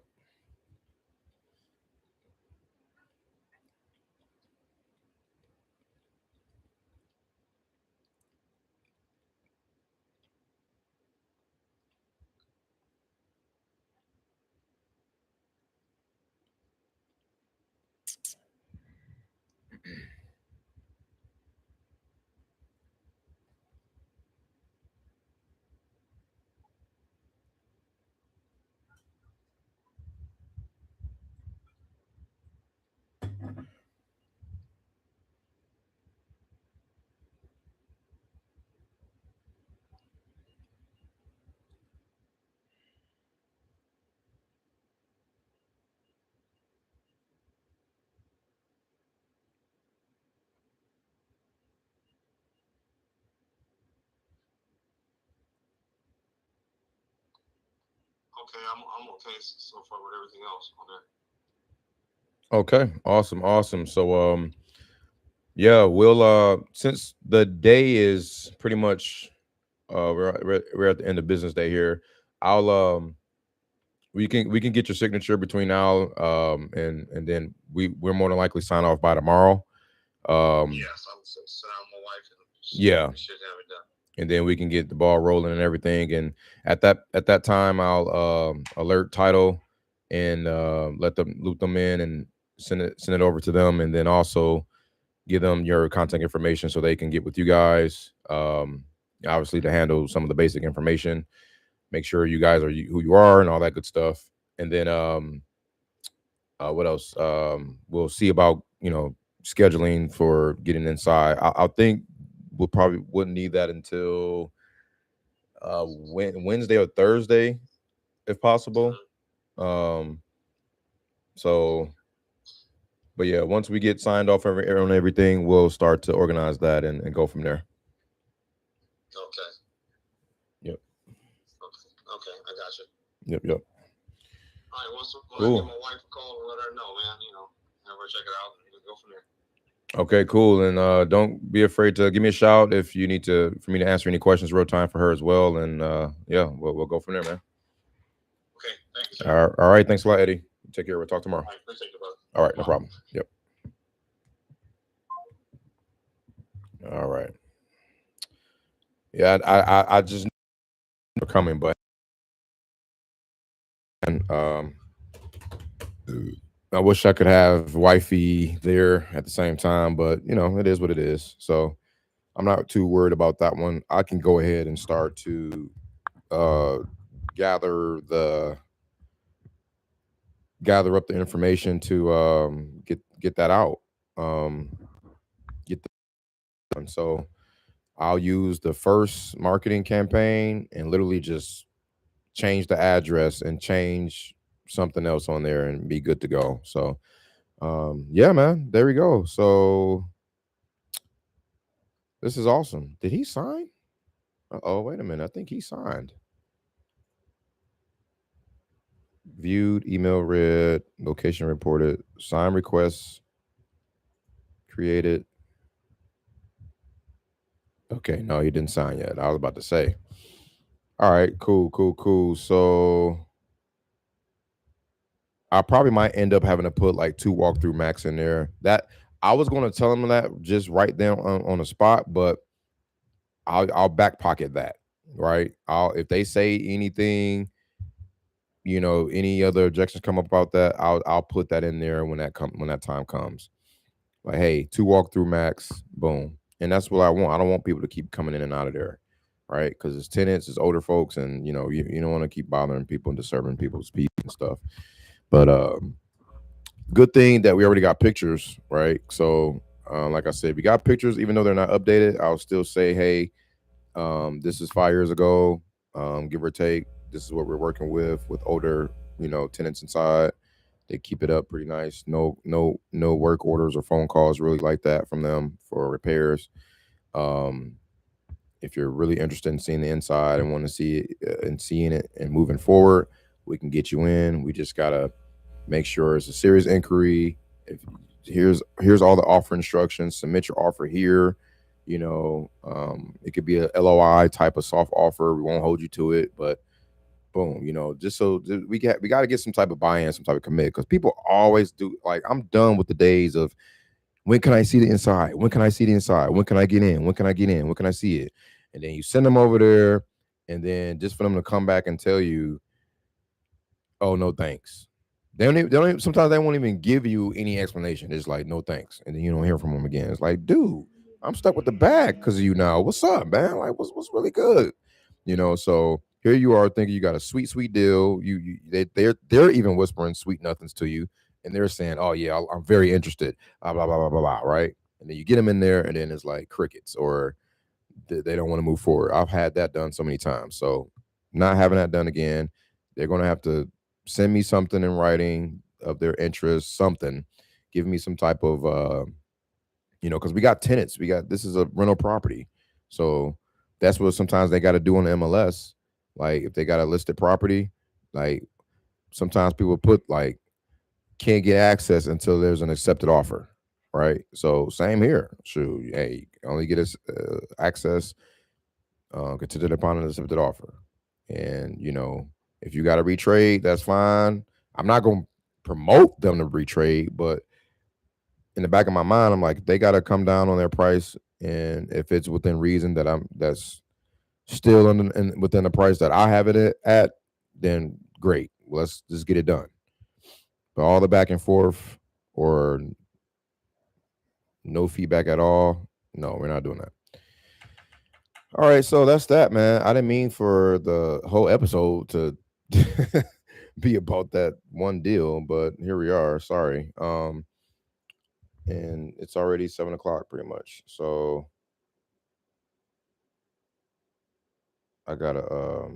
okay, I'm okay so far with everything else on there. Okay, awesome. So yeah, we'll since the day is pretty much we're at the end of business day here. I'll we can get your signature between now and then we're more than likely sign off by tomorrow. Yes, I was sit down with my wife and Yeah, we should have it done. and then we can get the ball rolling and everything. And at that time, I'll alert title and let them loop them in and send it over to them, and then also give them your contact information so they can get with you guys. Obviously, to handle some of the basic information, make sure you guys are who you are and all that good stuff. And then what else? We'll see about scheduling for getting inside. I think we'll probably wouldn't need that until Wednesday or Thursday, if possible. Um, so, but yeah, once we get signed off on everything, we'll start to organize that and go from there. Okay. Yep. Okay, I got you. Yep. All right, when I give my wife a call and let her know, man, have her check it out and we'll go from there. Okay, cool. And don't be afraid to give me a shout if you need for me to answer any questions real time for her as well. And yeah, we'll go from there, man. Okay, thank you, sir. All right, thanks a lot, Eddie. Take care. We'll talk tomorrow. I appreciate it, brother. All right, no problem. Yep. All right. Yeah, I just know coming, but and I wish I could have wifey there at the same time, but it is what it is. So I'm not too worried about that one. I can go ahead and start to uh gather up the information to get that out. Get that done. So I'll use the first marketing campaign and literally just change the address and change something else on there and be good to go. So yeah, man, there we go. So this is awesome. Did he sign? Oh, wait a minute. I think he signed. Viewed, email read, location reported, sign requests created. Okay, no, he didn't sign yet. I was about to say. All right, cool. So I probably might end up having to put like 2 walkthrough max in there. That I was going to tell him that just right there on the spot, but I'll back pocket that, right? If they say anything, any other objections come up about that, I'll put that in there when that time comes. Like, hey, 2 walkthrough max, boom. And that's what I want. I don't want people to keep coming in and out of there, right? Because it's tenants, it's older folks, and you don't want to keep bothering people and disturbing people's peace and stuff. But good thing that we already got pictures, right? So like I said, we got pictures, even though they're not updated. I'll still say, hey, this is 5 years ago, give or take. This is what we're working with older, tenants inside. They keep it up pretty nice. No work orders or phone calls really like that from them for repairs. Um, if you're really interested in seeing the inside and want to see it and seeing it and moving forward, we can get you in. We just gotta make sure it's a serious inquiry. If here's all the offer instructions. Submit your offer here. It could be a LOI type of soft offer. We won't hold you to it, but boom, just so we got to get some type of buy-in, some type of commit, because people always do. Like, I'm done with the days of when can I see the inside? When can I see the inside? When can I get in? When can I get in? When can I see it? And then you send them over there, and then just for them to come back and tell you, oh, no thanks. Sometimes they won't even give you any explanation. It's like, no thanks, and then you don't hear from them again. It's like, dude, I'm stuck with the bag because of you now. What's up, man? Like, what's really good? So here you are thinking you got a sweet deal. They're even whispering sweet nothings to you, and they're saying, oh yeah, I'm very interested. Blah blah blah blah blah blah. Right, and then you get them in there, and then it's like crickets, or they don't want to move forward. I've had that done so many times. So not having that done again. They're going to have to send me something in writing of their interest, something, give me some type of, because we got tenants. This is a rental property. So that's what sometimes they got to do on the MLS. Like, if they got a listed property, Like sometimes people put like can't get access until there's an accepted offer, right? So same here. Shoot, hey, only get us access contingent upon an accepted offer. And if you got to retrade, that's fine. I'm not gonna promote them to retrade, but in the back of my mind, I'm like, they got to come down on their price, and if it's within reason that's still within the price that I have it at, then great. Let's just get it done. But all the back and forth or no feedback at all, no, we're not doing that. All right, so that's that, man. I didn't mean for the whole episode to be about that one deal, but here we are. Sorry. And it's already 7 o'clock pretty much. So I gotta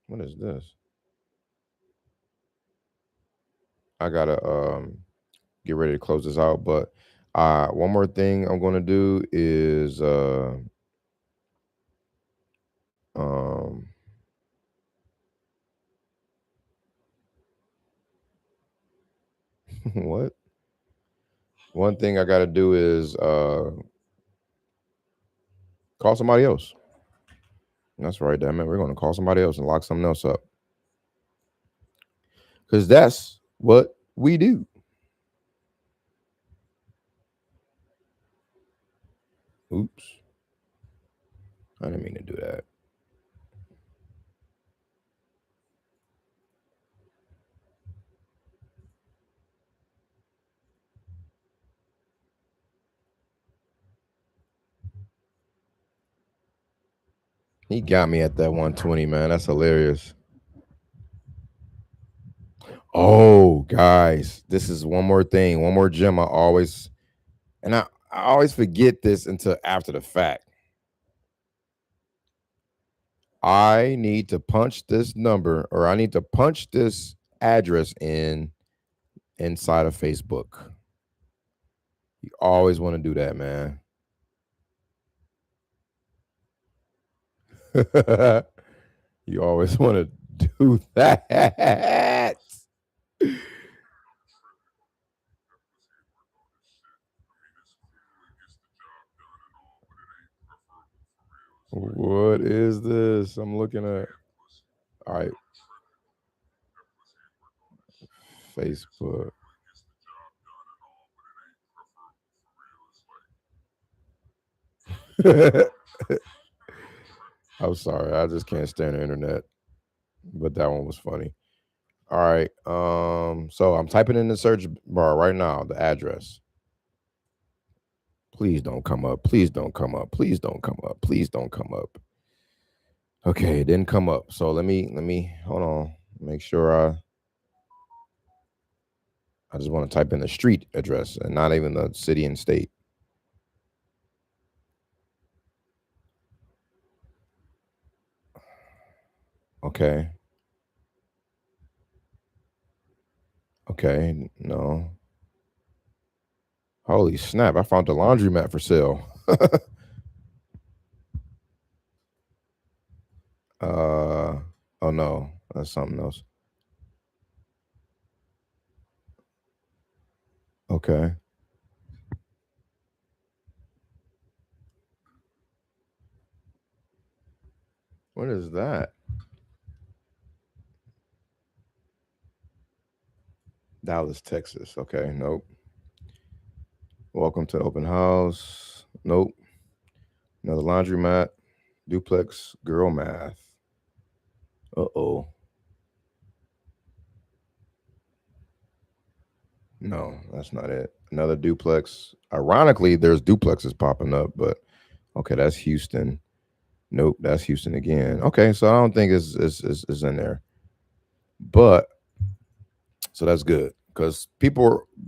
what is this? I gotta get ready to close this out. But one more thing I'm gonna do is um what? One thing I gotta do is call somebody else. That's right, damn it. We're gonna call somebody else and lock something else up. Because that's what we do. Oops. I didn't mean to do that. He got me at that 120, man. That's hilarious. Oh, guys, this is one more thing, one more gem. I always forget this until after the fact. I need to punch this number, or I need to punch this address inside of Facebook. You always want to do that, man. You always want to do that. What is this? I'm looking at. All right, Facebook. I'm sorry, I just can't stand the internet. But that one was funny. All right. So I'm typing in the search bar right now the address. Please don't come up. Please don't come up. Please don't come up. Please don't come up. Okay, it didn't come up. So let me hold on. Make sure I just want to type in the street address and not even the city and state. Okay. Okay. No. Holy snap. I found the laundromat for sale. Oh no. That's something else. Okay. What is that? Dallas, Texas. Okay. Nope. Welcome to the open house. Nope. Another laundromat. Duplex girl math. Uh-oh. No, that's not it. Another duplex. Ironically, there's duplexes popping up, but okay, that's Houston. Nope, that's Houston again. Okay, so I don't think it's in there. But so that's good because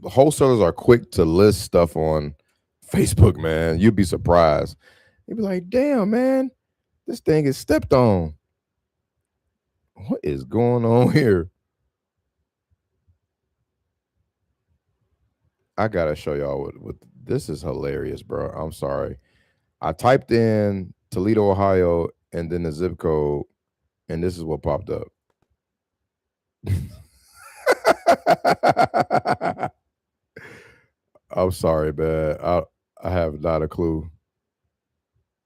wholesalers are quick to list stuff on Facebook, man. You'd be surprised. You'd be like, damn, man, this thing is stepped on. What is going on here? I gotta show y'all what this is hilarious, bro. I'm sorry. I typed in Toledo, Ohio, and then the zip code, and this is what popped up. I'm sorry, man. I have not a clue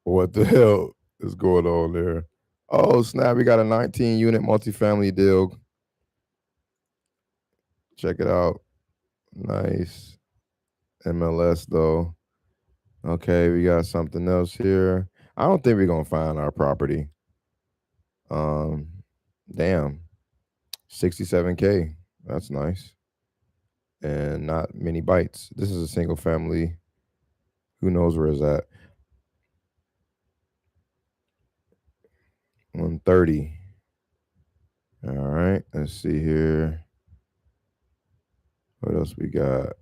what the hell is going on there. Oh snap! We got a 19 unit multifamily deal. Check it out. Nice. MLS though. Okay, we got something else here. I don't think we're gonna find our property. Um, damn, 67K. That's nice, and not many bites. This is a single family. Who knows where it's at? 130. All right, let's see here. What else we got?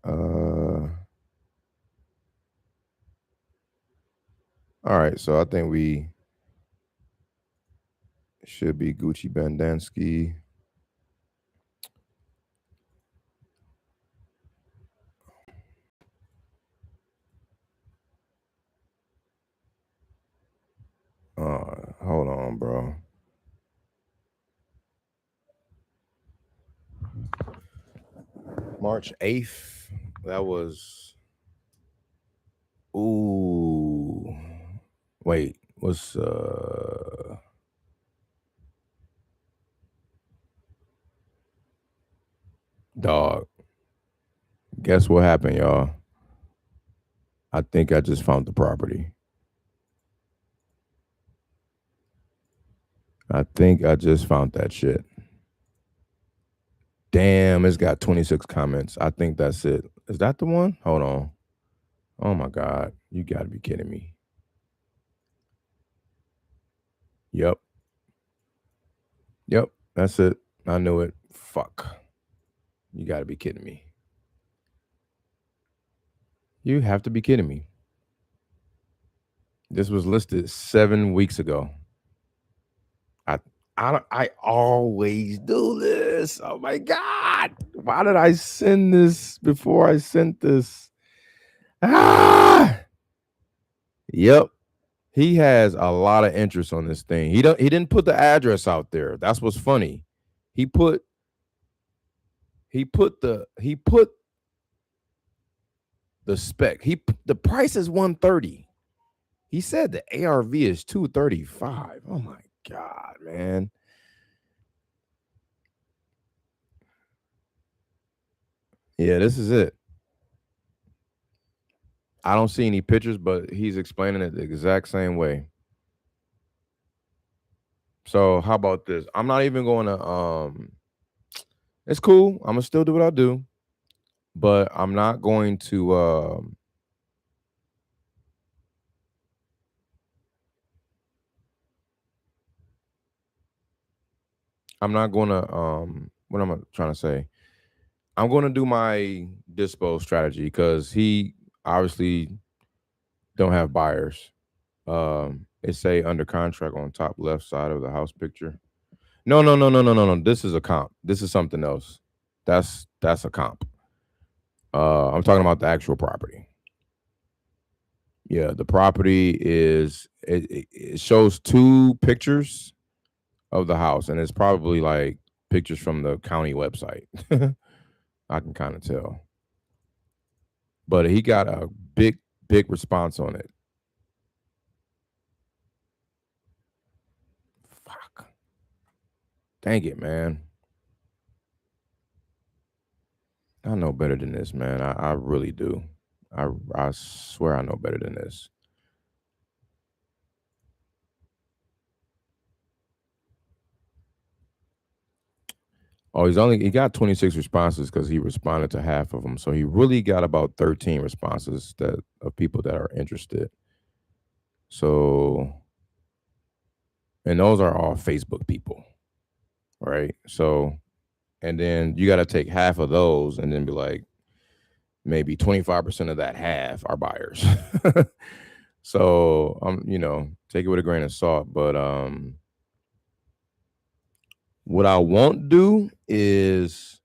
All right, so I think we should be Gucci Bandansky. Hold on, bro. March 8th. That was. Ooh. Wait, what's dog? Guess what happened, y'all? I think I just found the property. I think I just found that shit. Damn, it's got 26 comments. I think that's it. Is that the one? Hold on. Oh my God. You gotta be kidding me. Yep. Yep. That's it. I knew it. Fuck. You gotta be kidding me. You have to be kidding me. This was listed 7 weeks ago. I always do this. Oh my God. Why did I send this before I sent this? Ah. Yep. He has a lot of interest on this thing. He didn't put the address out there. That's what's funny. He put the spec. The price is 130. He said the ARV is 235. Oh my God, man. Yeah, this is it. I don't see any pictures, but he's explaining it the exact same way. So how about this? I'm not even going to it's cool. I'm gonna still do what I do, but I'm not going to I'm not gonna what am I trying to say? I'm gonna do my dispo strategy because he obviously don't have buyers. It say under contract on top left side of the house picture. No. This is a comp. This is something else. That's a comp. I'm talking about the actual property. Yeah, the property is it shows 2 pictures of the house, and it's probably like pictures from the county website. I can kind of tell. But he got a big response on it. Fuck. Dang it, man. I know better than this, man. I really do. I swear I know better than this. Oh, he got 26 responses because he responded to half of them. So he really got about 13 responses of people that are interested. So, and those are all Facebook people, right? So, and then you got to take half of those and then be like, maybe 25% of that half are buyers. So, take it with a grain of salt. But what I won't do is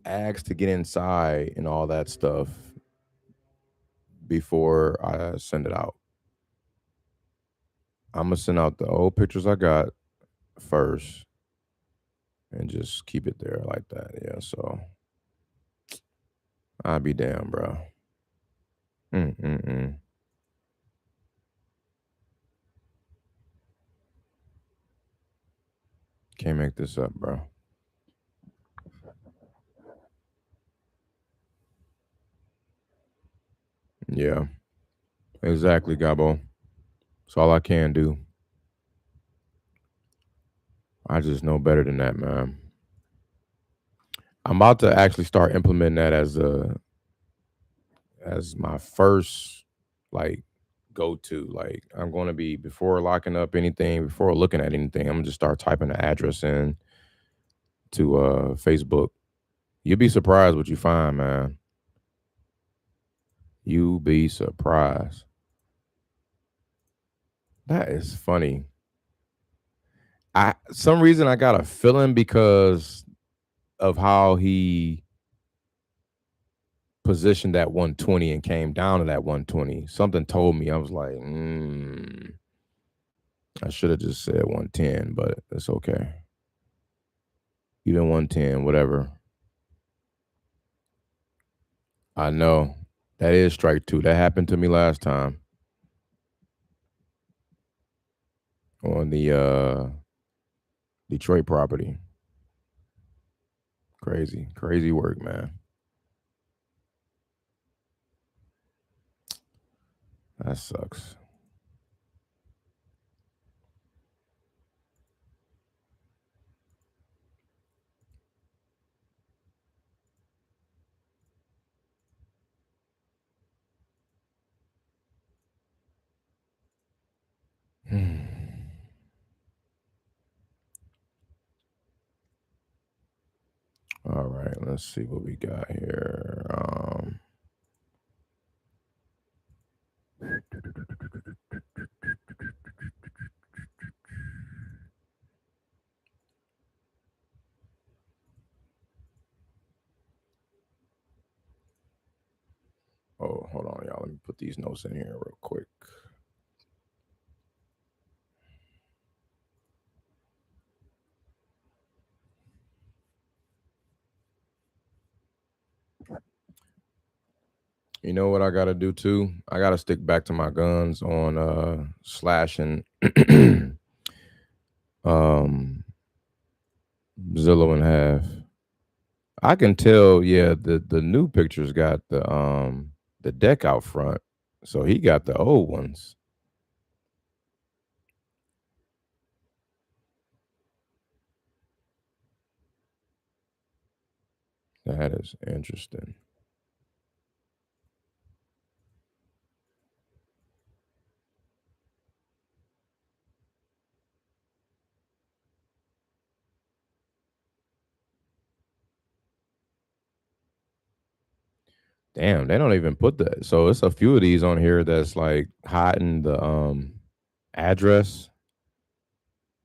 ask to get inside and all that stuff before I send it out. I'm gonna send out the old pictures I got first and just keep it there like that. Yeah, so I'll be damn, bro. Mm-mm-mm. Can't make this up, bro. Yeah, exactly, Gabo. It's all I can do. I just know better than that, man. I'm about to actually start implementing that as my first like go to. Like I'm going to be before locking up anything, before looking at anything. I'm gonna just start typing the address in to Facebook. You'll be surprised what you find, man. You be surprised. That is funny. I some reason I got a feeling because of how he positioned that 120 and came down to that 120. Something told me I was like, I should have just said 110, but it's okay. Even 110, whatever. I know. That is strike two. That happened to me last time on the Detroit property. Crazy. Crazy work, man. That sucks. All right, let's see what we got here. Oh, hold on, y'all. Let me put these notes in here real quick. You know what I gotta do too? I gotta stick back to my guns on slashing Zillow in half. I can tell, yeah, the new pictures got the deck out front. So he got the old ones. That is interesting. Damn, they don't even put that. So it's a few of these on here that's like hiding the address,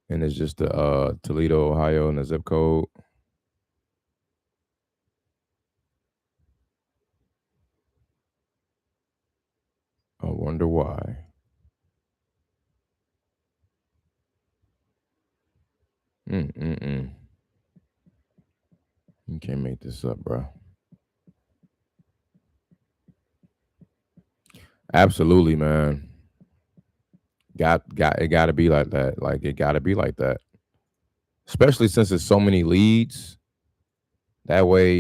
and it's just the Toledo, Ohio, and the zip code. I wonder why. Mm-mm-mm. You can't make this up, bro. Absolutely, man. Got it. Got to be like that. Like it got to be like that. Especially since it's so many leads. That way,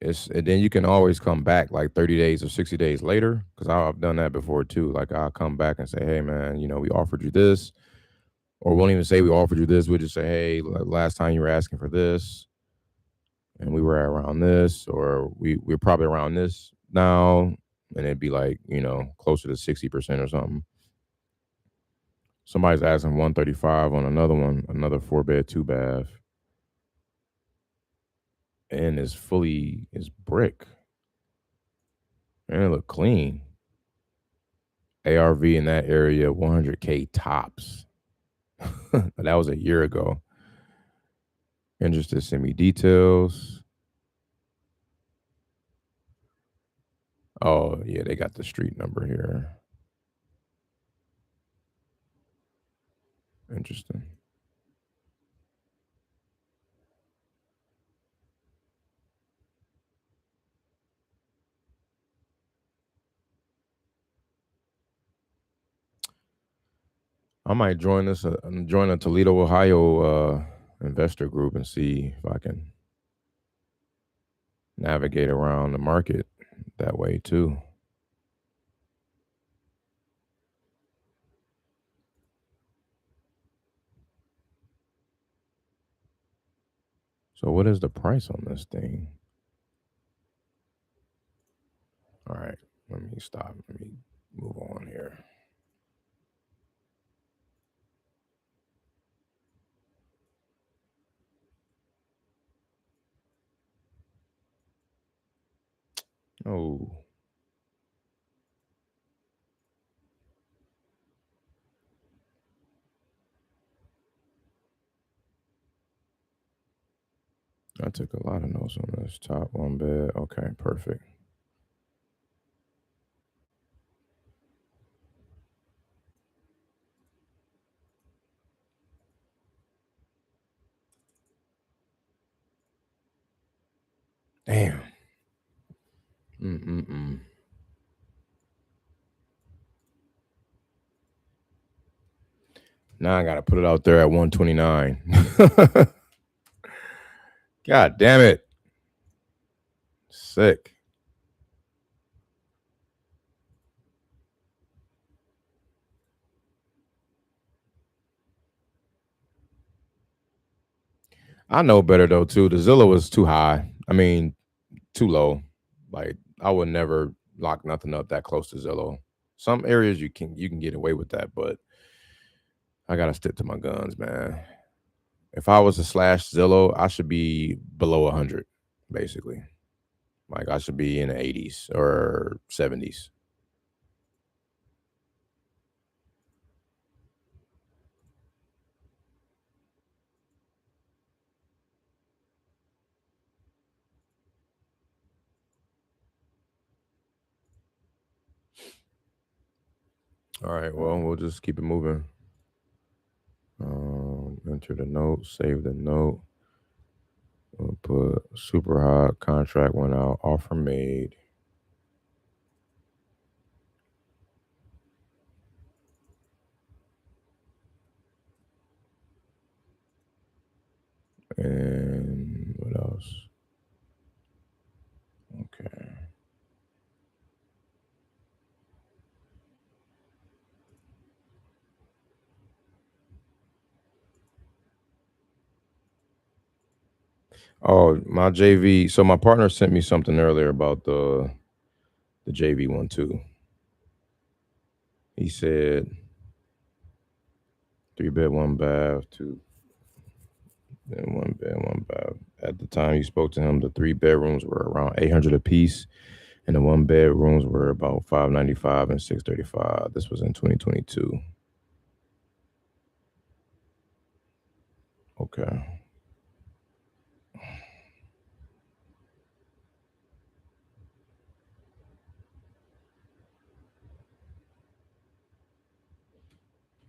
it's and then you can always come back like 30 days or 60 days later. Because I've done that before too. Like I'll come back and say, hey, man, we offered you this, or we won't even say we offered you this. We'll just say, hey, last time you were asking for this, and we were around this, or we're probably around this now, and it'd be like closer to 60% or something. Somebody's asking 135 on another one, another 4-bed, 2-bath, and it's brick, and it look clean. ARV in that area, 100K tops. That was a year ago. Interested? Send me details. Oh yeah, they got the street number here. Interesting. I might join a Toledo, Ohio investor group and see if I can navigate around the market that way too. So what is the price on this thing? All right, let me stop. Let me move on here. Oh, I took a lot of notes on this. Top one bed. Okay, perfect. Damn. Mm-mm-mm. Now I gotta put it out there at 129. God damn it. Sick. I know better though too. The Zillow was too high. I mean, too low. Like I would never lock nothing up that close to Zillow. Some areas you can get away with that, but I gotta stick to my guns, man. If I was to slash Zillow, I should be below 100, basically. Like I should be in the 80s or 70s. All right, well, we'll just keep it moving. Enter the note, save the note. We'll put super hot, contract went out, offer made. And what else? Okay. Oh, my JV. So my partner sent me something earlier about the JV one too. He said 3 bed, 1 bath, 1 bed, 1 bath. At the time you spoke to him, the 3 bedrooms were around 800 a piece, and the 1 bedrooms were about 595 and 635. This was in 2022. Okay.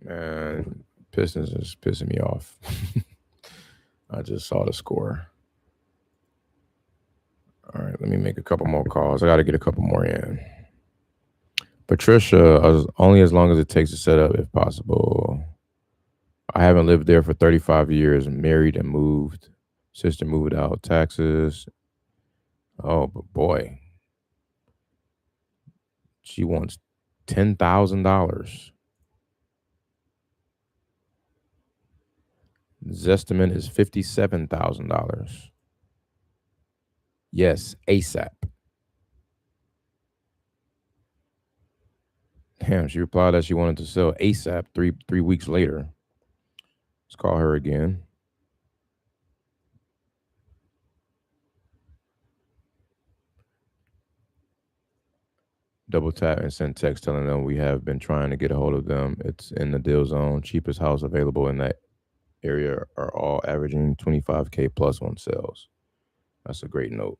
Man, Pistons is pissing me off. I just saw the score. All right, let me make a couple more calls. I got to get a couple more in. Patricia, only as long as it takes to set up, if possible. I haven't lived there for 35 years. Married and moved. Sister moved out. Taxes. Oh, but boy, she wants $10,000. Zestimate is $57,000. Yes, ASAP. Damn, she replied that she wanted to sell ASAP. Three weeks later. Let's call her again. Double tap and send text telling them we have been trying to get a hold of them. It's in the deal zone. Cheapest house available in that area are all averaging 25K plus on sales. That's a great note.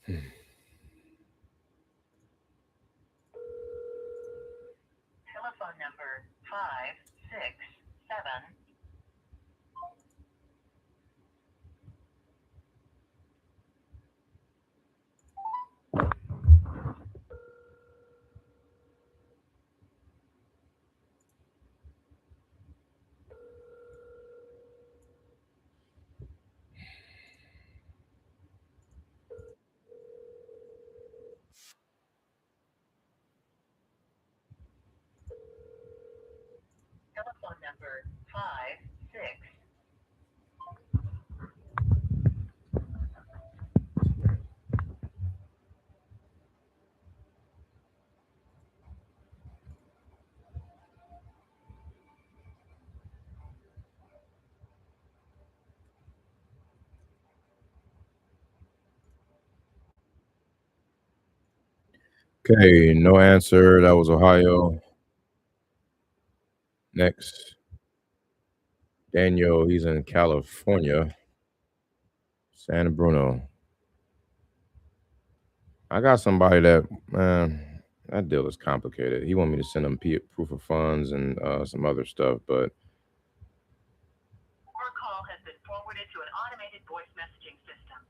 Telephone number 567. Telephone number 56. Okay, no answer. That was Ohio. Next, Daniel. He's in California, San Bruno. I got somebody that, man, that deal is complicated. He want me to send him proof of funds and some other stuff, but Your call has been forwarded to an automated voice messaging system.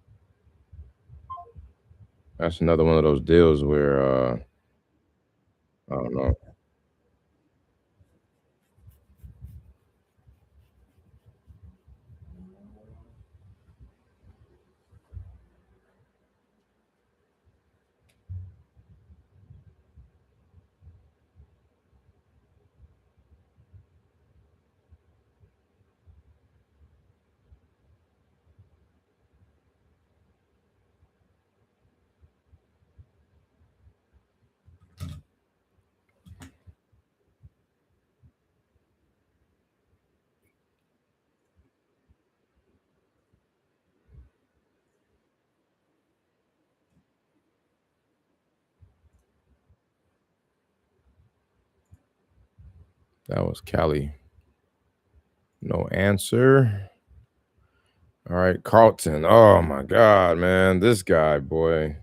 that's another one of those deals where I don't know. That was Cali. No answer. All right, Carlton. Oh my God, man, this guy, boy.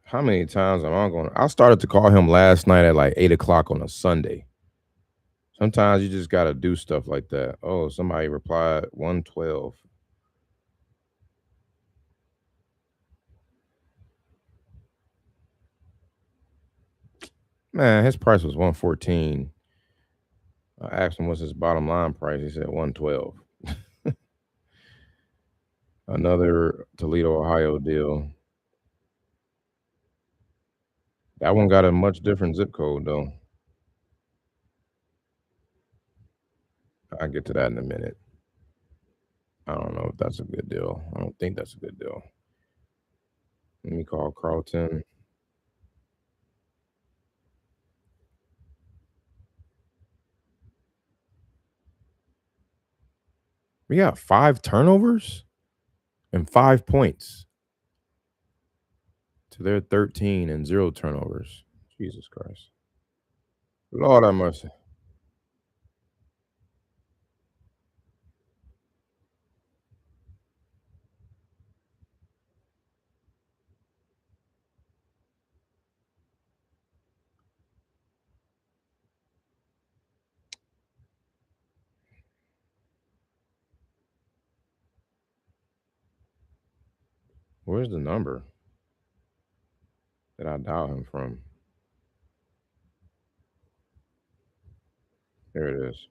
How many times am I going? I started to call him last night at like 8 o'clock on a Sunday. Sometimes you just gotta do stuff like that. Oh, somebody replied 112. Man, his price was 114. I asked him what's his bottom line price. He said 112. Another Toledo, Ohio deal. That one got a much different zip code though. I'll get to that in a minute. I don't know if that's a good deal. I don't think that's a good deal. Let me call Carlton. We got 5 turnovers and 5 points to their 13 and 0 turnovers. Jesus Christ. Lord have mercy. Where's the number that I dial him from? Here it is.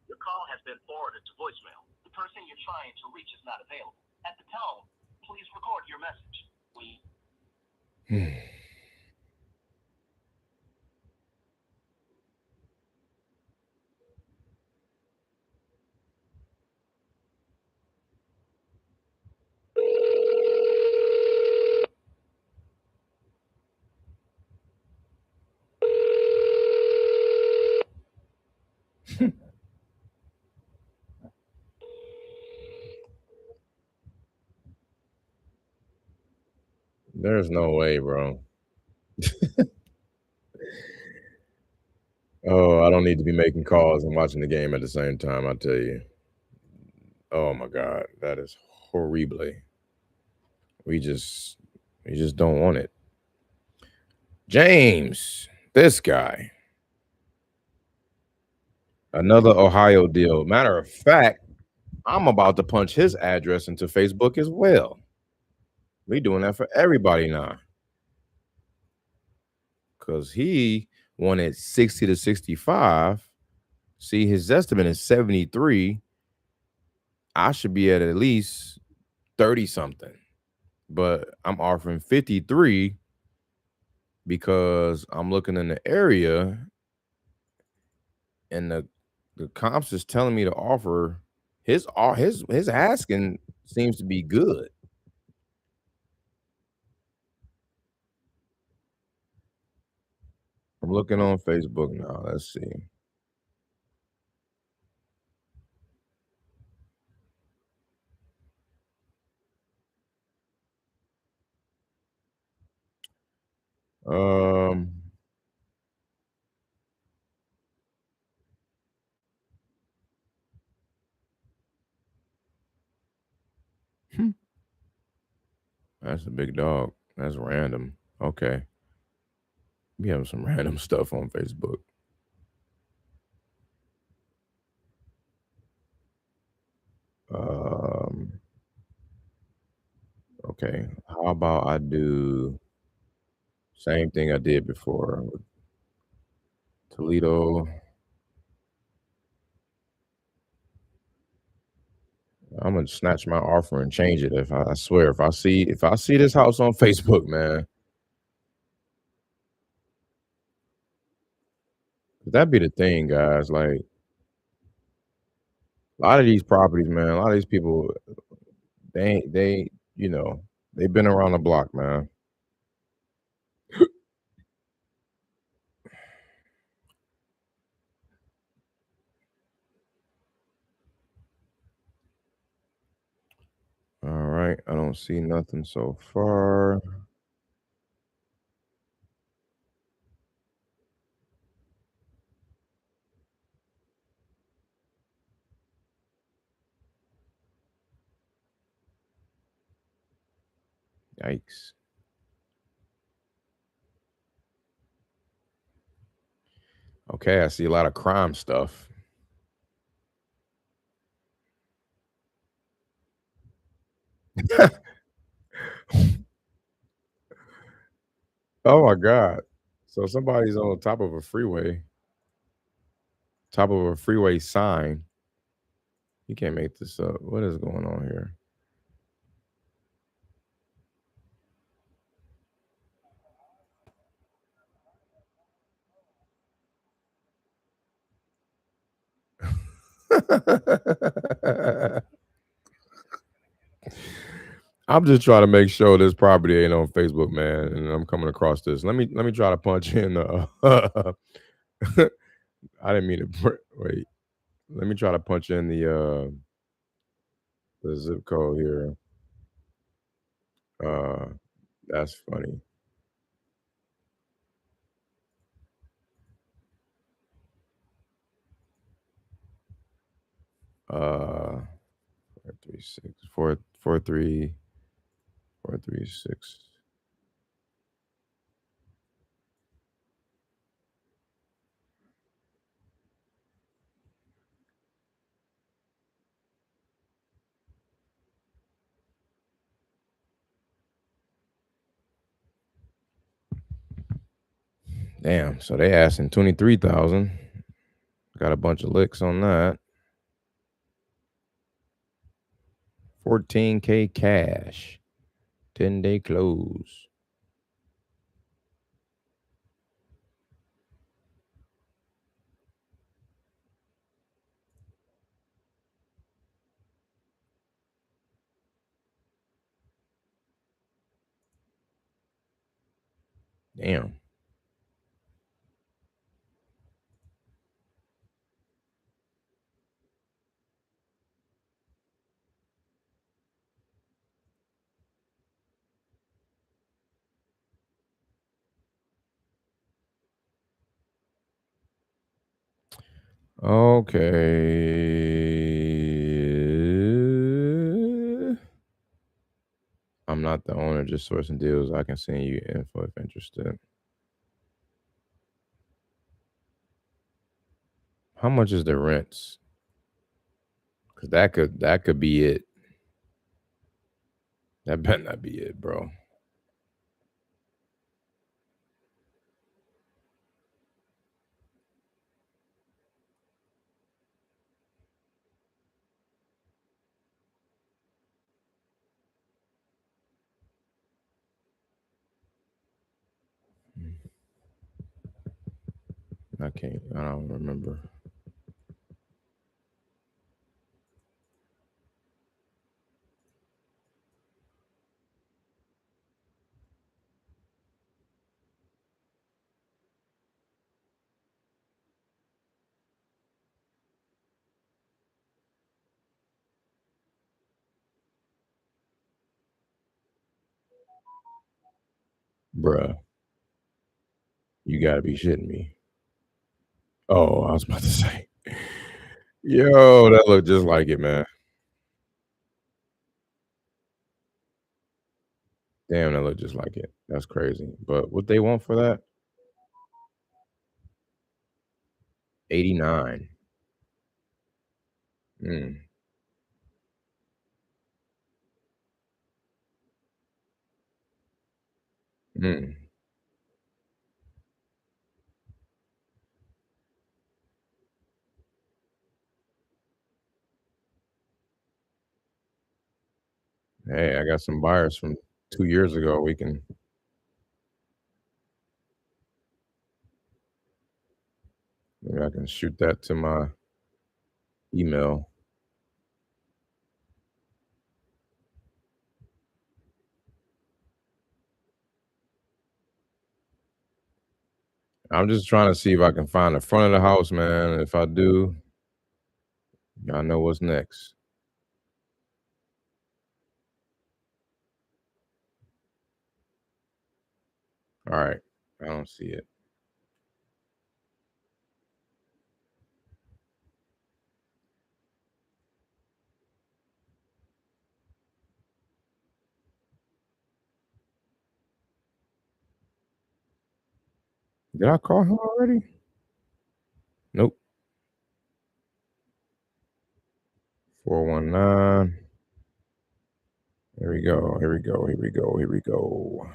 Your call has been forwarded to voicemail. The person you're trying to reach is not available. At the tone, please record your message. There's no way, bro. Oh, I don't need to be making calls and watching the game at the same time, I tell you. Oh my god, that is horrible. We just we just don't want it. James, this guy. Another Ohio deal. Matter of fact, I'm about to punch his address into Facebook as well. We doing that for everybody now. Cause he wanted 60 to 65. See, his estimate is 73. I should be at least 30 something. But I'm offering 53 because I'm looking in the area and the comps is telling me to offer his asking seems to be good. I'm looking on Facebook now. Let's see. Um, hmm, that's a big dog. That's random. Okay. We have some random stuff on Facebook. Um, okay. How about I do same thing I did before with Toledo. I'm gonna snatch my offer and change it. If I swear, if I see this house on Facebook, man, that'd be the thing, guys. Like a lot of these properties, man, a lot of these people, they you know, they've been around the block, man. All right, I don't see nothing so far. Yikes. Okay, I see a lot of crime stuff. Oh my god. So somebody's on top of a freeway, top of a freeway sign. You can't make this up. What is going on here? I'm just trying to make sure this property ain't on Facebook, man, and I'm coming across this. Let me try to punch in. I didn't mean to wait. Let me try to punch in the zip code here. Uh, that's funny. Uh, 436 436. Damn. So they asking 23,000. Got a bunch of licks on that. 14K cash. 10-day close. Damn. Okay. I'm not the owner, just sourcing deals. I can send you info if interested. How much is the rents? Because that could be it. That better not be it, bro. I can't. I don't remember. Bruh, you gotta be shitting me. Oh, I was about to say. Yo, that looked just like it, man. Damn, that looked just like it. That's crazy. But what they want for that? 89. Mm, mm. Hey, I got some buyers from 2 years ago. Maybe I can shoot that to my email. I'm just trying to see if I can find the front of the house, man. If I do, y'all know what's next. All right. I don't see it. Did I call him already? Nope. 419. Here we go. Here we go. Here we go. Here we go.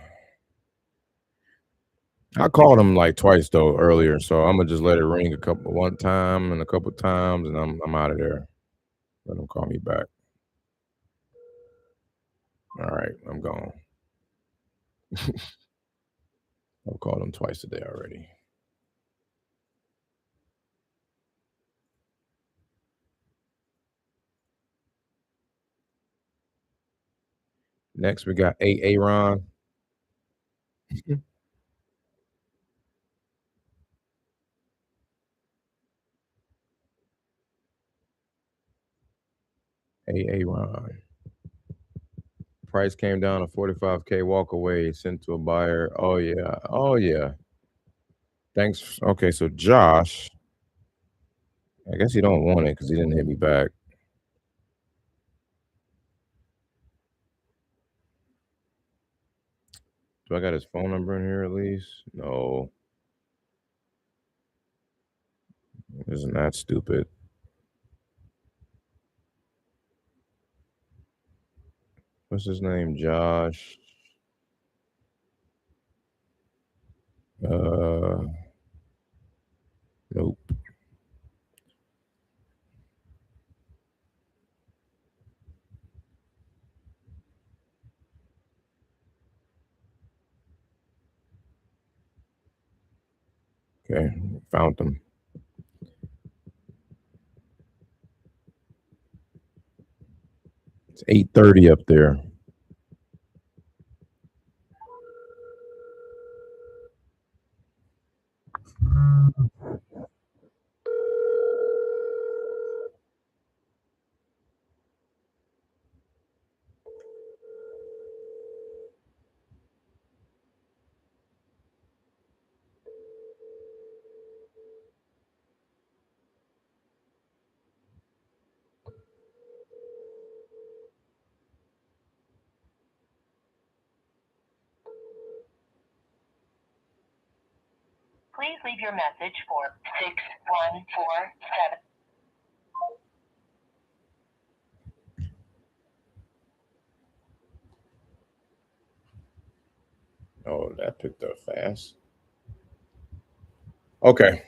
I called him like twice though earlier, so I'm gonna just let it ring one time and a couple times, and I'm out of there. Let him call me back. All right, I'm gone. I've called him twice today already. Next, we got Aaron. Aaron. Price came down to 45K. Walk away. Sent to a buyer. Oh yeah. Oh yeah. Thanks. Okay, so Josh. I guess he don't want it because he didn't hit me back. Do I got his phone number in here at least? No. Isn't that stupid? What's his name? Josh. Uh, nope. Okay, found him. It's 8:30 up there. Please leave your message for 6147. Oh, that picked up fast. Okay.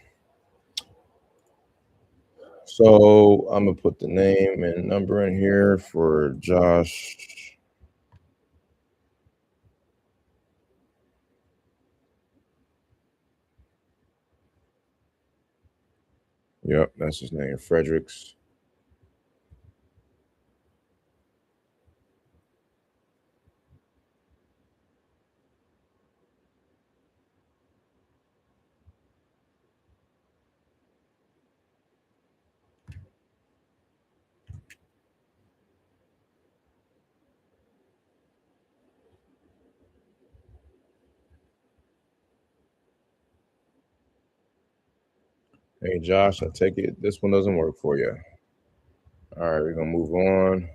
So I'm gonna put the name and number in here for Josh. Yep, that's his name, Fredericks. Hey, Josh, I take it this one doesn't work for you. All right, we're gonna move on.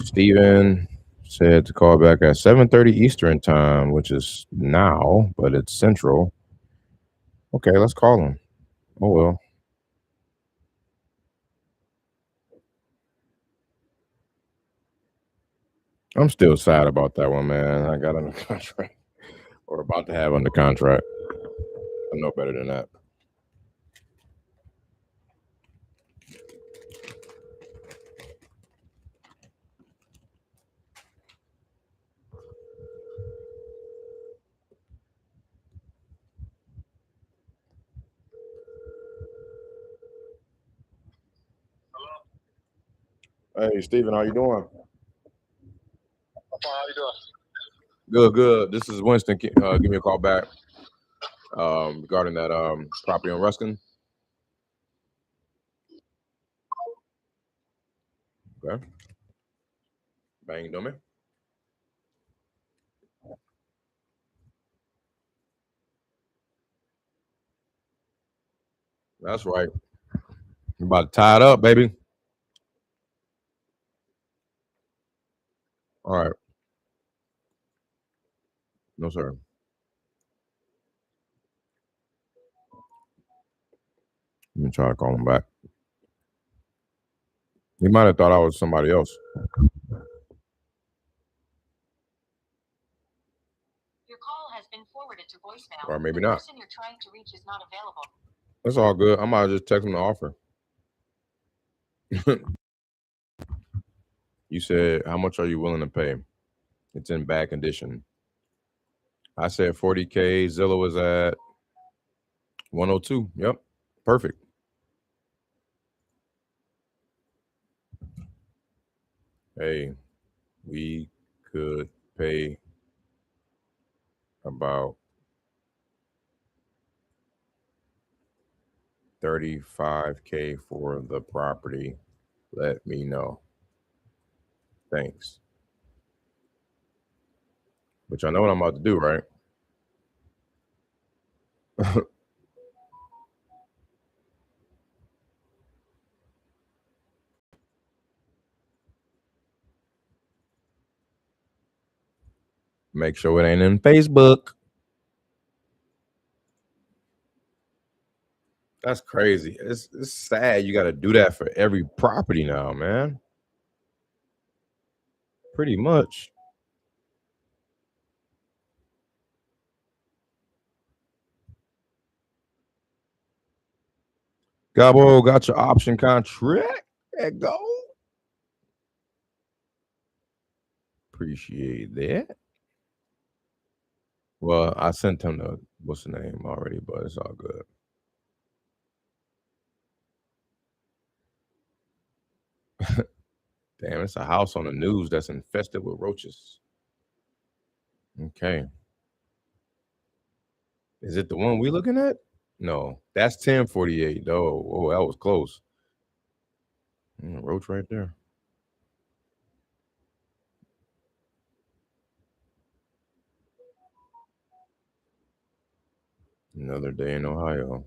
Steven said to call back at 7:30 Eastern time, which is now, but it's Central. Okay, let's call him. Oh well. I'm still sad about that one, man. I got under contract or about to have under contract. I know better than that. Hey, Steven, how you doing? How you doing? Good, good. This is Winston. Give me a call back regarding that property on Ruskin. Okay. Bang, dummy. That's right. You about to tie it up, baby. All right. No, sir. Let me try to call him back. He might have thought I was somebody else. Your call has been forwarded to voicemail. Or maybe the not. person you're trying to reach is not available. That's all good. I might just text him the offer. You said, how much are you willing to pay? It's in bad condition. I said 40K. Zillow is at 102. Yep. Perfect. Hey, we could pay about 35K for the property. Let me know. Thanks. Which I know what I'm about to do, right? Make sure it ain't in Facebook. That's crazy. It's sad you got to do that for every property now, man. Pretty much. Gabo got your option contract. There you go. Appreciate that. Well, I sent him the what's the name already, but it's all good. Damn, it's a house on the news that's infested with roaches. Okay. Is it the one we looking at? No, that's 1048 though. Oh, that was close. Roach right there. Another day in Ohio.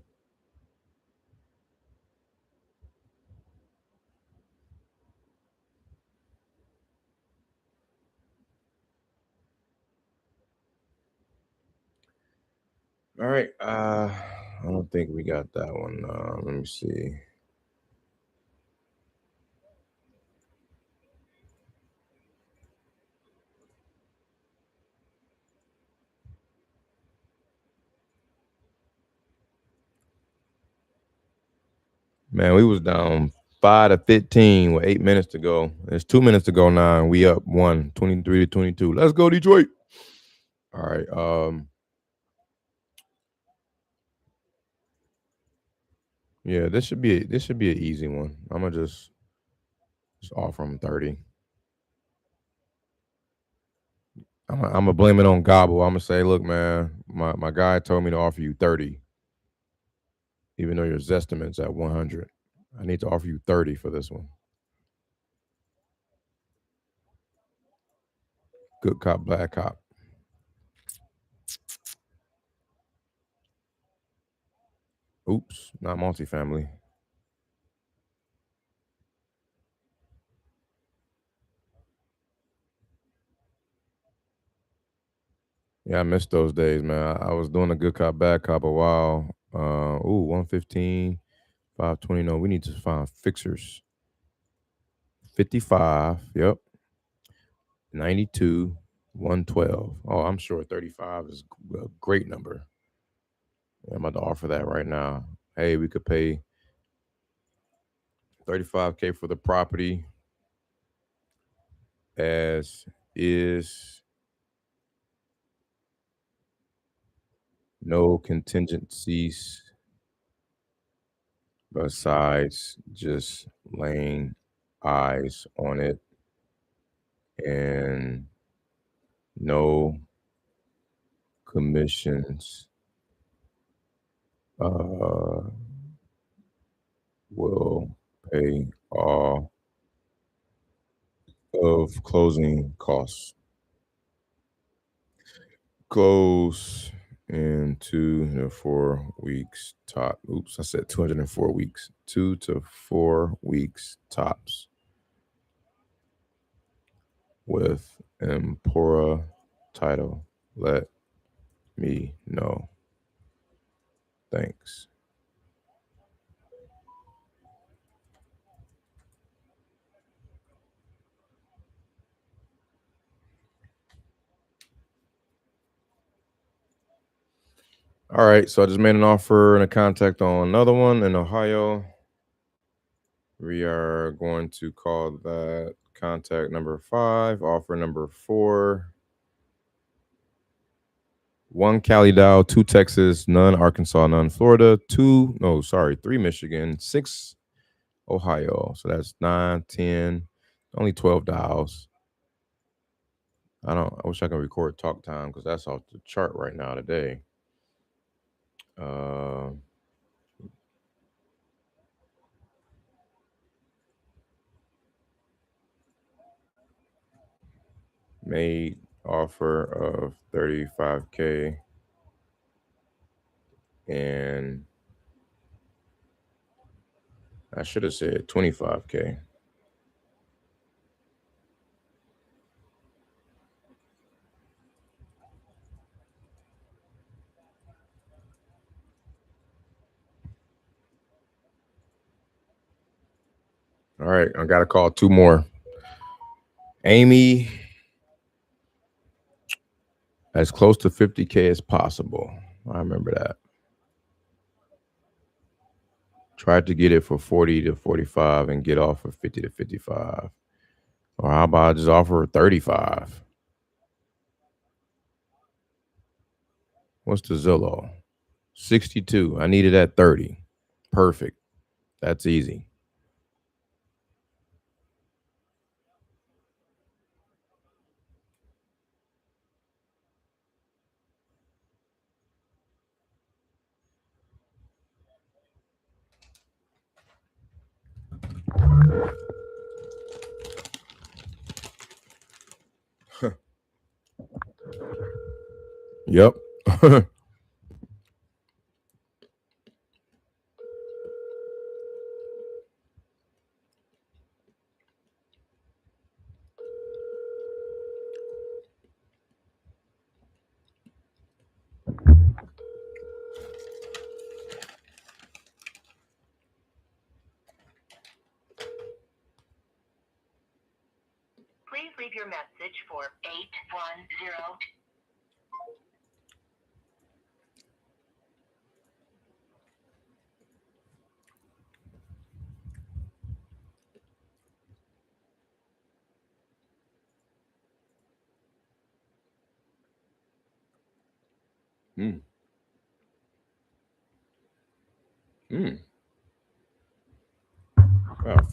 All right. I don't think we got that one. Let me see. Man, we was down 5 to 15 with 8 minutes to go. There's 2 minutes to go now, and we up 23 to 22. Let's go, Detroit. All right. Yeah, this should be an easy one. I'm gonna just offer him 30. I'm gonna blame it on Gobble. I'm gonna say, look, man, my guy told me to offer you 30, even though your Zestimate's at 100. I need to offer you 30 for this one. Good cop, bad cop. Oops, not multifamily. Yeah, I missed those days, man. I was doing a good cop, bad cop a while. 115, 520. No, we need to find fixers. 55. Yep. 92, 112. Oh, I'm sure 35 is a great number. Yeah, I'm about to offer that right now. Hey, we could pay 35K for the property as is, no contingencies besides just laying eyes on it, and no commissions uh, will pay all of closing costs. Close in 2 to 4 weeks top. Oops, I said 204 weeks. 2 to 4 weeks tops with Empora title. Let me know. Thanks. All right, so I just made an offer and a contact on another one in Ohio. We are going to call that contact number 5, offer number 4. 1 Cali Dow, 2 Texas, none Arkansas, none Florida, 3 Michigan, 6 Ohio. So that's 9, 10, only 12 dials. I wish I could record talk time because that's off the chart right now today. Made offer of 35K, and I should have said 25K. All right, I got to call 2 more. Amy, as close to 50K as possible. I remember that. Tried to get it for 40 to 45 and get off for 50 to 55. Or how about I just offer 35? What's the Zillow? 62. I needed at 30. Perfect. That's easy. Yep. message for 810. Mm.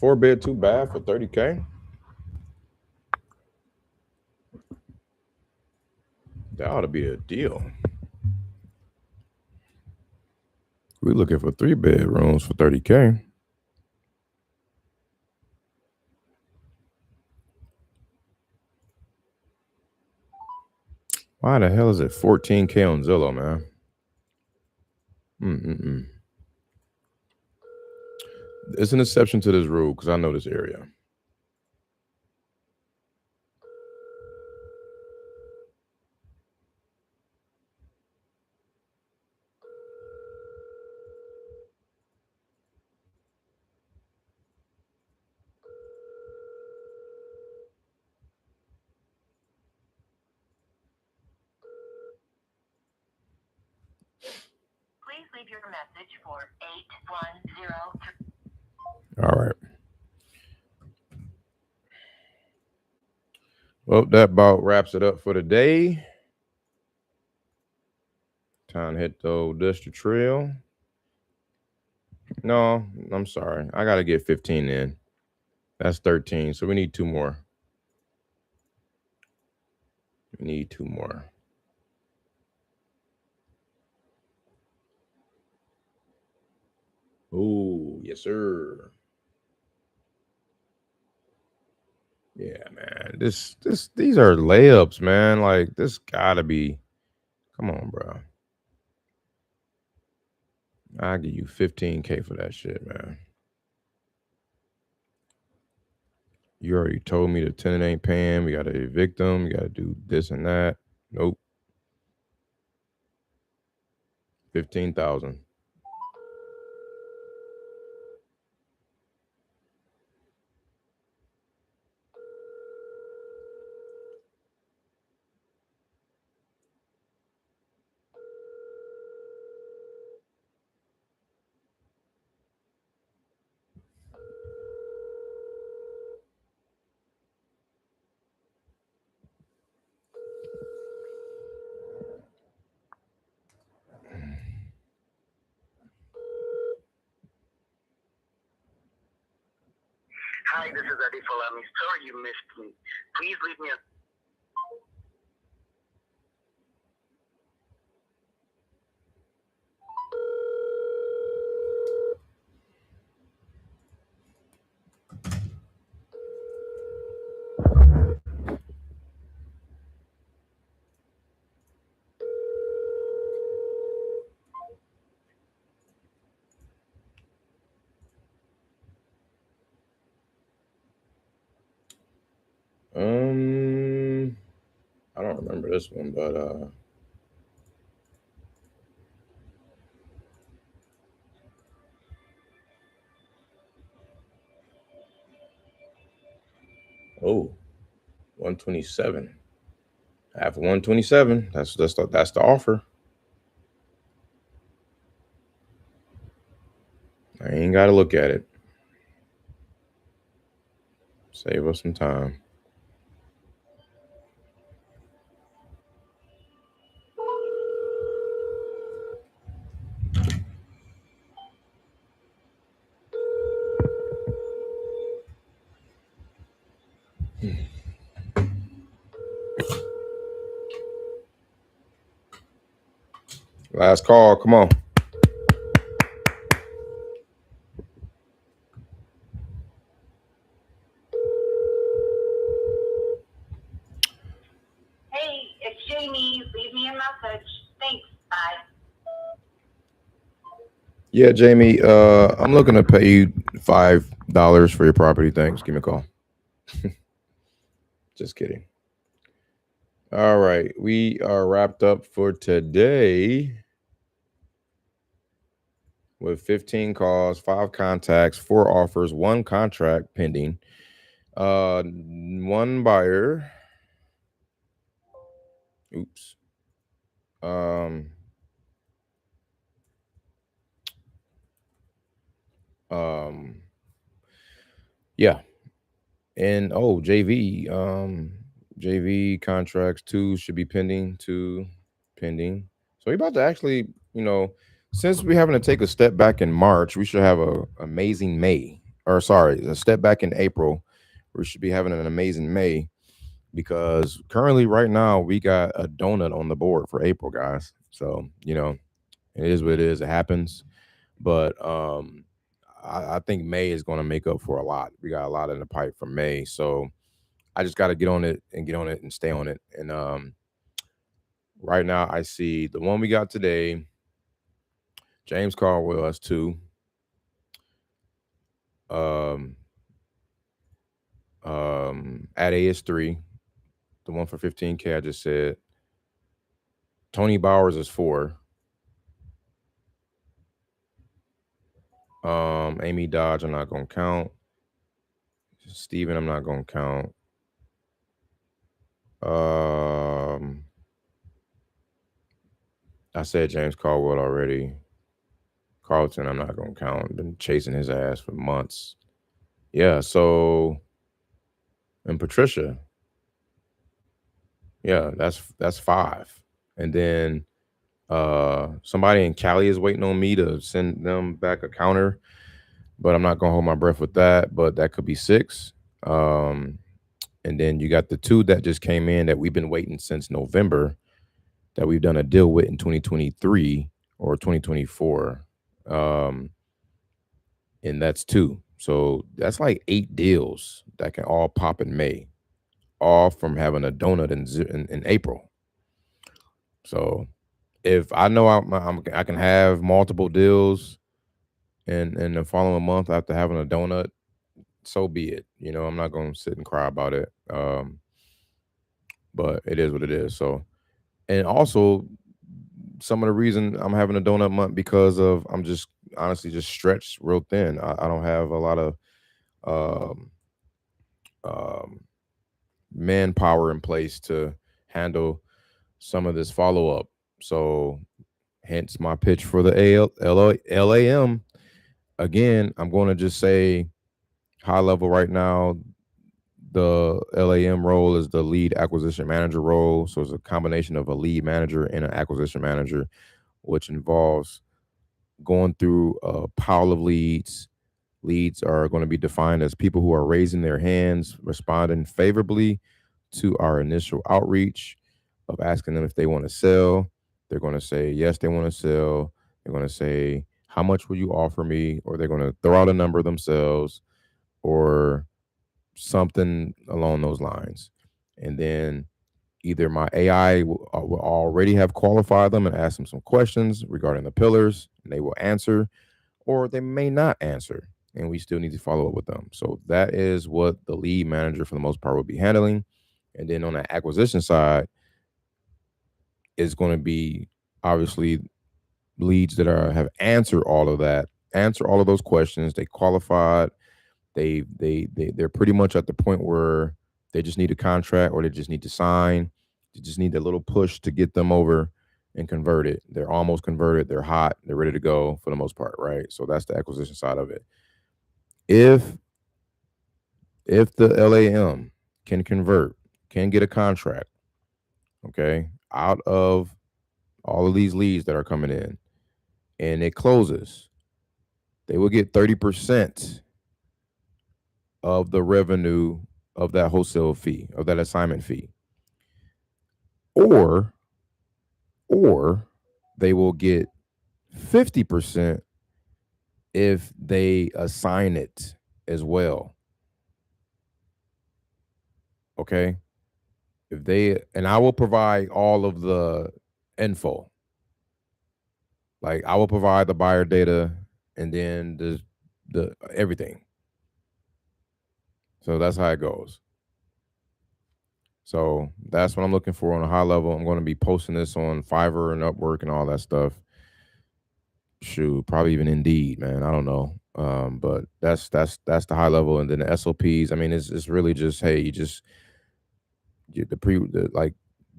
4-bed, 2-bath for $30K. That ought to be a deal. We're looking for 3 bedrooms for $30K. Why the hell is it $14K on Zillow, man? It's an exception to this rule because I know this area. Please leave your message for 810. All right. Well, that about wraps it up for today. Time to hit the old Dusty Trail. No, I'm sorry. I got to get 15 in. That's 13. So we need 2 more. We need 2 more. Oh, yes, sir. Yeah, man. These are layups, man. Like, this gotta be. Come on, bro. I'll give you 15K for that shit, man. You already told me the tenant ain't paying. We gotta evict them. We gotta do this and that. Nope. 15,000. Hi, this is Adi Falami. Sorry you missed me. Please leave me a... I don't remember this one, but oh, 127. Half of 127. That's the offer. I ain't gotta look at it. Save us some time. Last call. Come on. Hey, it's Jamie. Leave me a message. Thanks. Bye. Yeah, Jamie. I'm looking to pay you $5 for your property. Thanks. Give me a call. Just kidding. All right, we are wrapped up for today with 15 calls, 5 contacts, 4 offers, 1 contract pending, 1 buyer, Oops. Um. Um. Yeah. And oh, JV. JV contracts two should be pending. Two pending. So we about to actually, since we're having to take a step back in March, we should have a amazing May. Or sorry, a step back in April. We should be having an amazing May because currently, right now, we got a donut on the board for April, guys. So it is what it is. It happens. But I think May is going to make up for a lot. We got a lot in the pipe for May, so I just got to get on it and stay on it. And right now, I see the one we got today. James Caldwell has two. Um, at A is three. The one for 15K I just said. Tony Bowers is four. Amy Dodge, I'm not gonna count. Steven, I'm not gonna count. Um, I said James Caldwell already. Carlton, I'm not gonna count. Been chasing his ass for months. Yeah, so and Patricia, yeah, that's five. And then somebody in Cali is waiting on me to send them back a counter, but I'm not gonna hold my breath with that. But that could be six. Um, and then you got the two that just came in that we've been waiting since November that we've done a deal with in 2023 or 2024. Um, and that's two. So that's like eight deals that can all pop in May, all from having a donut in April. So if I know I can have multiple deals in the following month after having a donut, so be it. I'm not going to sit and cry about it. But it is what it is. So, and also some of the reason I'm having a donut month because of I'm just honestly just stretched real thin. I don't have a lot of um, um, manpower in place to handle some of this follow up. So, hence my pitch for the LAM. Again, I'm going to just say high level right now. The LAM role is the lead acquisition manager role. So it's a combination of a lead manager and an acquisition manager, which involves going through a pile of leads. Leads are going to be defined as people who are raising their hands, responding favorably to our initial outreach of asking them if they want to sell. They're going to say, yes, they want to sell. They're going to say, how much will you offer me? Or they're going to throw out a number themselves or something along those lines. And then either my AI will already have qualified them and ask them some questions regarding the pillars, and they will answer, or they may not answer, and we still need to follow up with them. So that is what the lead manager, for the most part, will be handling. And then on the acquisition side, is going to be obviously leads that have answered all of that, answer all of those questions. They qualified. They're pretty much at the point where they just need a contract or they just need to sign. They just need a little push to get them over and converted. They're almost converted. They're hot. They're ready to go for the most part, right? So that's the acquisition side of it. If the LAM can convert, can get a contract, okay, out of all of these leads that are coming in, and it closes, they will get 30% of the revenue of that wholesale fee, of that assignment fee. Or they will get 50% if they assign it as well. Okay? If they and I will provide all of the info. Like I will provide the buyer data and then the everything. So that's how it goes. So that's what I'm looking for on a high level. I'm going to be posting this on Fiverr and Upwork and all that stuff. Shoot, probably even Indeed, man. I don't know. But that's the high level, and then the SOPs. I mean, it's really just hey, you just get the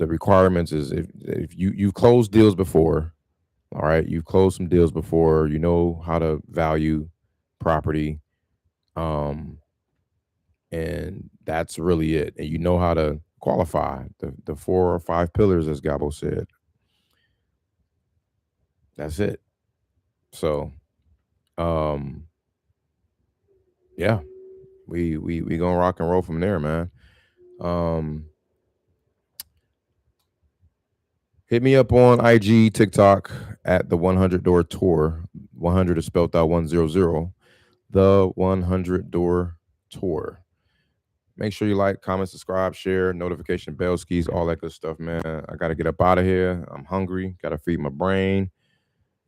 the requirements is if you've closed deals before, all right, you've closed some deals before, you know how to value property, um, and that's really it. And you know how to qualify the 4 or 5 pillars, as Gabo said. That's it. So, um, yeah, we gonna rock and roll from there, man. Um, Hit me up on IG, TikTok at the 100 Door Tour. 100 is spelled out 100. The 100 Door Tour. Make sure you like, comment, subscribe, share, notification bell, skis, all that good stuff, man. I gotta get up out of here. I'm hungry. Gotta feed my brain.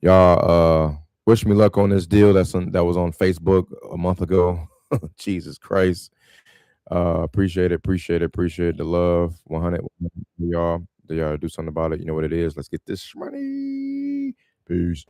Y'all wish me luck on this deal that was on Facebook a month ago. Jesus Christ. Appreciate it, appreciate the love. 100 y'all. Do y'all do something about it? You know what it is. Let's get this money. Peace.